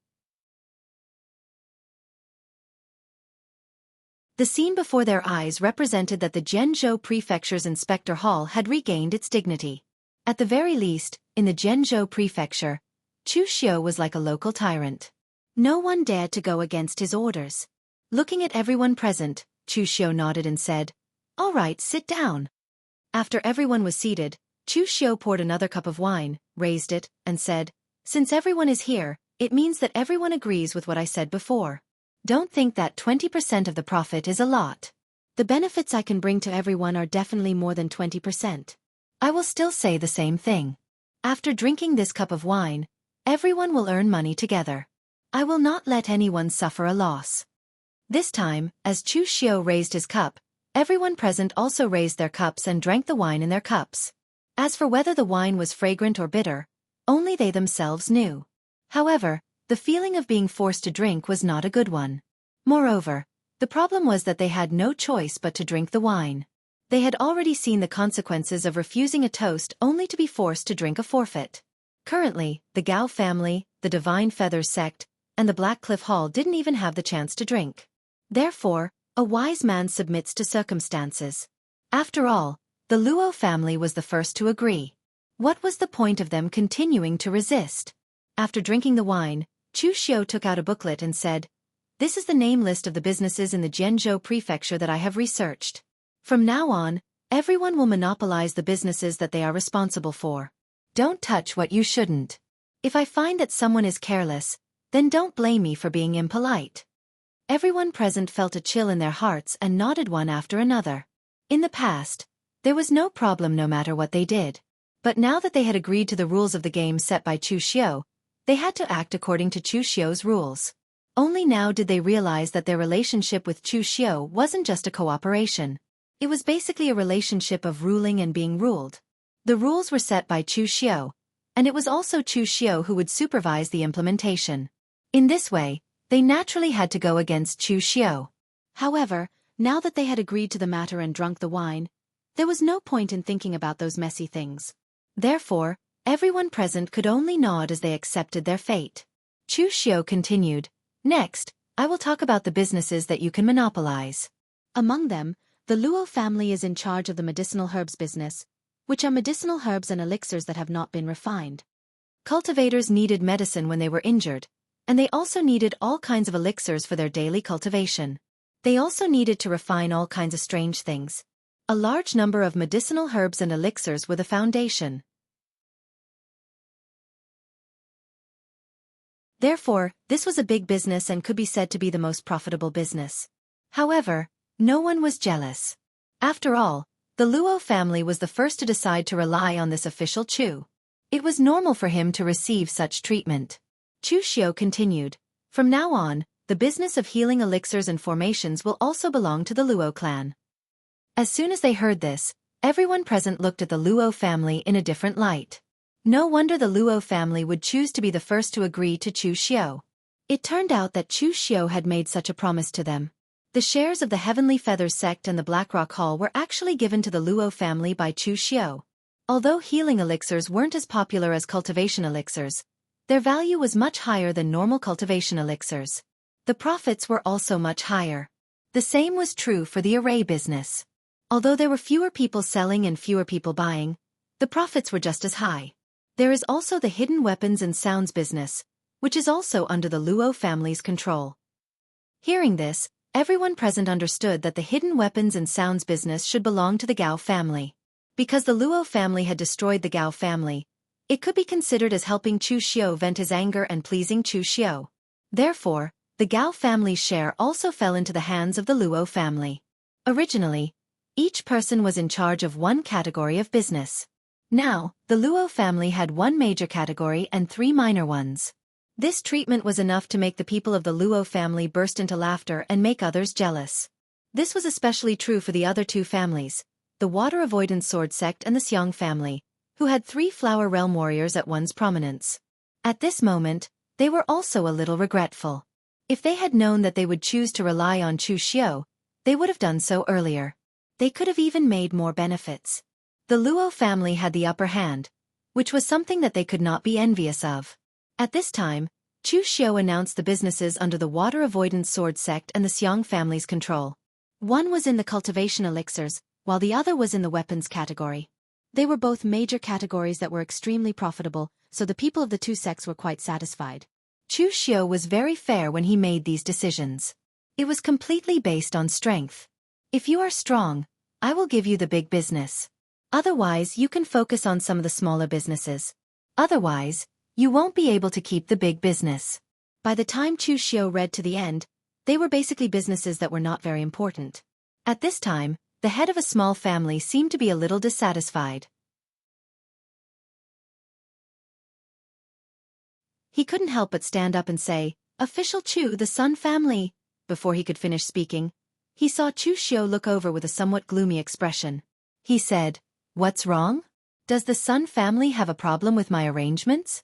The scene before their eyes represented that the Zhenzhou prefecture's inspector hall had regained its dignity. At the very least, in the Zhenzhou prefecture, Chu Xiu was like a local tyrant. No one dared to go against his orders. Looking at everyone present, Chu Xiu nodded and said, "All right, sit down." After everyone was seated, Chu Xiu poured another cup of wine, raised it, and said, "Since everyone is here, it means that everyone agrees with what I said before. Don't think that 20% of the profit is a lot. The benefits I can bring to everyone are definitely more than 20%. I will still say the same thing. After drinking this cup of wine, everyone will earn money together. I will not let anyone suffer a loss." This time, as Chu Xiu raised his cup, everyone present also raised their cups and drank the wine in their cups. As for whether the wine was fragrant or bitter, only they themselves knew. However, the feeling of being forced to drink was not a good one. Moreover, the problem was that they had no choice but to drink the wine. They had already seen the consequences of refusing a toast only to be forced to drink a forfeit. Currently, the Gao family, the Divine Feathers sect, and the Black Cliff Hall didn't even have the chance to drink. Therefore, a wise man submits to circumstances. After all, the Luo family was the first to agree. What was the point of them continuing to resist? After drinking the wine, Chu Xiu took out a booklet and said, "This is the name list of the businesses in the Zhenzhou prefecture that I have researched. From now on, everyone will monopolize the businesses that they are responsible for. Don't touch what you shouldn't. If I find that someone is careless, then don't blame me for being impolite." Everyone present felt a chill in their hearts and nodded one after another. In the past, there was no problem no matter what they did. But now that they had agreed to the rules of the game set by Chu Xiu, they had to act according to Chu Xiu's rules. Only now did they realize that their relationship with Chu Xiu wasn't just a cooperation. It was basically a relationship of ruling and being ruled. The rules were set by Chu Xiu, and it was also Chu Xiu who would supervise the implementation. In this way, they naturally had to go against Chu Xiu. However, now that they had agreed to the matter and drunk the wine, there was no point in thinking about those messy things. Therefore, everyone present could only nod as they accepted their fate. Chu Xiu continued, "Next, I will talk about the businesses that you can monopolize. Among them, the Luo family is in charge of the medicinal herbs business, which are medicinal herbs and elixirs that have not been refined. Cultivators needed medicine when they were injured, and they also needed all kinds of elixirs for their daily cultivation. They also needed to refine all kinds of strange things. A large number of medicinal herbs and elixirs were the foundation. Therefore, this was a big business and could be said to be the most profitable business. However, no one was jealous. After all, the Luo family was the first to decide to rely on this official Chu. It was normal for him to receive such treatment. Chu Xiu continued, "From now on, the business of healing elixirs and formations will also belong to the Luo clan." As soon as they heard this, everyone present looked at the Luo family in a different light. No wonder the Luo family would choose to be the first to agree to Chu Xiu. It turned out that Chu Xiu had made such a promise to them. The shares of the Heavenly Feathers sect and the Blackrock Hall were actually given to the Luo family by Chu Xiu. Although healing elixirs weren't as popular as cultivation elixirs, their value was much higher than normal cultivation elixirs. The profits were also much higher. The same was true for the array business. Although there were fewer people selling and fewer people buying, the profits were just as high. There is also the hidden weapons and sounds business, which is also under the Luo family's control. Hearing this, everyone present understood that the hidden weapons and sounds business should belong to the Gao family. Because the Luo family had destroyed the Gao family, it could be considered as helping Chu Xiu vent his anger and pleasing Chu Xiu. Therefore, the Gao family's share also fell into the hands of the Luo family. Originally, each person was in charge of one category of business. Now, the Luo family had one major category and three minor ones. This treatment was enough to make the people of the Luo family burst into laughter and make others jealous. This was especially true for the other two families, the Water Avoidance Sword sect and the Xiong family, who had 3 Flower Realm warriors at one's prominence. At this moment, they were also a little regretful. If they had known that they would choose to rely on Chu Xiu, they would have done so earlier. They could have even made more benefits. The Luo family had the upper hand, which was something that they could not be envious of. At this time, Chu Xiao announced the businesses under the Water Avoidance Sword sect and the Xiang family's control. One was in the cultivation elixirs, while the other was in the weapons category. They were both major categories that were extremely profitable, so the people of the two sects were quite satisfied. Chu Xiao was very fair when he made these decisions. It was completely based on strength. If you are strong, I will give you the big business. Otherwise, you can focus on some of the smaller businesses. Otherwise, you won't be able to keep the big business. By the time Chu Xiao read to the end, they were basically businesses that were not very important. At this time, the head of a small family seemed to be a little dissatisfied. He couldn't help but stand up and say, "Official Chu, the Sun family." Before he could finish speaking, he saw Chu Xiao look over with a somewhat gloomy expression. He said, "What's wrong? Does the Sun family have a problem with my arrangements?"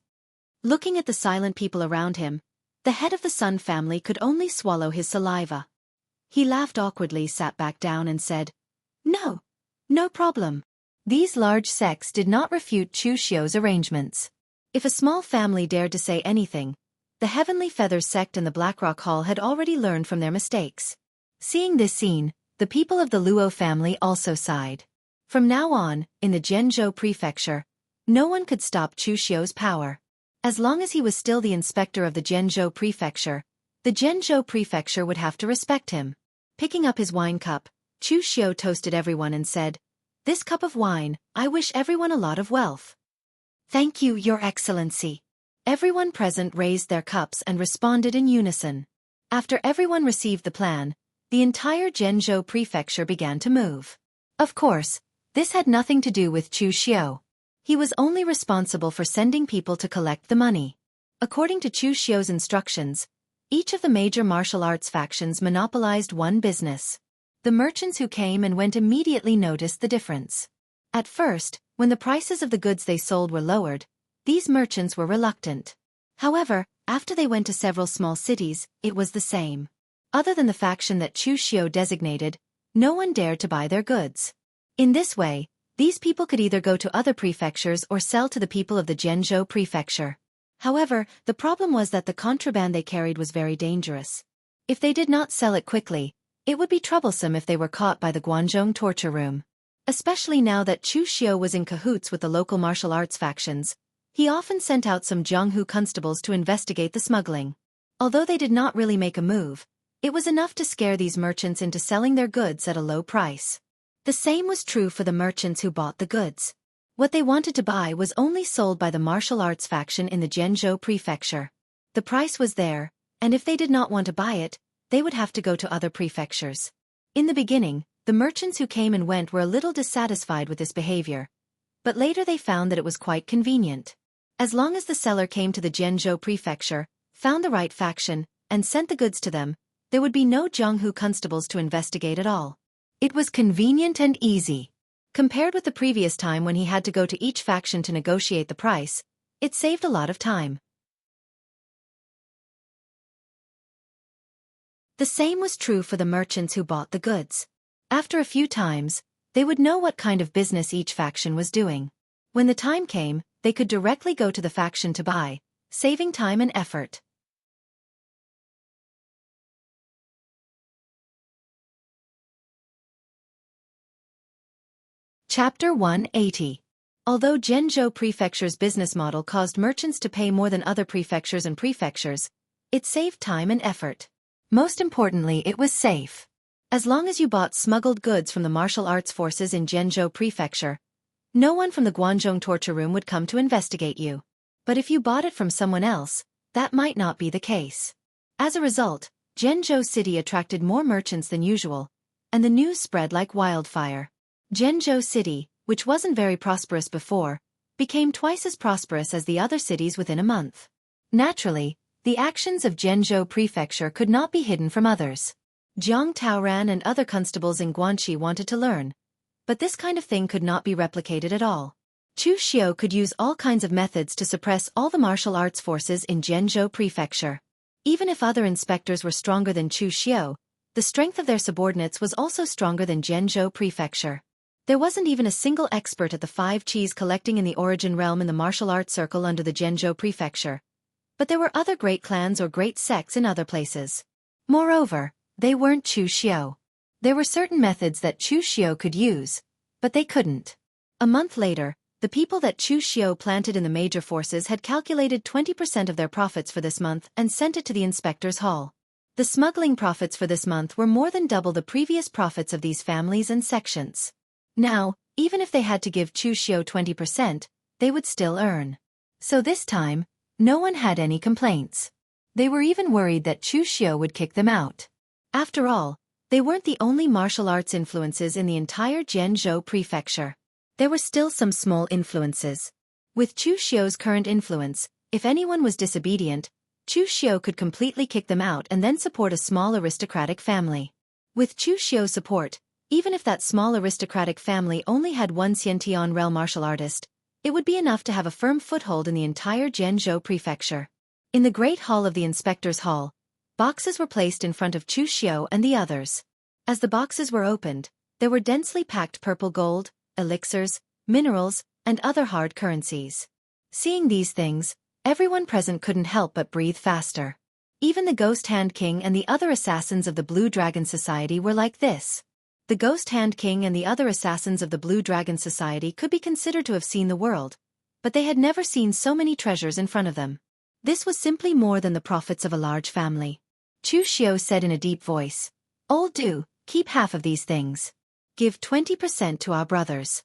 Looking at the silent people around him, the head of the Sun family could only swallow his saliva. He laughed awkwardly, sat back down and said, "No, no problem." These large sects did not refute Chu Xiao's arrangements. If a small family dared to say anything, the Heavenly Feathers sect and the Blackrock Hall had already learned from their mistakes. Seeing this scene, the people of the Luo family also sighed. From now on, in the Zhenzhou prefecture, no one could stop Chu Xiao's power. As long as he was still the inspector of the Zhenzhou prefecture, the Zhenzhou prefecture would have to respect him. Picking up his wine cup, Chu Xiao toasted everyone and said, "This cup of wine, I wish everyone a lot of wealth." "Thank you, Your Excellency." Everyone present raised their cups and responded in unison. After everyone received the plan, the entire Zhenzhou prefecture began to move. Of course, this had nothing to do with Chu Xiao. He was only responsible for sending people to collect the money. According to Chu Xiao's instructions, each of the major martial arts factions monopolized one business. The merchants who came and went immediately noticed the difference. At first, when the prices of the goods they sold were lowered, these merchants were reluctant. However, after they went to several small cities, it was the same. Other than the faction that Chu Xiao designated, no one dared to buy their goods. In this way, these people could either go to other prefectures or sell to the people of the Zhenzhou prefecture. However, the problem was that the contraband they carried was very dangerous. If they did not sell it quickly, it would be troublesome if they were caught by the Guangzhong torture room. Especially now that Chu Xiao was in cahoots with the local martial arts factions, he often sent out some Zhonghu constables to investigate the smuggling. Although they did not really make a move, it was enough to scare these merchants into selling their goods at a low price. The same was true for the merchants who bought the goods. What they wanted to buy was only sold by the martial arts faction in the Zhenzhou prefecture. The price was there, and if they did not want to buy it, they would have to go to other prefectures. In the beginning, the merchants who came and went were a little dissatisfied with this behavior, but later they found that it was quite convenient. As long as the seller came to the Zhenzhou prefecture, found the right faction, and sent the goods to them, there would be no Zhonghu constables to investigate at all. It was convenient and easy. Compared with the previous time when he had to go to each faction to negotiate the price, it saved a lot of time. The same was true for the merchants who bought the goods. After a few times, they would know what kind of business each faction was doing. When the time came, they could directly go to the faction to buy, saving time and effort. Chapter 180. Although Zhenzhou Prefecture's business model caused merchants to pay more than other prefectures and prefectures, it saved time and effort. Most importantly, it was safe. As long as you bought smuggled goods from the martial arts forces in Zhenzhou Prefecture, no one from the Guangzhong torture room would come to investigate you. But if you bought it from someone else, that might not be the case. As a result, Zhenzhou City attracted more merchants than usual, and the news spread like wildfire. Zhenzhou City, which wasn't very prosperous before, became twice as prosperous as the other cities within a month. Naturally, the actions of Zhenzhou Prefecture could not be hidden from others. Jiang Taoran and other constables in Guanxi wanted to learn, but this kind of thing could not be replicated at all. Chu Xiao could use all kinds of methods to suppress all the martial arts forces in Zhenzhou Prefecture. Even if other inspectors were stronger than Chu Xiao, The strength of their subordinates was also stronger than Jianzhou Prefecture. There wasn't even a single expert at the 5 cheese collecting in the origin realm in the martial arts circle under the Jianzhou Prefecture. But there were other great clans or great sects in other places. Moreover, they weren't Chu Xiao. There were certain methods that Chu Xiao could use, but they couldn't. A month later, the people that Chu Xiao planted in the major forces had calculated 20% of their profits for this month and sent it to the inspector's hall. The smuggling profits for this month were more than double the previous profits of these families and sections. Now, even if they had to give Chu Xiao 20%, they would still earn. So this time, no one had any complaints. They were even worried that Chu Xiao would kick them out. After all, they weren't the only martial arts influences in the entire Jianzhou Prefecture. There were still some small influences. With Chu Xiao's current influence, if anyone was disobedient, Chu Xiao could completely kick them out and then support a small aristocratic family. With Chu Xiao's support, even if that small aristocratic family only had one Xiantian realm martial artist, it would be enough to have a firm foothold in the entire Jianzhou Prefecture. In the Great Hall of the Inspector's Hall, boxes were placed in front of Chu Xiao and the others. As the boxes were opened, there were densely packed purple gold, elixirs, minerals, and other hard currencies. Seeing these things, everyone present couldn't help but breathe faster. Even the Ghost Hand King and the other assassins of the Blue Dragon Society were like this. The Ghost Hand King and the other assassins of the Blue Dragon Society could be considered to have seen the world, but they had never seen so many treasures in front of them. This was simply more than the profits of a large family. Chu Xiao said in a deep voice, "Old Du, keep half of these things. Give 20% to our brothers."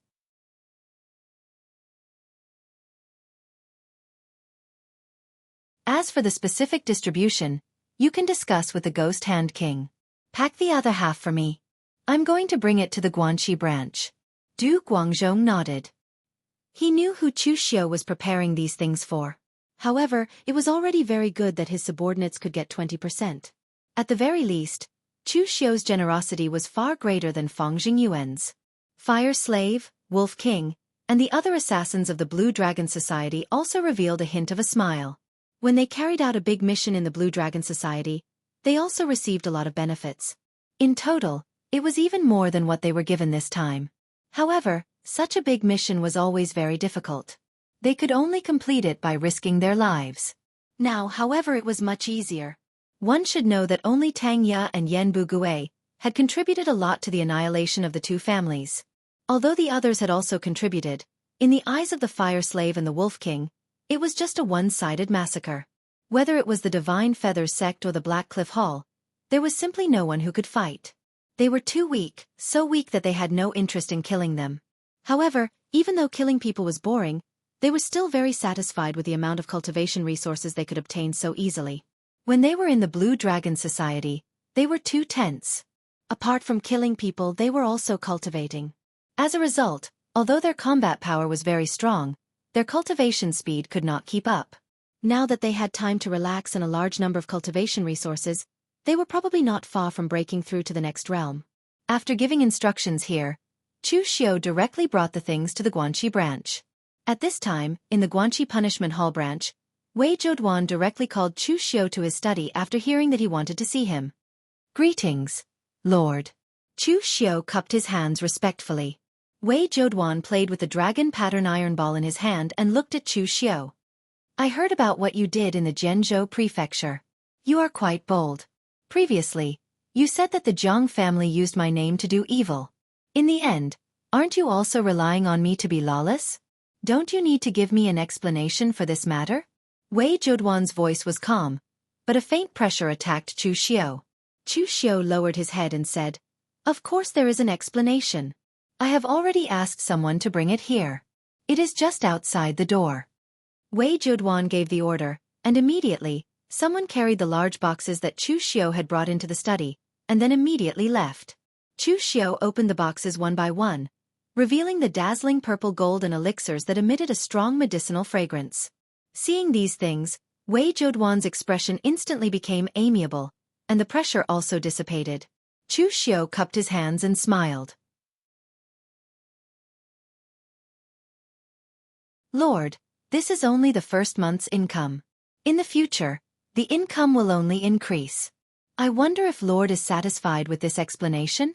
As for the specific distribution, you can discuss with the Ghost Hand King. Pack the other half for me. I'm going to bring it to the Guanxi branch. Du Guangzhong nodded. He knew who Chu Xiao was preparing these things for. However, it was already very good that his subordinates could get 20%. At the very least, Chu Xiao's generosity was far greater than Fang Jingyuan's. Fire Slave, Wolf King, and the other assassins of the Blue Dragon Society also revealed a hint of a smile. When they carried out a big mission in the Blue Dragon Society, they also received a lot of benefits. In total, it was even more than what they were given this time. However, such a big mission was always very difficult. They could only complete it by risking their lives. Now, however, it was much easier. One should know that only Tang Ya and Yan Bugui had contributed a lot to the annihilation of the two families. Although the others had also contributed, in the eyes of the Fire Slave and the Wolf King, it was just a one-sided massacre. Whether it was the Divine Feathers sect or the Black Cliff Hall, there was simply no one who could fight. They were too weak, so weak that they had no interest in killing them. However, even though killing people was boring, they were still very satisfied with the amount of cultivation resources they could obtain so easily. When they were in the Blue Dragon Society, they were too tense. Apart from killing people, they were also cultivating. As a result, although their combat power was very strong, their cultivation speed could not keep up. Now that they had time to relax and a large number of cultivation resources, they were probably not far from breaking through to the next realm. After giving instructions here, Chu Xiao directly brought the things to the Guanxi branch. At this time, in the Guanxi Punishment Hall branch, Wei Zhouduan directly called Chu Xiao to his study after hearing that he wanted to see him. "Greetings, Lord." Chu Xiao cupped his hands respectfully. Wei Zhouduan played with the dragon pattern iron ball in his hand and looked at Chu Xiao. "I heard about what you did in the Jianzhou Prefecture. You are quite bold. Previously, you said that the Jiang family used my name to do evil. In the end, aren't you also relying on me to be lawless? Don't you need to give me an explanation for this matter?" Wei Zhouduan's voice was calm, but a faint pressure attacked Chu Xiao. Chu Xiao lowered his head and said, "Of course there is an explanation. I have already asked someone to bring it here. It is just outside the door." Wei Zhouduan gave the order, and immediately, someone carried the large boxes that Chu Xiao had brought into the study, and then immediately left. Chu Xiao opened the boxes one by one, revealing the dazzling purple gold and elixirs that emitted a strong medicinal fragrance. Seeing these things, Wei Zhouduan's expression instantly became amiable, and the pressure also dissipated. Chu Xiao cupped his hands and smiled. "Lord, this is only the first month's income. In the future, the income will only increase. I wonder if Lord is satisfied with this explanation?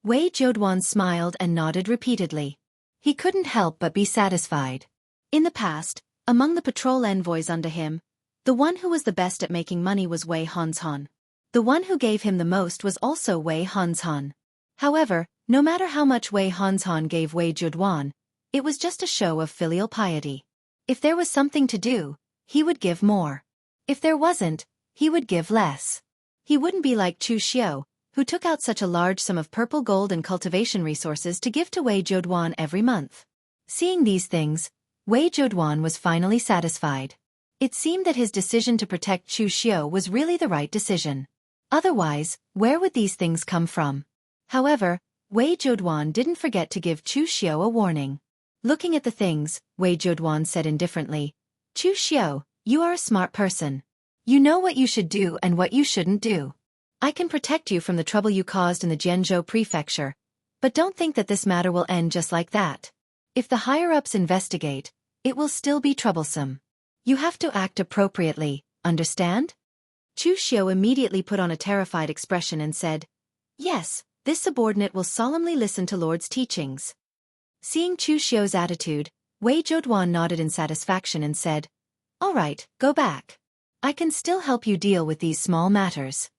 Wei Zhouduan smiled and nodded repeatedly. He couldn't help but be satisfied. In the past, among the patrol envoys under him, the one who was the best at making money was Wei Hanzhan. The one who gave him the most was also Wei Hanzhan. However, no matter how much Wei Hanzhan gave Wei Zhouduan, it was just a show of filial piety. If there was something to do, he would give more. If there wasn't, he would give less. He wouldn't be like Chu Xiao, who took out such a large sum of purple gold and cultivation resources to give to Wei Zhouduan every month. Seeing these things, Wei Zhouduan was finally satisfied. It seemed that his decision to protect Chu Xiao was really the right decision. Otherwise, where would these things come from? However, Wei Zhouduan didn't forget to give Chu Xiao a warning. Looking at the things, Wei Zhouduan said indifferently, "Chu Xiao, you are a smart person. You know what you should do and what you shouldn't do. I can protect you from the trouble you caused in the Zhenzhou prefecture, but don't think that this matter will end just like that. If the higher-ups investigate, it will still be troublesome. You have to act appropriately, understand?" Chu Xiao immediately put on a terrified expression and said, "Yes, this subordinate will solemnly listen to Lord's teachings." Seeing Chu Xiao's attitude, Wei Zhouduan nodded in satisfaction and said, "All right, go back. I can still help you deal with these small matters."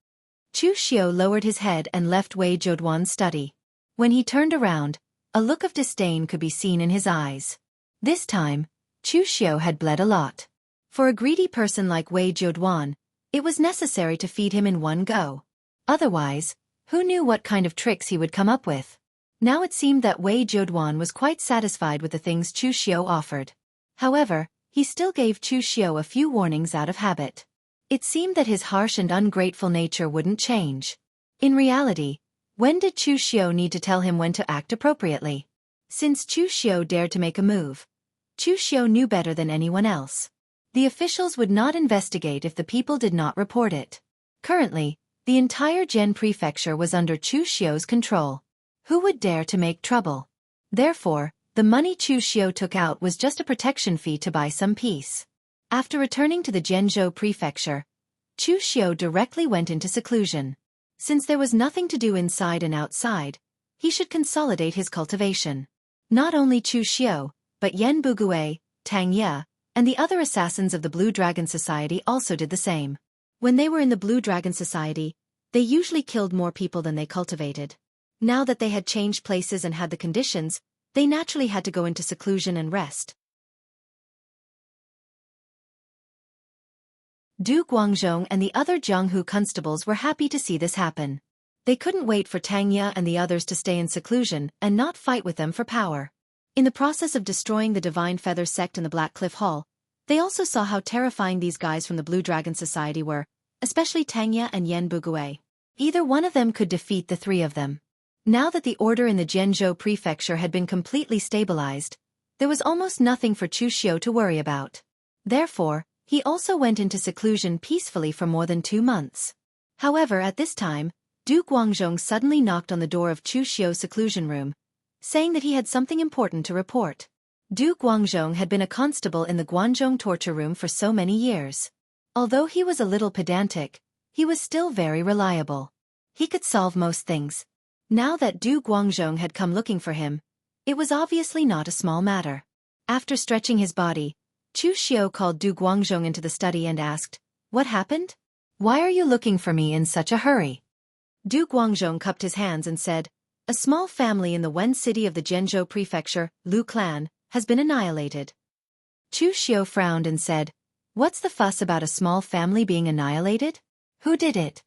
Chu Xiao lowered his head and left Wei Zhouduan's study. When he turned around, a look of disdain could be seen in his eyes. This time, Chu Xiao had bled a lot. For a greedy person like Wei Zhouduan, it was necessary to feed him in one go. Otherwise, who knew what kind of tricks he would come up with? Now it seemed that Wei Zhouduan was quite satisfied with the things Chu Xiao offered. However, he still gave Chu Xiao a few warnings out of habit. It seemed that his harsh and ungrateful nature wouldn't change. In reality, when did Chu Xiao need to tell him when to act appropriately? Since Chu Xiao dared to make a move, Chu Xiao knew better than anyone else. The officials would not investigate if the people did not report it. Currently, the entire Zhen prefecture was under Chu Xiao's control. Who would dare to make trouble? Therefore, the money Chu Xiao took out was just a protection fee to buy some peace. After returning to the Zhenzhou prefecture, Chu Xiao directly went into seclusion. Since there was nothing to do inside and outside, he should consolidate his cultivation. Not only Chu Xiao, but Yan Bugui, Tang Ye, and the other assassins of the Blue Dragon Society also did the same. When they were in the Blue Dragon Society, they usually killed more people than they cultivated. Now that they had changed places and had the conditions, they naturally had to go into seclusion and rest. Du Guangzhong and the other Jianghu constables were happy to see this happen. They couldn't wait for Tang Ye and the others to stay in seclusion and not fight with them for power. In the process of destroying the Divine Feather sect in the Black Cliff Hall, they also saw how terrifying these guys from the Blue Dragon Society were, especially Tang Ye and Yan Bugui. Either one of them could defeat the three of them. Now that the order in the Zhenzhou prefecture had been completely stabilized, there was almost nothing for Chu Xiao to worry about. Therefore, he also went into seclusion peacefully for more than 2 months. However, at this time, Du Guangzhong suddenly knocked on the door of Chu Xiao's seclusion room, saying that he had something important to report. Du Guangzhong had been a constable in the Guangzhong torture room for so many years. Although he was a little pedantic, he was still very reliable. He could solve most things. Now that Du Guangzhong had come looking for him, it was obviously not a small matter. After stretching his body, Chu Xiao called Du Guangzhong into the study and asked, "What happened? Why are you looking for me in such a hurry?" Du Guangzhong cupped his hands and said, "A small family in the Wen city of the Zhenzhou prefecture, Lu clan, has been annihilated." Chu Xiao frowned and said, "What's the fuss about a small family being annihilated? Who did it?"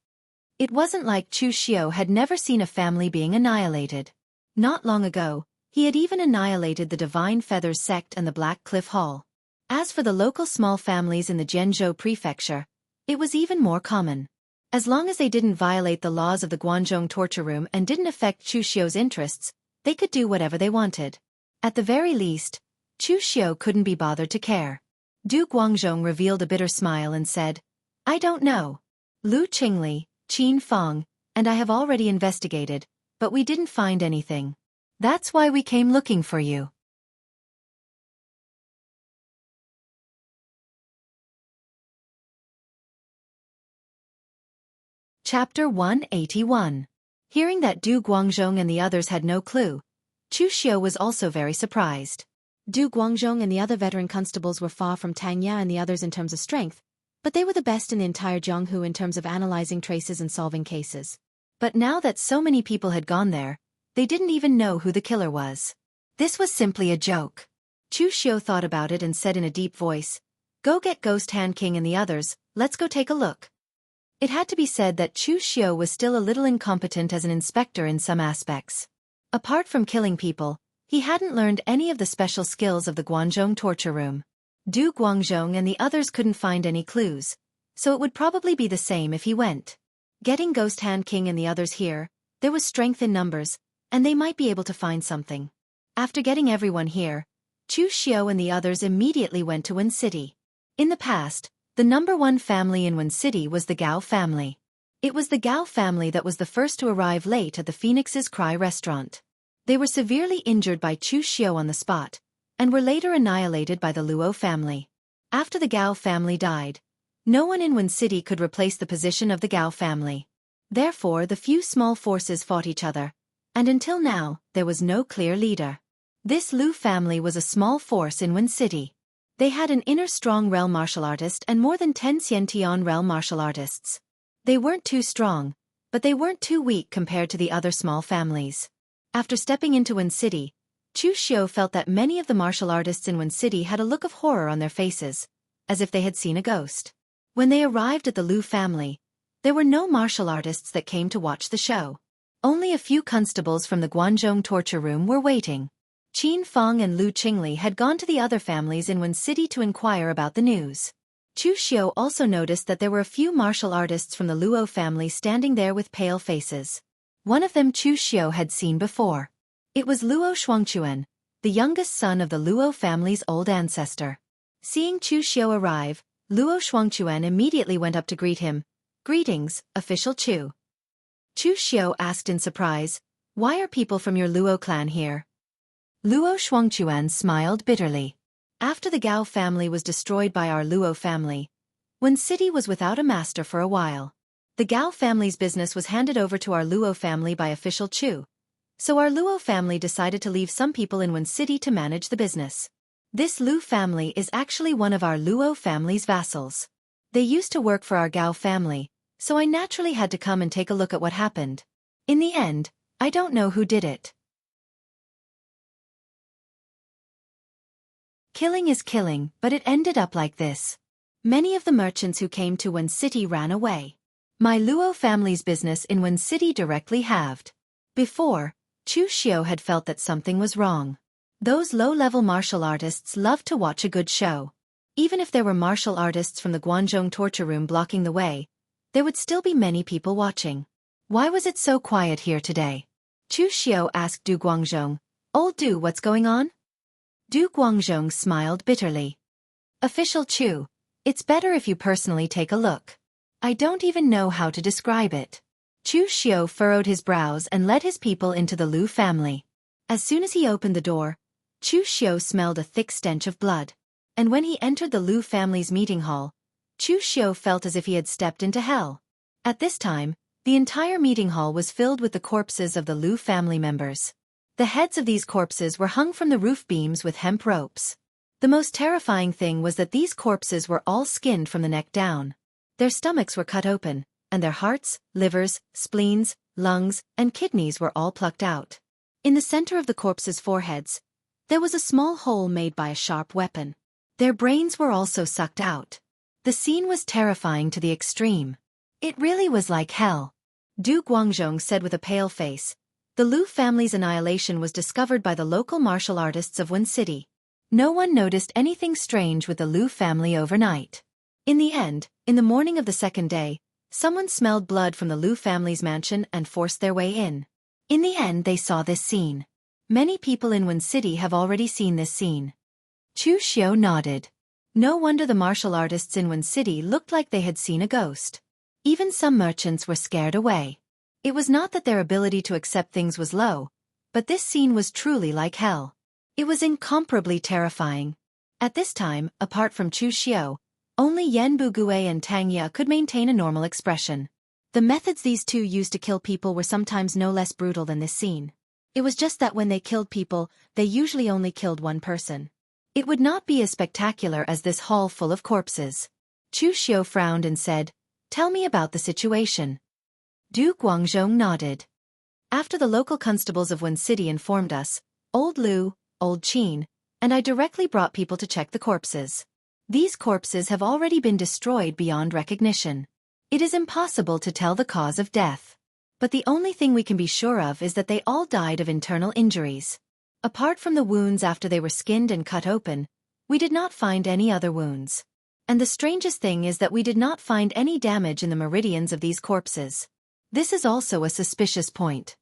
It wasn't like Chu Xiao had never seen a family being annihilated. Not long ago, he had even annihilated the Divine Feathers sect and the Black Cliff Hall. As for the local small families in the Zhenzhou prefecture, it was even more common. As long as they didn't violate the laws of the Guangzhong torture room and didn't affect Chu Xiao's interests, they could do whatever they wanted. At the very least, Chu Xiao couldn't be bothered to care. Du Guangzhong revealed a bitter smile and said, "I don't know. Lu Qingli, Qin Fang, and I have already investigated, but we didn't find anything. That's why we came looking for you." Chapter 181. Hearing that Du Guangzhong and the others had no clue, Chu Xiu was also very surprised. Du Guangzhong and the other veteran constables were far from Tang Ya and the others in terms of strength, but they were the best in the entire Jianghu in terms of analyzing traces and solving cases. But now that so many people had gone there, they didn't even know who the killer was. This was simply a joke. Chu Xiu thought about it and said in a deep voice, "Go get Ghost Hand King and the others, let's go take a look." It had to be said that Chu Xiu was still a little incompetent as an inspector in some aspects. Apart from killing people, he hadn't learned any of the special skills of the Guangzhong torture room. Du Guangzhong and the others couldn't find any clues, so it would probably be the same if he went. Getting Ghost Hand King and the others here, there was strength in numbers, and they might be able to find something. After getting everyone here, Chu Xiu and the others immediately went to Wen City. In the past, the #1 family in Wen City was the Gao family. It was the Gao family that was the first to arrive late at the Phoenix's Cry restaurant. They were severely injured by Chu Xiu on the spot, and were later annihilated by the Luo family. After the Gao family died, no one in Wen City could replace the position of the Gao family. Therefore the few small forces fought each other, and until now, there was no clear leader. This Lu family was a small force in Wen City. They had an inner strong realm martial artist and more than 10 Xiantian realm martial artists. They weren't too strong, but they weren't too weak compared to the other small families. After stepping into Wen City, Chu Xiu felt that many of the martial artists in Wen City had a look of horror on their faces, as if they had seen a ghost. When they arrived at the Lu family, there were no martial artists that came to watch the show. Only a few constables from the Guangzhong torture room were waiting. Qin Feng and Lu Qingli had gone to the other families in Wen City to inquire about the news. Chu Xiu also noticed that there were a few martial artists from the Luo family standing there with pale faces. One of them Chu Xiu had seen before. It was Luo Shuangquan, the youngest son of the Luo family's old ancestor. Seeing Chu Xiu arrive, Luo Shuangquan immediately went up to greet him. "Greetings, official Chu." Chu Xiu asked in surprise, "Why are people from your Luo clan here?" Luo Shuangquan smiled bitterly. "After the Gao family was destroyed by our Luo family, Wen City was without a master for a while. The Gao family's business was handed over to our Luo family by official Chu, so our Luo family decided to leave some people in Wen City to manage the business. This Lu family is actually one of our Luo family's vassals. They used to work for our Gao family, so I naturally had to come and take a look at what happened. In the end, I don't know who did it." Killing is killing, but it ended up like this. Many of the merchants who came to Wen City ran away. My Luo family's business in Wen City directly halved. Before, Chu Xiu had felt that something was wrong. Those low-level martial artists loved to watch a good show. Even if there were martial artists from the Guangzhong torture room blocking the way, there would still be many people watching. Why was it so quiet here today? Chu Xiu asked Du Guangzhong, "Old Du, what's going on?" Du Guangzhong smiled bitterly. "Official Chu, it's better if you personally take a look. I don't even know how to describe it." Chu Xiu furrowed his brows and led his people into the Lu family. As soon as he opened the door, Chu Xiu smelled a thick stench of blood. And when he entered the Lu family's meeting hall, Chu Xiu felt as if he had stepped into hell. At this time, the entire meeting hall was filled with the corpses of the Lu family members. The heads of these corpses were hung from the roof beams with hemp ropes. The most terrifying thing was that these corpses were all skinned from the neck down. Their stomachs were cut open, and their hearts, livers, spleens, lungs, and kidneys were all plucked out. In the center of the corpses' foreheads, there was a small hole made by a sharp weapon. Their brains were also sucked out. The scene was terrifying to the extreme. It really was like hell. Du Guangzhong said with a pale face, "The Lu family's annihilation was discovered by the local martial artists of Wen City. No one noticed anything strange with the Lu family overnight. In the end, in the morning of the second day, someone smelled blood from the Lu family's mansion and forced their way in. In the end they saw this scene. Many people in Wen City have already seen this scene." Chu Xiu nodded. No wonder the martial artists in Wen City looked like they had seen a ghost. Even some merchants were scared away. It was not that their ability to accept things was low, but this scene was truly like hell. It was incomparably terrifying. At this time, apart from Chu Xiu, only Yan Bugue and Tang Ya could maintain a normal expression. The methods these two used to kill people were sometimes no less brutal than this scene. It was just that when they killed people, they usually only killed one person. It would not be as spectacular as this hall full of corpses. Chu Xiu frowned and said, "Tell me about the situation." Du Guangzhong nodded. After the local constables of Wen City informed us, Old Lu, Old Qin, and I directly brought people to check the corpses. These corpses have already been destroyed beyond recognition. It is impossible to tell the cause of death. But the only thing we can be sure of is that they all died of internal injuries. Apart from the wounds after they were skinned and cut open, we did not find any other wounds. And the strangest thing is that we did not find any damage in the meridians of these corpses. This is also a suspicious point.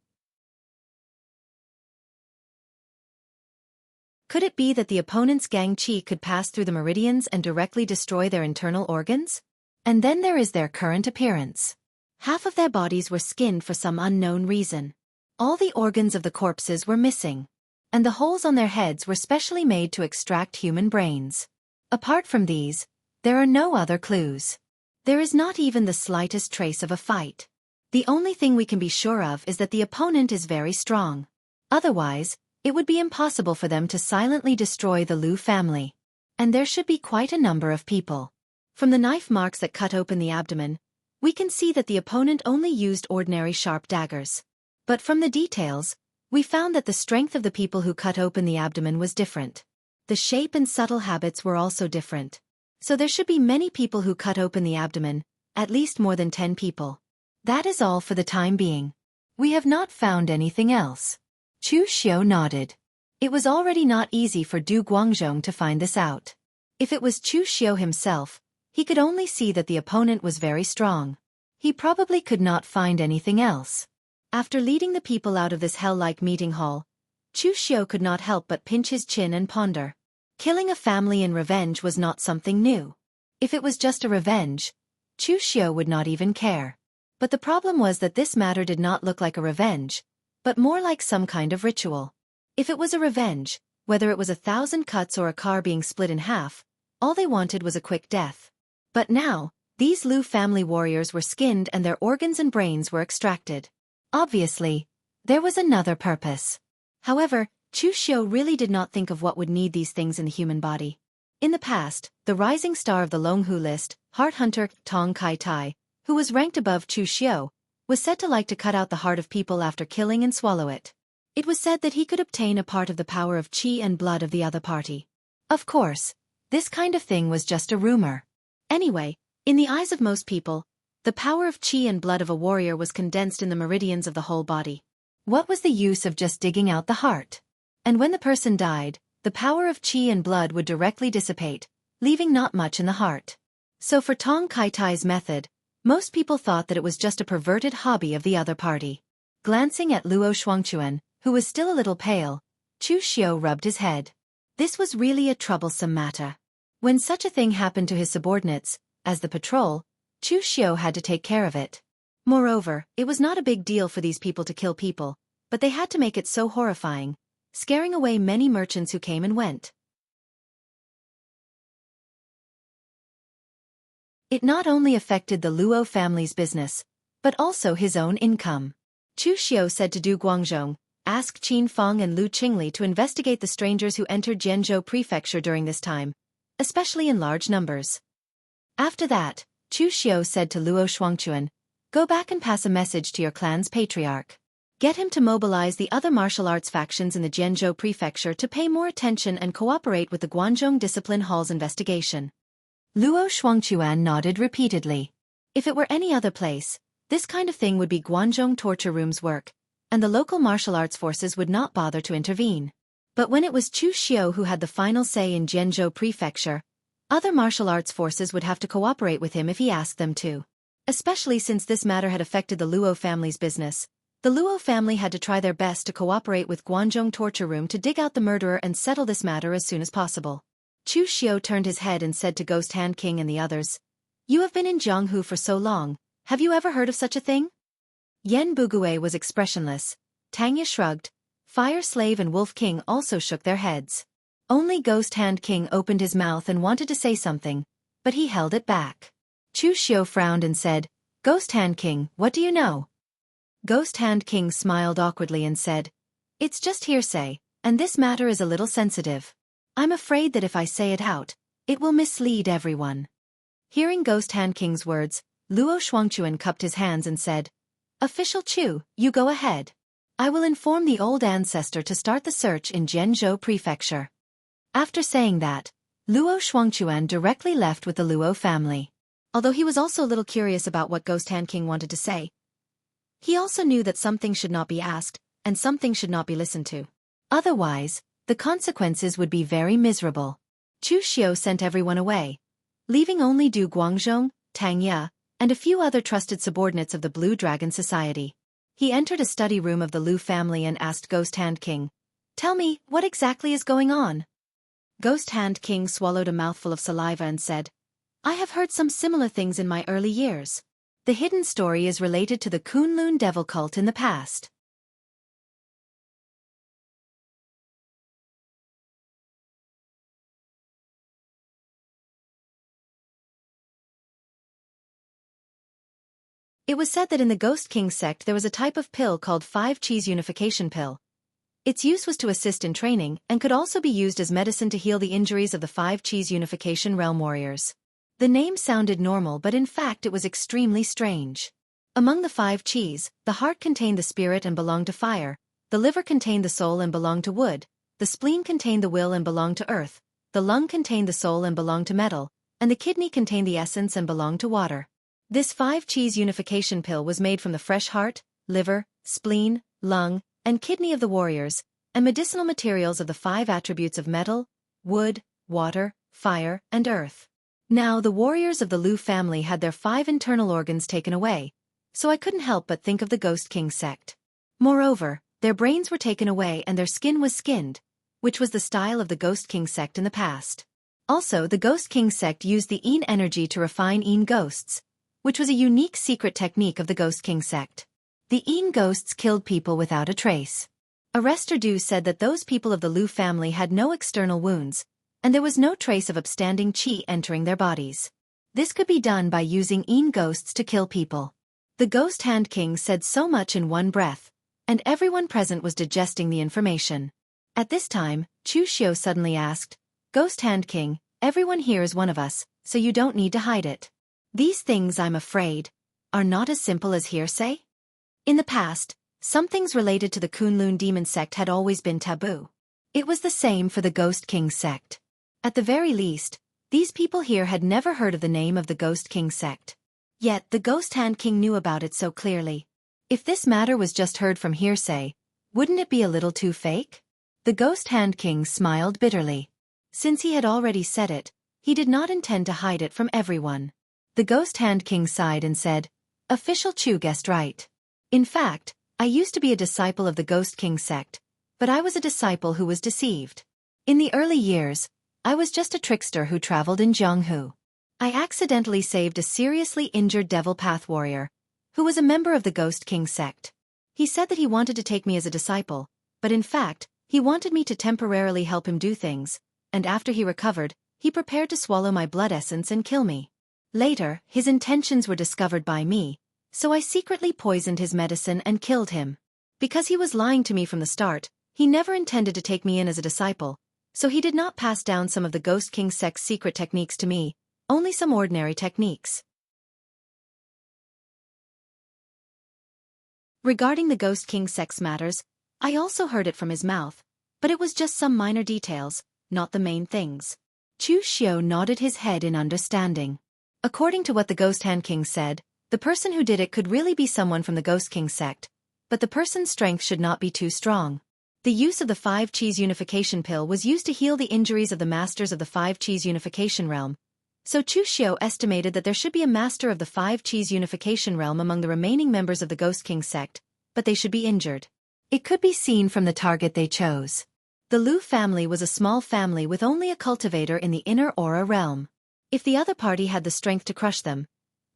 Could it be that the opponent's gang qi could pass through the meridians and directly destroy their internal organs? And then there is their current appearance. Half of their bodies were skinned for some unknown reason. All the organs of the corpses were missing. And the holes on their heads were specially made to extract human brains. Apart from these, there are no other clues. There is not even the slightest trace of a fight. The only thing we can be sure of is that the opponent is very strong. Otherwise, it would be impossible for them to silently destroy the Lu family. And there should be quite a number of people. From the knife marks that cut open the abdomen, we can see that the opponent only used ordinary sharp daggers. But from the details, we found that the strength of the people who cut open the abdomen was different. The shape and subtle habits were also different. So there should be many people who cut open the abdomen, at least more than 10 people. That is all for the time being. We have not found anything else. Chu Xiu nodded. It was already not easy for Du Guangzhong to find this out. If it was Chu Xiu himself, he could only see that the opponent was very strong. He probably could not find anything else. After leading the people out of this hell-like meeting hall, Chu Xiu could not help but pinch his chin and ponder. Killing a family in revenge was not something new. If it was just a revenge, Chu Xiu would not even care. But the problem was that this matter did not look like a revenge, but more like some kind of ritual. If it was a revenge, whether it was 1,000 cuts or a car being split in half, all they wanted was a quick death. But now, these Lu family warriors were skinned and their organs and brains were extracted. Obviously, there was another purpose. However, Chu Xiu really did not think of what would need these things in the human body. In the past, the rising star of the Longhu list, heart hunter Tong Kai Tai, who was ranked above Chu Xiu, was said to like to cut out the heart of people after killing and swallow it. It was said that he could obtain a part of the power of qi and blood of the other party. Of course, this kind of thing was just a rumor. Anyway, in the eyes of most people, the power of qi and blood of a warrior was condensed in the meridians of the whole body. What was the use of just digging out the heart? And when the person died, the power of qi and blood would directly dissipate, leaving not much in the heart. So for Tong Kai Tai's method, most people thought that it was just a perverted hobby of the other party. Glancing at Luo Shuangquan, who was still a little pale, Chu Xiu rubbed his head. This was really a troublesome matter. When such a thing happened to his subordinates, as the patrol, Chu Xiu had to take care of it. Moreover, it was not a big deal for these people to kill people, but they had to make it so horrifying, scaring away many merchants who came and went. It not only affected the Luo family's business, but also his own income. Chu Xiu said to Du Guangzhong, "Ask Qin Feng and Lu Qingli to investigate the strangers who entered Jianzhou Prefecture during this time, especially in large numbers." After that, Chu Xiu said to Luo Shuangquan, "Go back and pass a message to your clan's patriarch. Get him to mobilize the other martial arts factions in the Jianzhou Prefecture to pay more attention and cooperate with the Guangzhong Discipline Hall's investigation." Luo Shuangquan nodded repeatedly. If it were any other place, this kind of thing would be Guangzhong torture room's work, and the local martial arts forces would not bother to intervene. But when it was Chu Xiu who had the final say in Jianzhou Prefecture, other martial arts forces would have to cooperate with him if he asked them to. Especially since this matter had affected the Luo family's business, the Luo family had to try their best to cooperate with Guangzhong torture room to dig out the murderer and settle this matter as soon as possible. Chu Xiu turned his head and said to Ghost Hand King and the others, "You have been in Jianghu for so long, have you ever heard of such a thing?" Yen Bugue was expressionless, Tanya shrugged, Fire Slave and Wolf King also shook their heads. Only Ghost Hand King opened his mouth and wanted to say something, but he held it back. Chu Xiu frowned and said, Ghost Hand King, what do you know? Ghost Hand King smiled awkwardly and said, It's just hearsay, and this matter is a little sensitive. I'm afraid that if I say it out, it will mislead everyone. Hearing Ghost Hand King's words, Luo Shuangchuan cupped his hands and said, Official Chu, you go ahead. I will inform the old ancestor to start the search in Jianzhou Prefecture. After saying that, Luo Shuangchuan directly left with the Luo family. Although he was also a little curious about what Ghost Hand King wanted to say, he also knew that some things should not be asked, and some things should not be listened to. Otherwise, the consequences would be very miserable. Chu Xiu sent everyone away, leaving only Du Guangzhong, Tang Ya, and a few other trusted subordinates of the Blue Dragon Society. He entered a study room of the Lu family and asked Ghost Hand King, Tell me, what exactly is going on? Ghost Hand King swallowed a mouthful of saliva and said, I have heard some similar things in my early years. The hidden story is related to the Kunlun devil cult in the past. It was said that in the Ghost King sect there was a type of pill called 5-cheese unification pill. Its use was to assist in training and could also be used as medicine to heal the injuries of the 5-cheese unification realm warriors. The name sounded normal, but in fact it was extremely strange. Among the 5-cheese, the heart contained the spirit and belonged to fire, the liver contained the soul and belonged to wood, the spleen contained the will and belonged to earth, the lung contained the soul and belonged to metal, and the kidney contained the essence and belonged to water. This 5-cheese unification pill was made from the fresh heart, liver, spleen, lung, and kidney of the warriors, and medicinal materials of the 5 attributes of metal, wood, water, fire, and earth. Now the warriors of the Lu family had their 5 internal organs taken away, so I couldn't help but think of the Ghost King sect. Moreover, their brains were taken away and their skin was skinned, which was the style of the Ghost King sect in the past. Also, the Ghost King sect used the Yin energy to refine Yin ghosts, which was a unique secret technique of the Ghost King sect. The Yin ghosts killed people without a trace. Arrestor Du said that those people of the Lu family had no external wounds, and there was no trace of upstanding qi entering their bodies. This could be done by using Yin ghosts to kill people. The Ghost Hand King said so much in one breath, and everyone present was digesting the information. At this time, Chu Xiu suddenly asked, Ghost Hand King, everyone here is one of us, so you don't need to hide it. These things, I'm afraid, are not as simple as hearsay. In the past, some things related to the Kunlun demon sect had always been taboo. It was the same for the Ghost King sect. At the very least, these people here had never heard of the name of the Ghost King sect. Yet the Ghost Hand King knew about it so clearly. If this matter was just heard from hearsay, wouldn't it be a little too fake? The Ghost Hand King smiled bitterly. Since he had already said it, he did not intend to hide it from everyone. The Ghost Hand King sighed and said, Official Chu guessed right. In fact, I used to be a disciple of the Ghost King sect, but I was a disciple who was deceived. In the early years, I was just a trickster who traveled in Jianghu. I accidentally saved a seriously injured Devil Path warrior, who was a member of the Ghost King sect. He said that he wanted to take me as a disciple, but in fact, he wanted me to temporarily help him do things, and after he recovered, he prepared to swallow my blood essence and kill me. Later, his intentions were discovered by me, so I secretly poisoned his medicine and killed him. Because he was lying to me from the start, he never intended to take me in as a disciple, so he did not pass down some of the Ghost King sect's secret techniques to me, only some ordinary techniques. Regarding the Ghost King sect's matters, I also heard it from his mouth, but it was just some minor details, not the main things. Chu Xiu nodded his head in understanding. According to what the Ghost Hand King said, the person who did it could really be someone from the Ghost King sect, but the person's strength should not be too strong. The use of the 5-cheese unification pill was used to heal the injuries of the masters of the 5-cheese unification realm, so Chu Xiu estimated that there should be a master of the 5-cheese unification realm among the remaining members of the Ghost King sect, but they should be injured. It could be seen from the target they chose. The Lu family was a small family with only a cultivator in the inner aura realm. If the other party had the strength to crush them,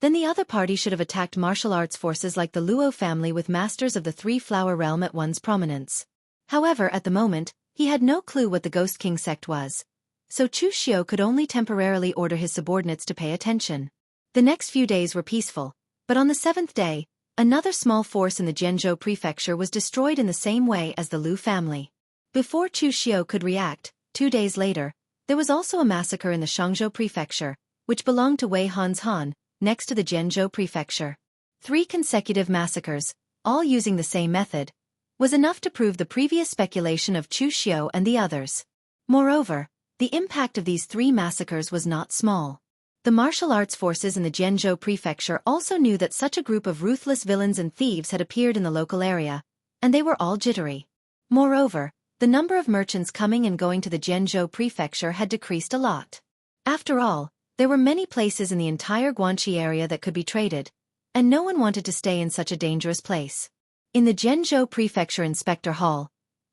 then the other party should have attacked martial arts forces like the Luo family with masters of the 3-flower realm at one's prominence. However, at the moment, he had no clue what the Ghost King sect was, so Chu Xiu could only temporarily order his subordinates to pay attention. The next few days were peaceful, But on the seventh day, another small force in the Zhenzhou prefecture was destroyed in the same way as the Lu family. Before Chu Xiu could react, 2 days later, there was also a massacre in the Shangzhou prefecture, which belonged to Wei Han's Han, next to the Zhenzhou prefecture. 3 consecutive massacres, all using the same method, was enough to prove the previous speculation of Chu Xiu and the others. Moreover, the impact of these 3 massacres was not small. The martial arts forces in the Zhenzhou prefecture also knew that such a group of ruthless villains and thieves had appeared in the local area, and they were all jittery. Moreover, the number of merchants coming and going to the Zhenzhou prefecture had decreased a lot. After all, there were many places in the entire Guanxi area that could be traded, and no one wanted to stay in such a dangerous place. In the Zhenzhou prefecture inspector hall,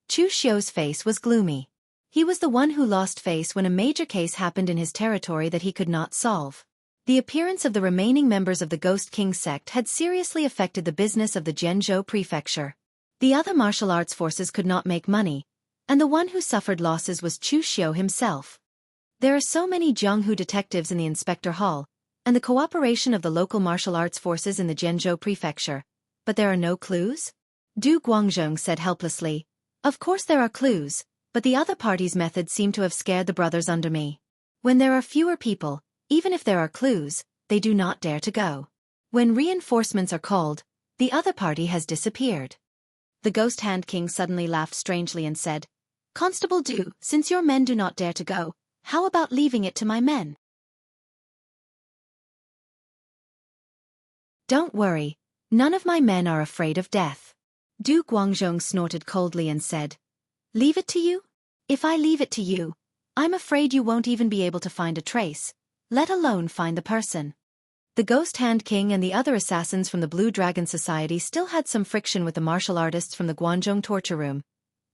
Chu Xiu's face was gloomy. He was the one who lost face when a major case happened in his territory that he could not solve. The appearance of the remaining members of the Ghost King sect had seriously affected the business of the Zhenzhou prefecture. The other martial arts forces could not make money, and the one who suffered losses was Chu Xiu himself. There are so many Jianghu detectives in the inspector hall, and the cooperation of the local martial arts forces in the Zhenzhou prefecture, but there are no clues? Du Guangzhong said helplessly. Of course there are clues, but the other party's methods seem to have scared the brothers under me. When there are fewer people, even if there are clues, they do not dare to go. When reinforcements are called, the other party has disappeared. The Ghost Hand King suddenly laughed strangely and said, Constable Du, since your men do not dare to go, how about leaving it to my men? Don't worry, none of my men are afraid of death. Du Guangzhong snorted coldly and said, Leave it to you? If I leave it to you, I'm afraid you won't even be able to find a trace, let alone find the person. The Ghost Hand King and the other assassins from the Blue Dragon Society still had some friction with the martial artists from the Guangzhong torture room,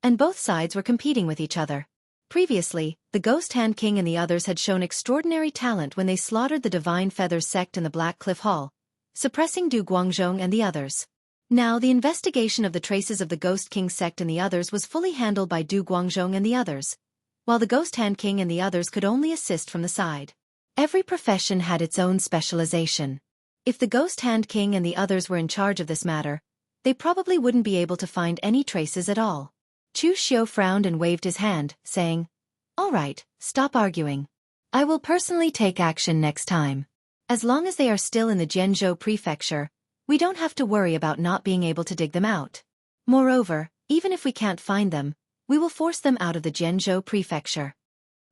and both sides were competing with each other. Previously, the Ghost Hand King and the others had shown extraordinary talent when they slaughtered the Divine Feathers sect in the Black Cliff Hall, suppressing Du Guangzhong and the others. Now the investigation of the traces of the Ghost King sect and the others was fully handled by Du Guangzhong and the others, while the Ghost Hand King and the others could only assist from the side. Every profession had its own specialization. If the Ghost Hand King and the others were in charge of this matter, they probably wouldn't be able to find any traces at all. Chu Xiu frowned and waved his hand, saying, All right, stop arguing. I will personally take action next time. As long as they are still in the Zhenzhou prefecture, we don't have to worry about not being able to dig them out. Moreover, even if we can't find them, we will force them out of the Zhenzhou prefecture.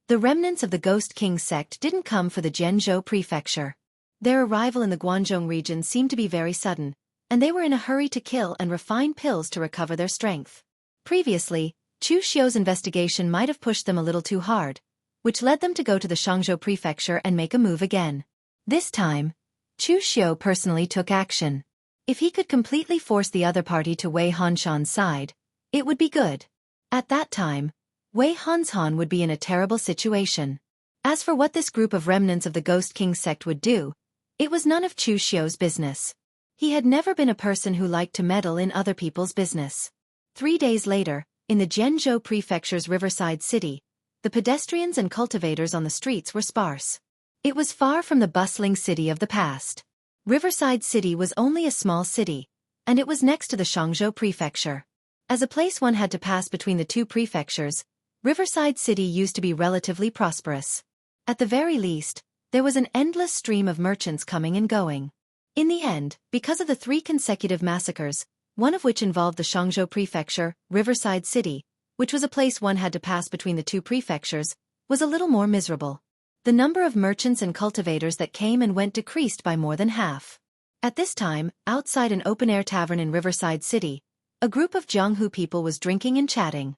The remnants of the Ghost King sect didn't come for the Zhenzhou prefecture. Their arrival in the Guangzhong region seemed to be very sudden, and they were in a hurry to kill and refine pills to recover their strength. Previously, Chu Xiu's investigation might have pushed them a little too hard, which led them to go to the Shangzhou prefecture and make a move again. This time, Chu Xiu personally took action. If he could completely force the other party to Wei Hanshan's side, it would be good. At that time, Wei Hanshan would be in a terrible situation. As for what this group of remnants of the Ghost King sect would do, it was none of Chu Xiu's business. He had never been a person who liked to meddle in other people's business. 3 days later, in the Zhenzhou prefecture's riverside city, the pedestrians and cultivators on the streets were sparse. It was far from the bustling city of the past. Riverside City was only a small city, and it was next to the Shangzhou prefecture. As a place one had to pass between the 2 prefectures, Riverside City used to be relatively prosperous. At the very least, there was an endless stream of merchants coming and going. In the end, because of the 3 consecutive massacres, one of which involved the Shangzhou prefecture, Riverside City, which was a place one had to pass between the 2 prefectures, was a little more miserable. The number of merchants and cultivators that came and went decreased by more than half. At this time, outside an open-air tavern in Riverside City, a group of Jianghu people was drinking and chatting.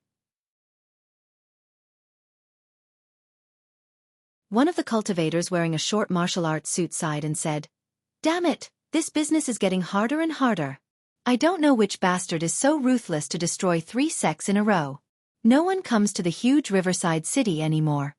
One of the cultivators wearing a short martial arts suit sighed and said, Damn it, this business is getting harder and harder. I don't know which bastard is so ruthless to destroy 3 sects in a row. No one comes to the huge Riverside City anymore.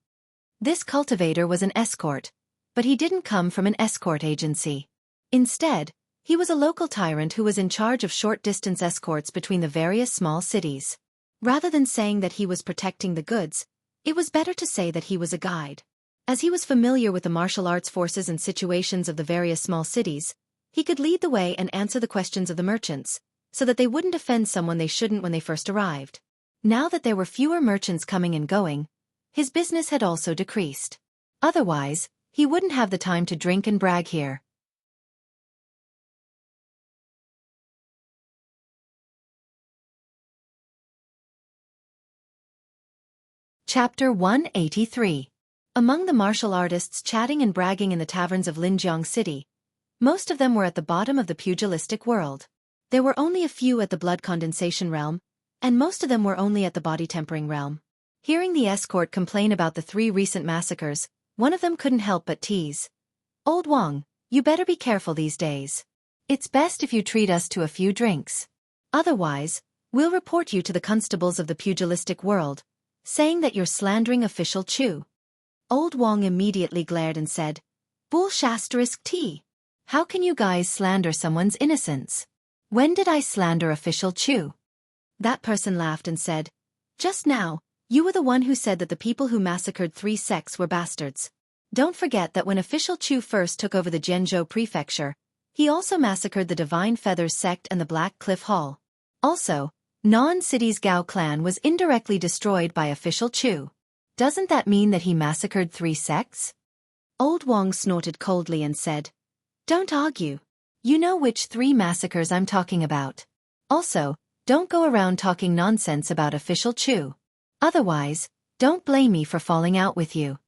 This cultivator was an escort, but he didn't come from an escort agency. Instead, he was a local tyrant who was in charge of short-distance escorts between the various small cities. Rather than saying that he was protecting the goods, it was better to say that he was a guide. As he was familiar with the martial arts forces and situations of the various small cities, He could lead the way and answer the questions of the merchants, so that they wouldn't offend someone they shouldn't when they first arrived. Now that there were fewer merchants coming and going, his business had also decreased. Otherwise, he wouldn't have the time to drink and brag here. Chapter 183. Among the martial artists chatting and bragging in the taverns of Linjiang City, most of them were at the bottom of the pugilistic world. There were only a few at the blood condensation realm, and most of them were only at the body tempering realm. Hearing the escort complain about the 3 recent massacres, one of them couldn't help but tease. "Old Wang, you better be careful these days. It's best if you treat us to a few drinks. Otherwise, we'll report you to the constables of the pugilistic world, saying that you're slandering official Chu." Old Wang immediately glared and said, "Bull *******. How can you guys slander someone's innocence? When did I slander official Chu?" That person laughed and said, "Just now, you were the one who said that the people who massacred 3 sects were bastards. Don't forget that when official Chu first took over the Zhenzhou prefecture, he also massacred the Divine Feathers sect and the Black Cliff Hall. Also, Nan City's Gao clan was indirectly destroyed by official Chu. Doesn't that mean that he massacred 3 sects?" Old Wang snorted coldly and said, "Don't argue. You know which 3 massacres I'm talking about. Also, don't go around talking nonsense about official Chu. Otherwise, don't blame me for falling out with you."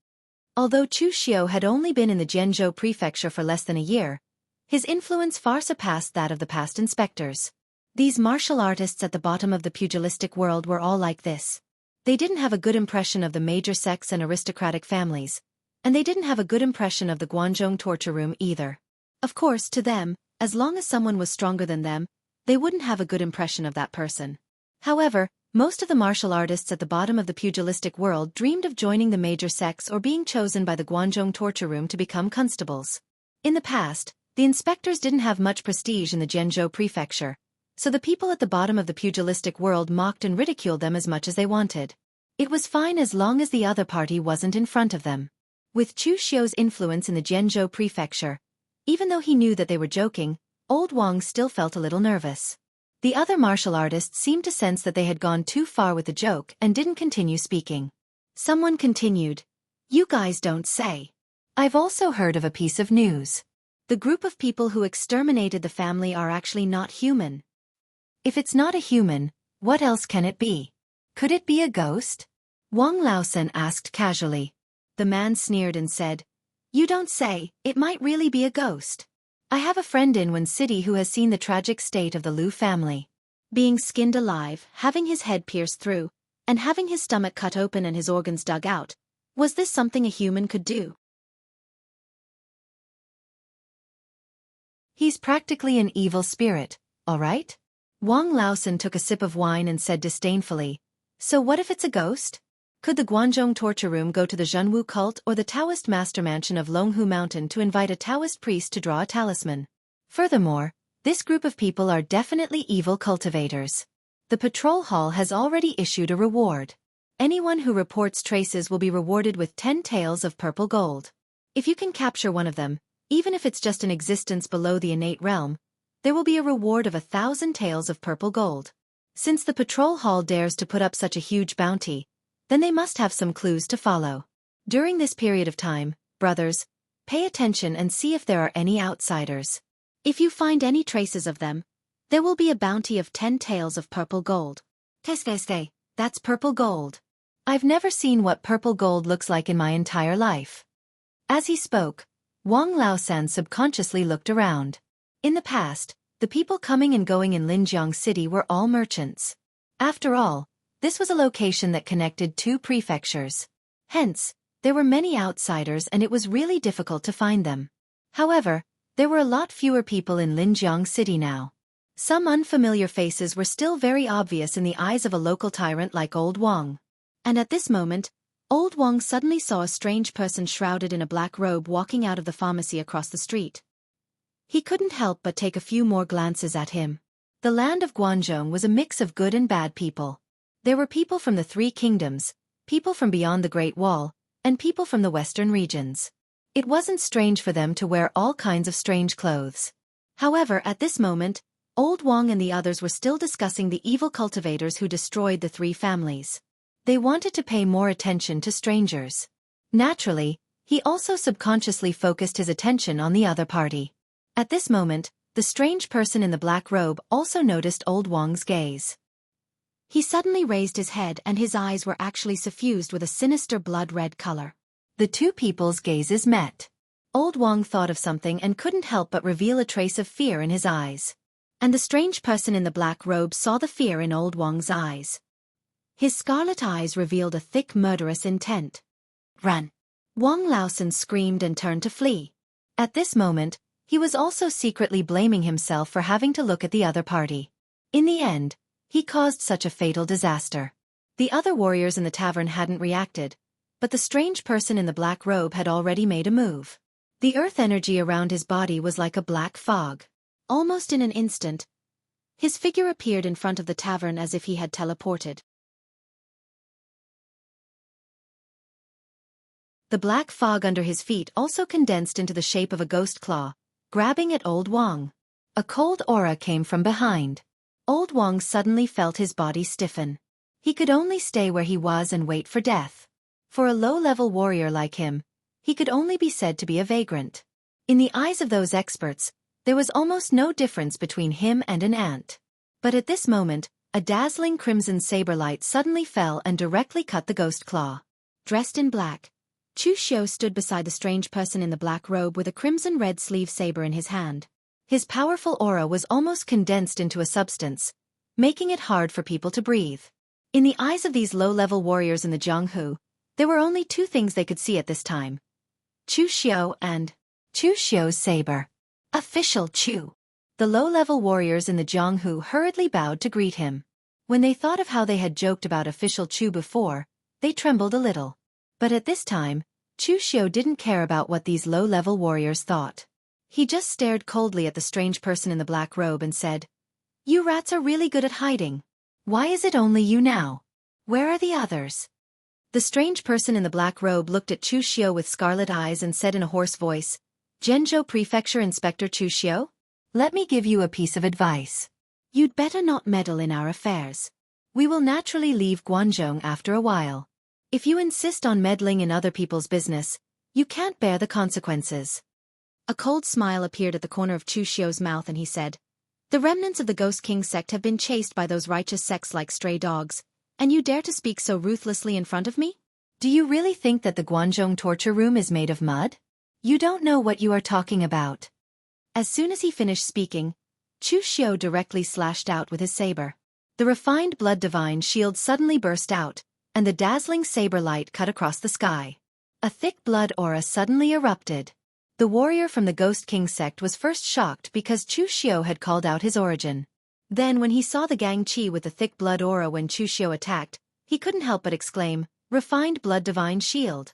Although Chu Xiao had only been in the Zhenzhou prefecture for less than a year, his influence far surpassed that of the past inspectors. These martial artists at the bottom of the pugilistic world were all like this. They didn't have a good impression of the major sects and aristocratic families, and they didn't have a good impression of the Guanzhong torture room either. Of course, to them, as long as someone was stronger than them, they wouldn't have a good impression of that person. However, most of the martial artists at the bottom of the pugilistic world dreamed of joining the major sects or being chosen by the Guanzhong torture room to become constables. In the past, the inspectors didn't have much prestige in the Zhenzhou prefecture, so the people at the bottom of the pugilistic world mocked and ridiculed them as much as they wanted. It was fine as long as the other party wasn't in front of them. With Chu Xiao's influence in the Zhenzhou prefecture, even though he knew that they were joking, Old Wang still felt a little nervous. The other martial artists seemed to sense that they had gone too far with the joke and didn't continue speaking. Someone continued, "You guys don't say. I've also heard of a piece of news. The group of people who exterminated the family are actually not human. If it's not a human, what else can it be? Could it be a ghost?" Wang Laosen asked casually. The man sneered and said, "You don't say, it might really be a ghost. I have a friend in Wen City who has seen the tragic state of the Liu family. Being skinned alive, having his head pierced through, and having his stomach cut open and his organs dug out. Was this something a human could do? He's practically an evil spirit, all right?" Wang Laosen took a sip of wine and said disdainfully, "So what if it's a ghost? Could the Guanzhong torture room go to the Zhenwu cult or the Taoist master mansion of Longhu Mountain to invite a Taoist priest to draw a talisman? Furthermore, this group of people are definitely evil cultivators. The patrol hall has already issued a reward. Anyone who reports traces will be rewarded with 10 taels of purple gold. If you can capture one of them, even if it's just an existence below the innate realm, there will be a reward of 1,000 taels of purple gold. Since the patrol hall dares to put up such a huge bounty, then they must have some clues to follow. During this period of time, brothers, pay attention and see if there are any outsiders. If you find any traces of them, there will be a bounty of 10 taels of purple gold." Tesveste, that's purple gold. I've never seen what purple gold looks like in my entire life. As he spoke, Wang Laosan subconsciously looked around. In the past, the people coming and going in Linjiang City were all merchants. After all, this was a location that connected 2 prefectures. Hence, there were many outsiders and it was really difficult to find them. However, there were a lot fewer people in Linjiang City now. Some unfamiliar faces were still very obvious in the eyes of a local tyrant like Old Wang. And at this moment, Old Wang suddenly saw a strange person shrouded in a black robe walking out of the pharmacy across the street. He couldn't help but take a few more glances at him. The land of Guanzhong was a mix of good and bad people. There were people from the 3 kingdoms, people from beyond the Great Wall, and people from the western regions. It wasn't strange for them to wear all kinds of strange clothes. However, at this moment, Old Wang and the others were still discussing the evil cultivators who destroyed the three families. They wanted to pay more attention to strangers. Naturally, he also subconsciously focused his attention on the other party. At this moment, the strange person in the black robe also noticed Old Wang's gaze. He suddenly raised his head and his eyes were actually suffused with a sinister blood-red color. The two people's gazes met. Old Wang thought of something and couldn't help but reveal a trace of fear in his eyes. And the strange person in the black robe saw the fear in Old Wang's eyes. His scarlet eyes revealed a thick murderous intent. Run! Wang Laosan screamed and turned to flee. At this moment, he was also secretly blaming himself for having to look at the other party. In the end, he caused such a fatal disaster. The other warriors in the tavern hadn't reacted, but the strange person in the black robe had already made a move. The earth energy around his body was like a black fog. Almost in an instant, his figure appeared in front of the tavern as if he had teleported. The black fog under his feet also condensed into the shape of a ghost claw, grabbing at Old Wang. A cold aura came from behind. Old Wang suddenly felt his body stiffen. He could only stay where he was and wait for death. For a low-level warrior like him, he could only be said to be a vagrant. In the eyes of those experts, there was almost no difference between him and an ant. But at this moment, a dazzling crimson saber light suddenly fell and directly cut the ghost claw. Dressed in black, Chu Xiu stood beside the strange person in the black robe with a crimson red sleeve saber in his hand. His powerful aura was almost condensed into a substance, making it hard for people to breathe. In the eyes of these low-level warriors in the Jianghu, there were only two things they could see at this time: Chu Xiu and Chu Xiu's saber. Official Chu. The low-level warriors in the Jianghu hurriedly bowed to greet him. When they thought of how they had joked about official Chu before, they trembled a little. But at this time, Chu Xiu didn't care about what these low-level warriors thought. He just stared coldly at the strange person in the black robe and said, "You rats are really good at hiding. Why is it only you now? Where are the others?" The strange person in the black robe looked at Chu Xiu with scarlet eyes and said in a hoarse voice, "Zhenzhou Prefecture Inspector Chu Xiu? Let me give you a piece of advice. You'd better not meddle in our affairs. We will naturally leave Guangzhou after a while. If you insist on meddling in other people's business, you can't bear the consequences." A cold smile appeared at the corner of Chu Xiu's mouth and he said, "The remnants of the Ghost King sect have been chased by those righteous sects like stray dogs, and you dare to speak so ruthlessly in front of me? Do you really think that the Guangzhou torture room is made of mud? You don't know what you are talking about." As soon as he finished speaking, Chu Xiu directly slashed out with his saber. The refined blood divine shield suddenly burst out, and the dazzling saber light cut across the sky. A thick blood aura suddenly erupted. The warrior from the Ghost King sect was first shocked because Chu Xiu had called out his origin. Then when he saw the Gang Qi with the thick blood aura when Chu Xiu attacked, he couldn't help but exclaim, "Refined blood divine shield."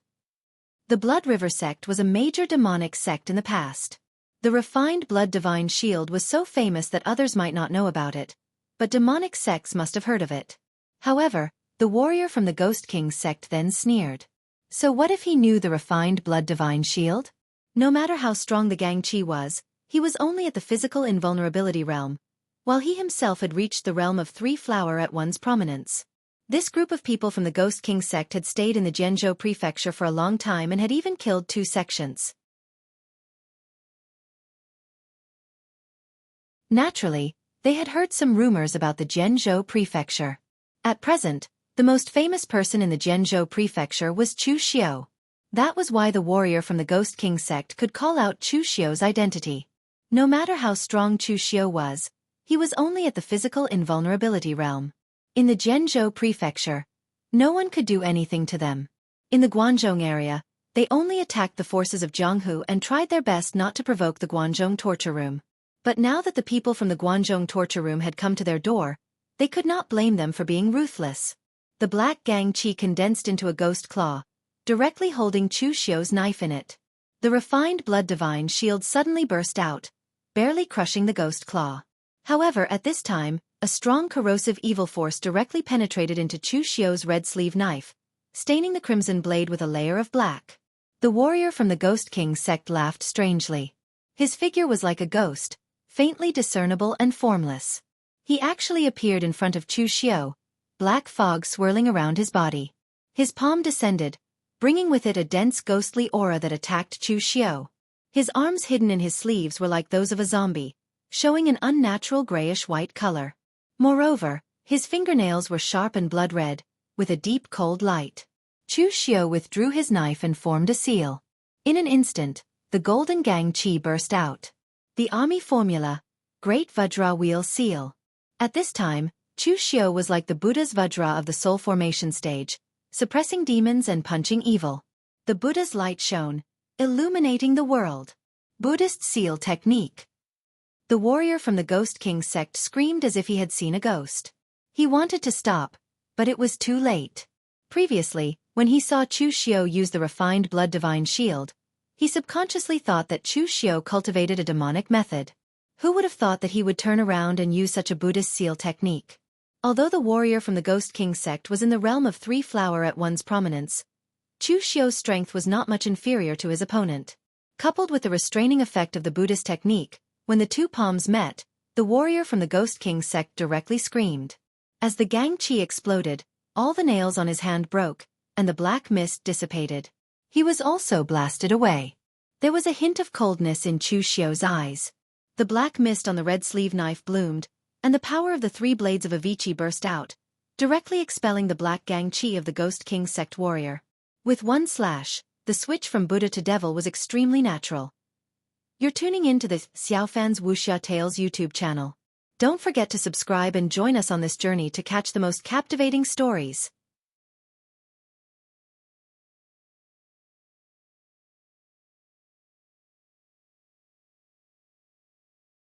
The Blood River sect was a major demonic sect in the past. The refined blood divine shield was so famous that others might not know about it, but demonic sects must have heard of it. However, the warrior from the Ghost King sect then sneered. So what if he knew the refined blood divine shield? No matter how strong the Gang Qi was, he was only at the physical invulnerability realm, while he himself had reached the realm of three flower at one's prominence. This group of people from the Ghost King sect had stayed in the Zhenzhou prefecture for a long time and had even killed 2 sections. Naturally, they had heard some rumors about the Zhenzhou prefecture. At present, the most famous person in the Zhenzhou prefecture was Chu Xiu. That was why the warrior from the Ghost King sect could call out Chu Xiu's identity. No matter how strong Chu Xiu was, he was only at the physical invulnerability realm. In the Zhenzhou prefecture, no one could do anything to them. In the Guangzhou area, they only attacked the forces of Jianghu and tried their best not to provoke the Guangzhou torture room. But now that the people from the Guangzhou torture room had come to their door, they could not blame them for being ruthless. The black Gang Qi condensed into a ghost claw, directly holding Chu Xiu's knife in it. The refined blood divine shield suddenly burst out, barely crushing the ghost claw. However, at this time, a strong corrosive evil force directly penetrated into Chu Xiu's red sleeve knife, staining the crimson blade with a layer of black. The warrior from the Ghost King sect laughed strangely. His figure was like a ghost, faintly discernible and formless. He actually appeared in front of Chu Xiao, black fog swirling around his body. His palm descended, bringing with it a dense ghostly aura that attacked Chu Xiao. His arms hidden in his sleeves were like those of a zombie, showing an unnatural grayish-white color. Moreover, his fingernails were sharp and blood-red, with a deep cold light. Chu Xiao withdrew his knife and formed a seal. In an instant, the golden gang qi burst out. The army formula, Great Vajra Wheel Seal. At this time, Chu Xiao was like the Buddha's Vajra of the soul formation stage, suppressing demons and punching evil. The Buddha's light shone, illuminating the world. Buddhist Seal Technique. The warrior from the Ghost King sect screamed as if he had seen a ghost. He wanted to stop, but it was too late. Previously, when he saw Chu Xiao use the refined blood divine shield, he subconsciously thought that Chu Xiao cultivated a demonic method. Who would have thought that he would turn around and use such a Buddhist seal technique? Although the warrior from the Ghost King sect was in the realm of 3 flower at one's prominence, Chu Xiao's strength was not much inferior to his opponent. Coupled with the restraining effect of the Buddhist technique, when the two palms met, the warrior from the Ghost King sect directly screamed. As the gang qi exploded, all the nails on his hand broke, and the black mist dissipated. He was also blasted away. There was a hint of coldness in Chu Xiao's eyes. The black mist on the red sleeve knife bloomed, and the power of the 3 blades of Avicii burst out, directly expelling the black gang qi of the Ghost King sect warrior. With one slash, the switch from Buddha to devil was extremely natural. You're tuning in to the Xiaofan's Wuxia Tales YouTube channel. Don't forget to subscribe and join us on this journey to catch the most captivating stories.